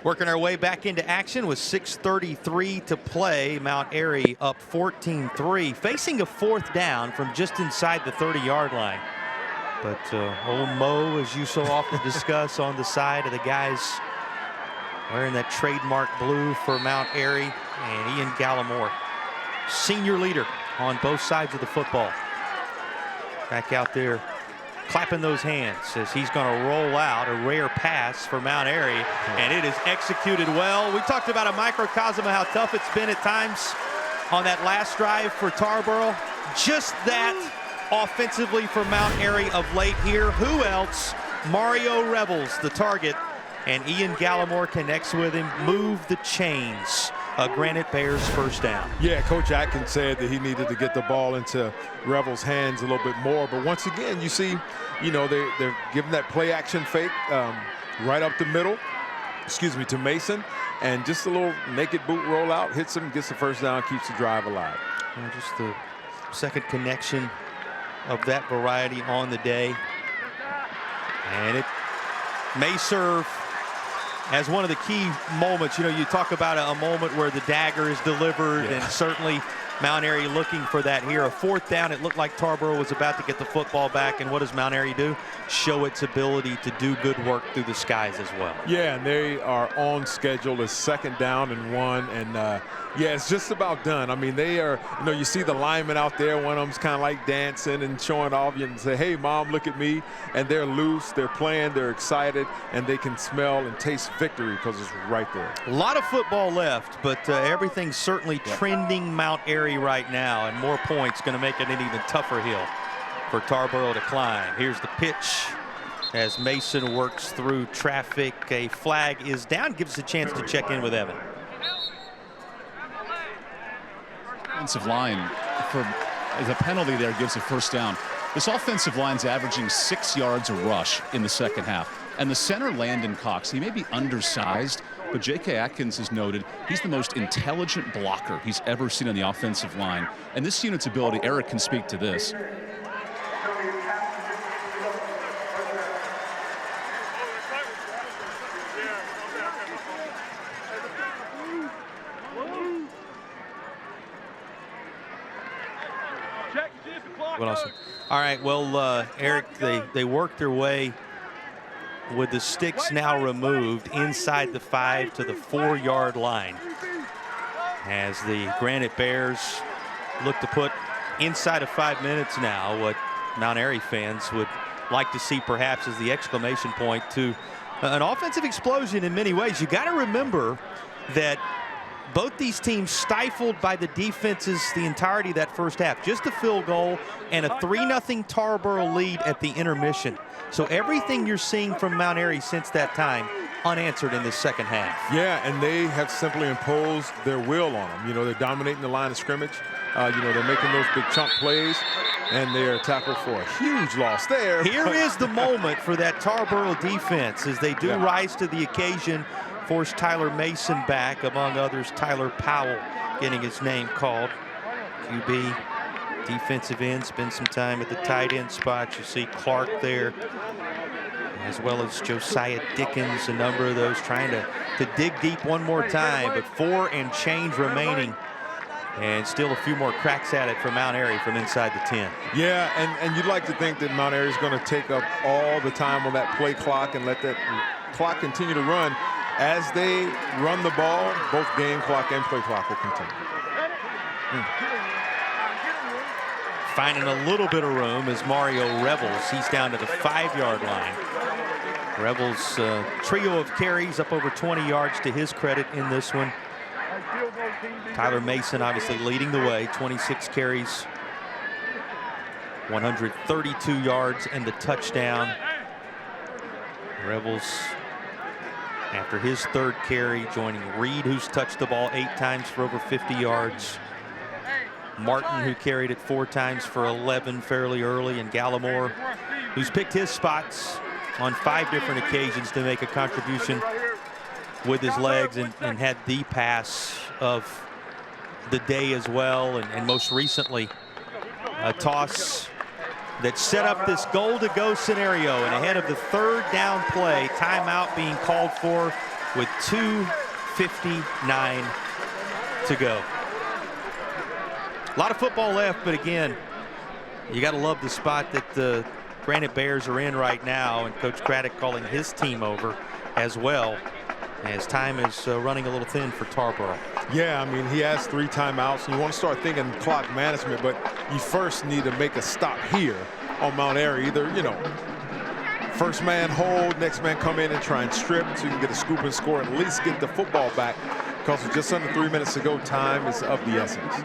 Working our way back into action with 6:33 to play. Mount Airy up 14-3, facing a 4th down from just inside the 30-yard line. But old Mo, as you so often discuss, on the side of the guys wearing that trademark blue for Mount Airy, and Ian Gallimore, senior leader on both sides of the football, back out there clapping those hands as he's going to roll out a rare pass for Mount Airy, and it is executed well. We talked about a microcosm of how tough it's been at times on that last drive for Tarboro. Just that offensively for Mount Airy of late here. Who else? Mario Rebels, the target, and Ian Gallimore connects with him. Move the chains. A Granite Bears first down. Yeah, Coach Atkins said that he needed to get the ball into Rebels' hands a little bit more. But once again, you see, you know, they're giving that play action fake right up the middle, to Mason. And just a little naked boot rollout, hits him, gets the first down, keeps the drive alive. And just the second connection of that variety on the day. And it may serve as one of the key moments. You know, you talk about a moment where the dagger is delivered, and certainly Mount Airy looking for that here. A 4th down, it looked like Tarboro was about to get the football back, and what does Mount Airy do? Show its ability to do good work through the skies as well. Yeah, and they are on schedule. It's 2nd down and 1, and yeah, it's just about done. I mean, they are, you know, you see the linemen out there, one of them's kind of like dancing and showing off and say, hey, Mom, look at me. And they're loose, they're playing, they're excited, and they can smell and taste victory because it's right there. A lot of football left, but everything's certainly trending Mount Airy right now, and more points going to make it an even tougher hill for Tarboro to climb. Here's the pitch as Mason works through traffic. A flag is down, gives us a chance to check in with Evan. Offensive line as a penalty there gives a first down. This offensive line's averaging 6 yards a rush in the second half. And the center, Landon Cox, he may be undersized, but J.K. Atkins has noted he's the most intelligent blocker he's ever seen on the offensive line. And this unit's ability, Eric can speak to this. All right, well, Eric, they worked their way with the sticks now removed inside the 5 to the 4-yard line as the Granite Bears look to put inside of 5 minutes now what Mount Airy fans would like to see perhaps as the exclamation point to an offensive explosion in many ways. You got to remember that both these teams stifled by the defenses the entirety of that first half. Just a field goal and a 3-0 Tarboro lead at the intermission. So everything you're seeing from Mount Airy since that time unanswered in this second half. Yeah, and they have simply imposed their will on them. You know, they're dominating the line of scrimmage. You know, they're making those big chunk plays, and they are tackled for a huge loss there. Here is the moment for that Tarboro defense as they do rise to the occasion. Force Tyler Mason back, among others Tyler Powell getting his name called. QB, defensive end, spend some time at the tight end spot. You see Clark there, as well as Josiah Dickens, a number of those trying to dig deep one more time, but 4 and change remaining. And still a few more cracks at it from Mount Airy from inside the 10. Yeah, and you'd like to think that Mount Airy is going to take up all the time on that play clock and let that clock continue to run. As they run the ball, both game clock and play clock will continue. Finding a little bit of room is Mario Revels. He's down to the 5-yard line. Revels, trio of carries, up over 20 yards to his credit in this one. Tyler Mason obviously leading the way, 26 carries, 132 yards and the touchdown. Revels, after his 3rd carry, joining Reed, who's touched the ball 8 times for over 50 yards. Martin, who carried it 4 times for 11 fairly early, and Gallimore, who's picked his spots on 5 different occasions to make a contribution with his legs, and had the pass of the day as well, and most recently a toss that set up this goal-to-go scenario, and ahead of the 3rd down play, timeout being called for with 2:59 to go. A lot of football left, but again, you got to love the spot that the Granite Bears are in right now, and Coach Craddock calling his team over as well, as time is running a little thin for Tarboro. Yeah, I mean, he has 3 timeouts, and you want to start thinking clock management, but you first need to make a stop here on Mount Airy. Either, you know, first man hold, next man come in and try and strip so you can get a scoop and score, and at least get the football back, because with just under 3 minutes to go, time is of the essence.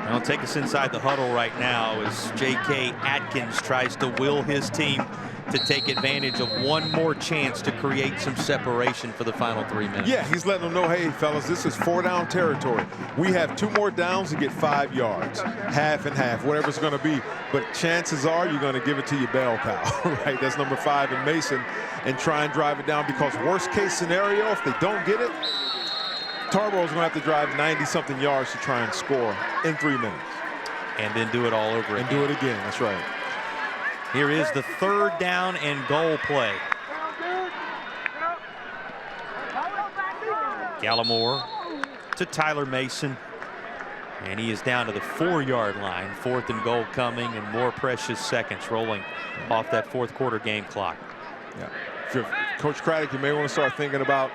Well, take us inside the huddle right now as J.K. Atkins tries to will his team to take advantage of one more chance to create some separation for the final 3 minutes. Yeah, he's letting them know, hey, fellas, this is 4-down territory. We have 2 more downs to get 5 yards, half and half, whatever it's going to be. But chances are you're going to give it to your bell cow, right? That's number 5 in Mason, and try and drive it down, because worst case scenario, if they don't get it, Tarboro's going to have to drive 90-something yards to try and score in 3 minutes. And then do it all over again. And do it again, that's right. Here is the 3rd down and goal play. Gallimore to Tyler Mason, and he is down to the 4-yard line. 4th and goal coming, and more precious seconds rolling off that 4th quarter game clock. Yeah. If you're Coach Craddock, you may want to start thinking about,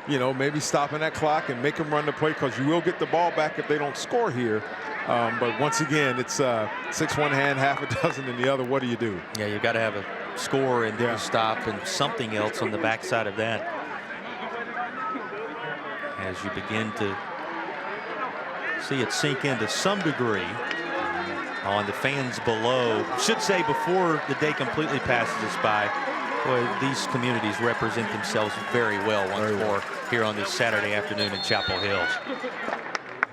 you know, maybe stopping that clock and make them run the play, because you will get the ball back if they don't score here. But once again, it's 6 one hand, half a dozen in the other. What do you do? Yeah, you've got to have a score and then a stop and something else on the backside of that. As you begin to see it sink in to some degree on the fans below. Should say before the day completely passes us by, boy, these communities represent themselves very well once more here on this Saturday afternoon in Chapel Hill.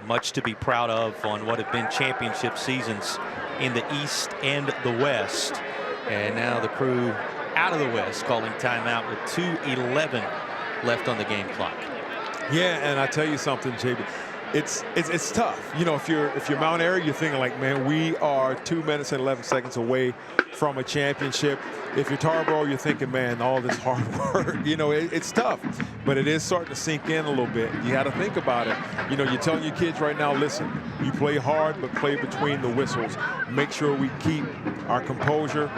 Much to be proud of on what have been championship seasons in the East and the West. And now the crew out of the West calling timeout with 2:11 left on the game clock. Yeah, and I tell you something, JB, it's tough. You know, if you're Mount Airy, you're thinking like, man, we are 2 minutes and 11 seconds away from a championship. If you're Tarboro, you're thinking, man, all this hard work, you know, it's tough. But it is starting to sink in a little bit. You got to think about it. You know, you're telling your kids right now, listen, you play hard, but play between the whistles. Make sure we keep our composure.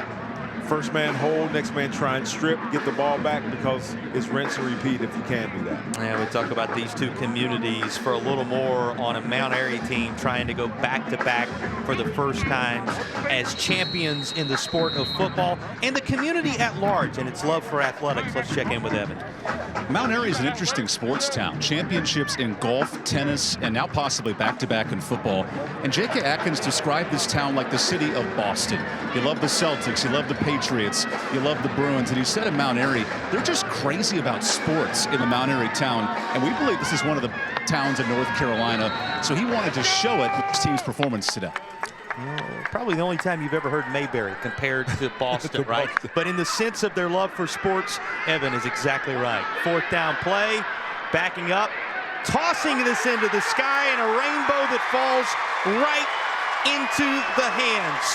First man hold, next man try and strip, get the ball back, because it's rinse and repeat if you can do that. Yeah, we talk about these two communities for a little more on a Mount Airy team trying to go back-to-back for the first time as champions in the sport of football, and the community at large and its love for athletics. Let's check in with Evan. Mount Airy is an interesting sports town. Championships in golf, tennis, and now possibly back-to-back in football. And J.K. Atkins described this town like the city of Boston. You love the Celtics, you love the Patriots, you love the Bruins, and he said in Mount Airy, they're just crazy about sports in the Mount Airy town, and we believe this is one of the towns in North Carolina, so he wanted to show it with his team's performance today. Probably the only time you've ever heard Mayberry compared to Boston, right? But in the sense of their love for sports, Evan is exactly right. 4th down play, backing up, tossing this into the sky, and a rainbow that falls right into the hands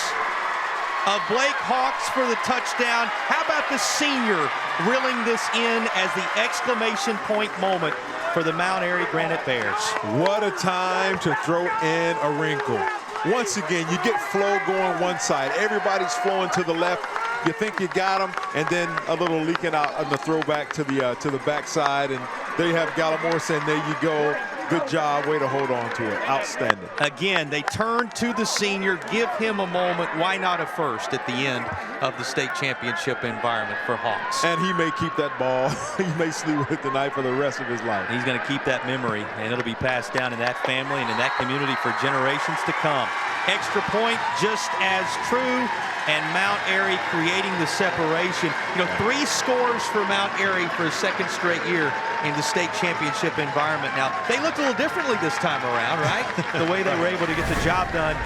of Blake Hawks for the touchdown. How about the senior reeling this in as the exclamation point moment for the Mount Airy Granite Bears? What a time to throw in a wrinkle. Once again, you get flow going one side. Everybody's flowing to the left. You think you got them, and then a little leaking out on the throwback to the backside, and there you have Gallimore saying, there you go. Good job, way to hold on to it. Outstanding. Again, they turn to the senior, give him a moment. Why not a first at the end of the state championship environment for Hawks? And he may keep that ball. He may sleep with it tonight for the rest of his life. He's going to keep that memory, and it'll be passed down in that family and in that community for generations to come. Extra point just as true, and Mount Airy creating the separation. You know, 3 scores for Mount Airy for a second straight year in the state championship environment. Now, they looked a little differently this time around, right? The way they were able to get the job done.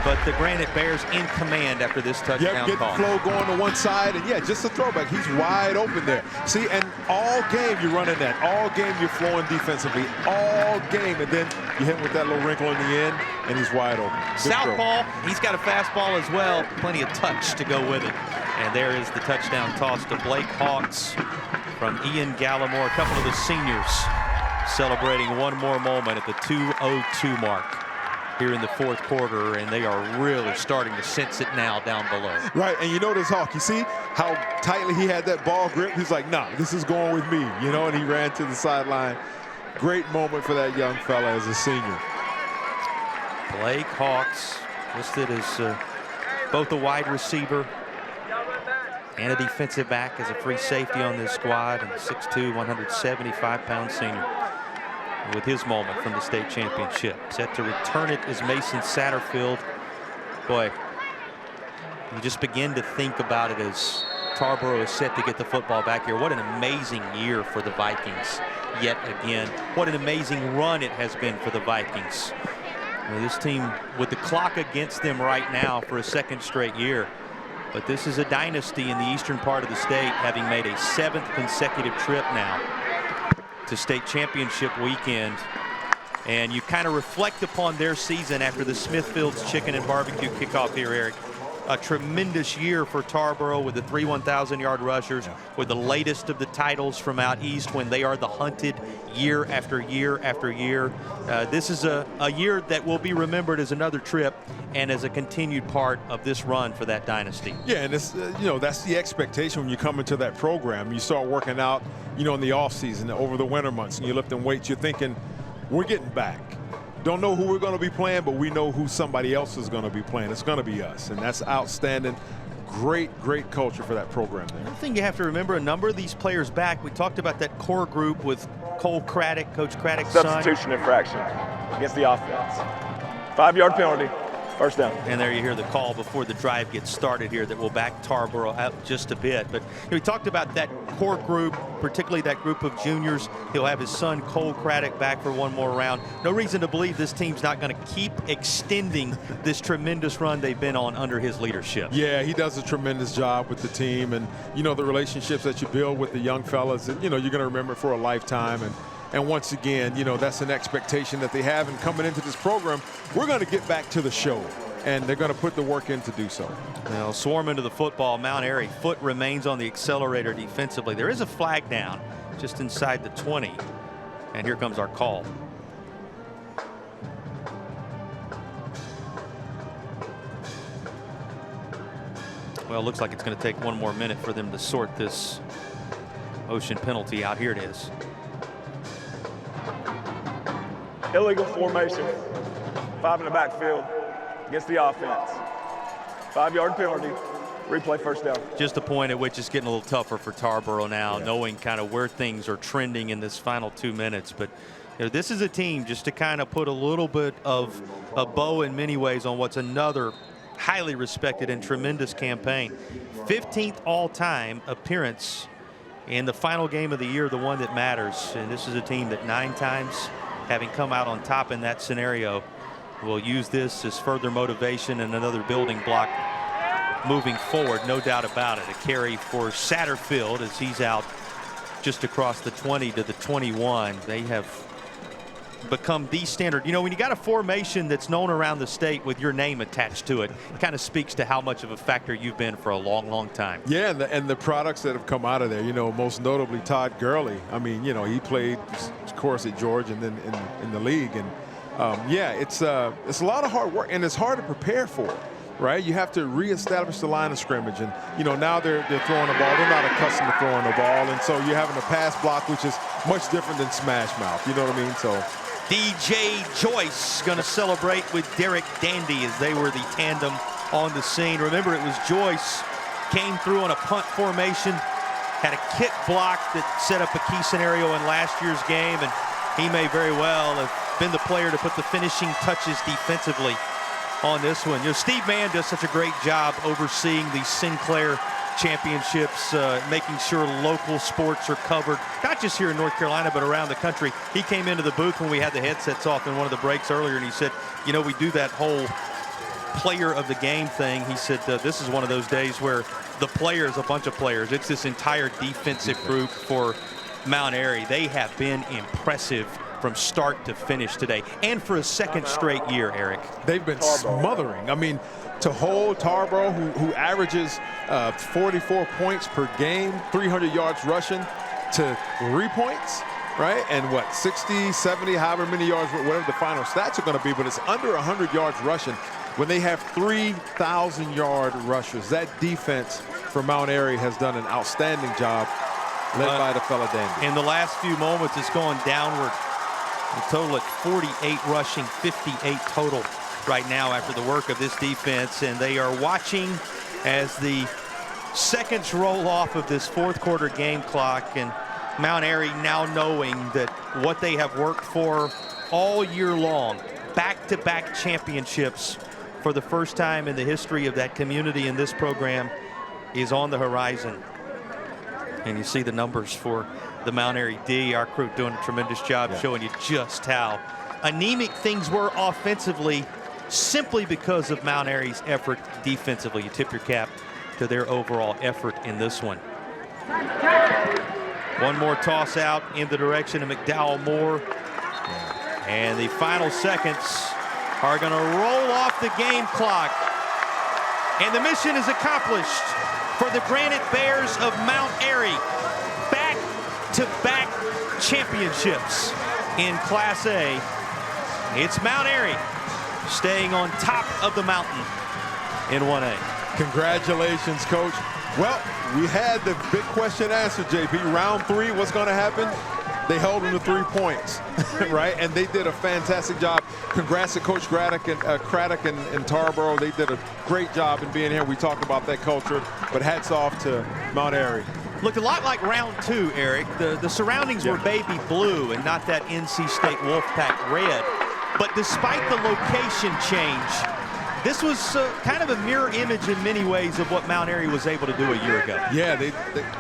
But the Granite Bears in command after this touchdown get call. Flow going to one side, and yeah, just a throwback. He's wide open there. See, and all game you're running that. All game you're flowing defensively. All game, and then you hit him with that little wrinkle in the end, and he's wide open. Southpaw, he's got a fastball as well. Plenty of touch to go with it. And there is the touchdown toss to Blake Hawks from Ian Gallimore. A couple of the seniors celebrating one more moment at the 2:02 mark here in the 4th quarter, and they are really starting to sense it now down below. Right, and you notice Hawk, you see how tightly he had that ball grip? He's like, nah, this is going with me, you know, and he ran to the sideline. Great moment for that young fella as a senior. Blake Hawks listed as both a wide receiver and a defensive back as a free safety on this squad, and 6'2", 175-pound senior with his moment from the state championship. Set to return it is Mason Satterfield. Boy, you just begin to think about it as Tarboro is set to get the football back here. What an amazing year for the Vikings yet again. What an amazing run it has been for the Vikings. Well, this team with the clock against them right now for a second straight year. But this is a dynasty in the eastern part of the state, having made a 7th consecutive trip now to state championship weekend. And you kind of reflect upon their season after the Smithfield's Chicken and Barbecue kickoff here, Eric. A tremendous year for Tarboro with the 3 1,000-yard rushers, with the latest of the titles from out east when they are the hunted year after year after year. This is a year that will be remembered as another trip and as a continued part of this run for that dynasty. Yeah, and it's, you know, that's the expectation when you come into that program. You start working out, you know, in the off season, over the winter months, and you're lifting weights, you're thinking, we're getting back. Don't know who we're going to be playing, but we know who somebody else is going to be playing. It's going to be us, and that's outstanding. Great culture for that program there. Another thing you have to remember, a number of these players back. We talked about that core group with Cole Craddock, Coach Craddock's son. Substitution infraction against the offense. 5-yard penalty. First down. And there you hear the call before the drive gets started here that will back Tarboro out just a bit. But we talked about that core group, particularly that group of juniors. He'll have his son Cole Craddock back for one more round. No reason to believe this team's not going to keep extending this tremendous run they've been on under his leadership. Yeah, he does a tremendous job with the team, and you know, the relationships that you build with the young fellas, and you know, you're going to remember it for a lifetime. And once again, you know, that's an expectation that they have. And coming into this program, we're going to get back to the show, and they're going to put the work in to do so. Now, swarm into the football. Mount Airy foot remains on the accelerator defensively. There is a flag down just inside the 20, and here comes our call. Well, it looks like it's going to take one more minute for them to sort this motion penalty out. Here it is. Illegal formation. 5 in the backfield against the offense. 5-yard penalty. Replay first down. Just a point at which it's getting a little tougher for Tarboro now, knowing kind of where things are trending in this final 2 minutes. But you know, this is a team just to kind of put a little bit of a bow in many ways on what's another highly respected and tremendous campaign. 15th all-time appearance in the final game of the year, the one that matters. And this is a team that 9 times, having come out on top in that scenario, will use this as further motivation and another building block moving forward, no doubt about it. A carry for Satterfield as he's out just across the 20 to the 21. They have become the standard. You know, when you got a formation that's known around the state with your name attached to it, it kind of speaks to how much of a factor you've been for a long, long time. Yeah, and the products that have come out of there, you know, most notably Todd Gurley. I mean, you know, he played, of course, at Georgia and then in the league. And, yeah, it's a lot of hard work, and it's hard to prepare for it. Right, you have to reestablish the line of scrimmage, and you know now they're throwing the ball. They're not accustomed to throwing the ball, and so you're having a pass block, which is much different than smash mouth. You know what I mean? So DJ Joyce going to celebrate with Derek Dandy as they were the tandem on the scene. Remember, it was Joyce came through on a punt formation, had a kick block that set up a key scenario in last year's game, and he may very well have been the player to put the finishing touches defensively on this one. You know, Steve Mann does such a great job overseeing the Sinclair Championships, making sure local sports are covered, not just here in North Carolina, but around the country. He came into the booth when we had the headsets off in one of the breaks earlier, and he said, you know, we do that whole player of the game thing. He said, this is one of those days where the players, a bunch of players, it's this entire defensive group for Mount Airy. They have been impressive from start to finish today, and for a second straight year, Eric. They've been smothering. I mean, to hold Tarboro, who averages 44 points per game, 300 yards rushing, to 3 points, right? And what, 60, 70, however many yards, whatever the final stats are going to be, but it's under 100 yards rushing when they have 3,000-yard rushers. That defense for Mount Airy has done an outstanding job, led by the fella Dandy. In the last few moments, it's going downward. The total at 48 rushing, 58 total right now after the work of this defense. And they are watching as the seconds roll off of this fourth quarter game clock. And Mount Airy now knowing that what they have worked for all year long, back-to-back championships for the first time in the history of that community and this program, is on the horizon. And you see the numbers for the Mount Airy D. Our crew doing a tremendous job showing you just how anemic things were offensively simply because of Mount Airy's effort defensively. You tip your cap to their overall effort in this one. One more toss out in the direction of McDowell Moore. And the final seconds are going to roll off the game clock. And the mission is accomplished for the Granite Bears of Mount Airy. Back-to-back championships in Class A. It's Mount Airy staying on top of the mountain in 1A. Congratulations, Coach. Well, we had the big question answered, JP. Round 3, what's going to happen? They held them to 3 points, right? And they did a fantastic job. Congrats to Coach Craddock and Tarboro. They did a great job in being here. We talked about that culture, but hats off to Mount Airy. Looked a lot like round 2, Eric. The surroundings were baby blue and not that NC State Wolfpack red. But despite the location change, this was kind of a mirror image in many ways of what Mount Airy was able to do a year ago. Yeah,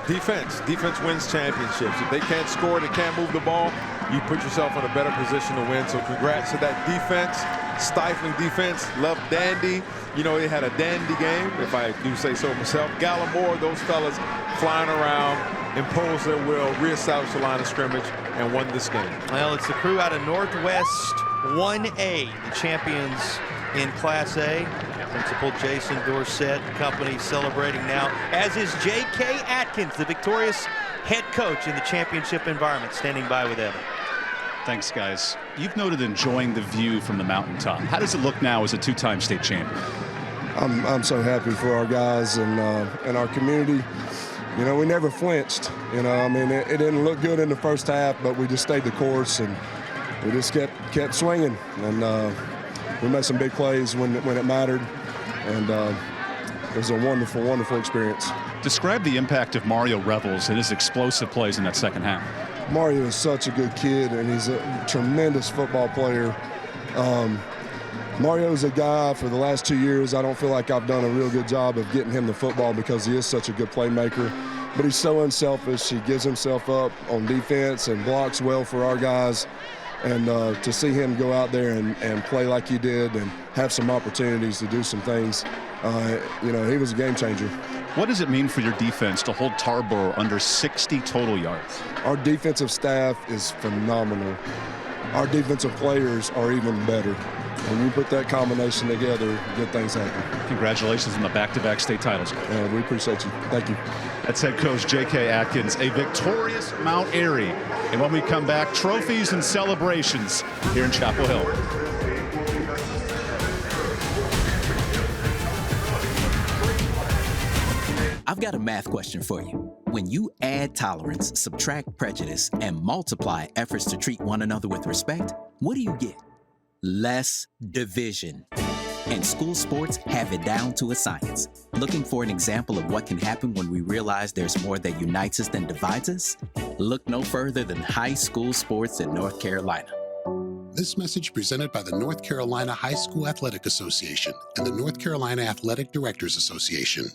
defense wins championships. If they can't score, they can't move the ball, you put yourself in a better position to win. So congrats to that defense, stifling defense. Love Dandy. You know, they had a dandy game, if I do say so myself. Gallimore, those fellas flying around, imposed their will, reestablished the line of scrimmage, and won this game. Well, it's the crew out of Northwest 1A, the champions in Class A. Principal Jason Dorsett and company celebrating now, as is J.K. Atkins, the victorious head coach in the championship environment, standing by with Evan. Thanks, guys. You've noted enjoying the view from the mountaintop. How does it look now as a two-time state champion? I'm so happy for our guys and our community. You know, we never flinched. You know, I mean, it didn't look good in the first half, but we just stayed the course and we just kept swinging. And we made some big plays when it mattered. And it was a wonderful, wonderful experience. Describe the impact of Mario Revels and his explosive plays in that second half. Mario is such a good kid, and he's a tremendous football player. Mario's a guy, for the last 2 years, I don't feel like I've done a real good job of getting him the football because he is such a good playmaker. But he's so unselfish. He gives himself up on defense and blocks well for our guys. And to see him go out there and play like he did and have some opportunities to do some things, you know, he was a game changer. What does it mean for your defense to hold Tarboro under 60 total yards? Our defensive staff is phenomenal. our defensive players are even better. When you put that combination together, good things happen. Congratulations on the back-to-back state titles. We appreciate you. Thank you. That's head coach J.K. Atkins, a victorious Mount Airy. And when we come back, trophies and celebrations here in Chapel Hill. I've got a math question for you. When you add tolerance, subtract prejudice, and multiply efforts to treat one another with respect, what do you get? Less division. And school sports have it down to a science. Looking for an example of what can happen when we realize there's more that unites us than divides us? Look no further than high school sports in North Carolina. This message presented by the North Carolina High School Athletic Association and the North Carolina Athletic Directors Association.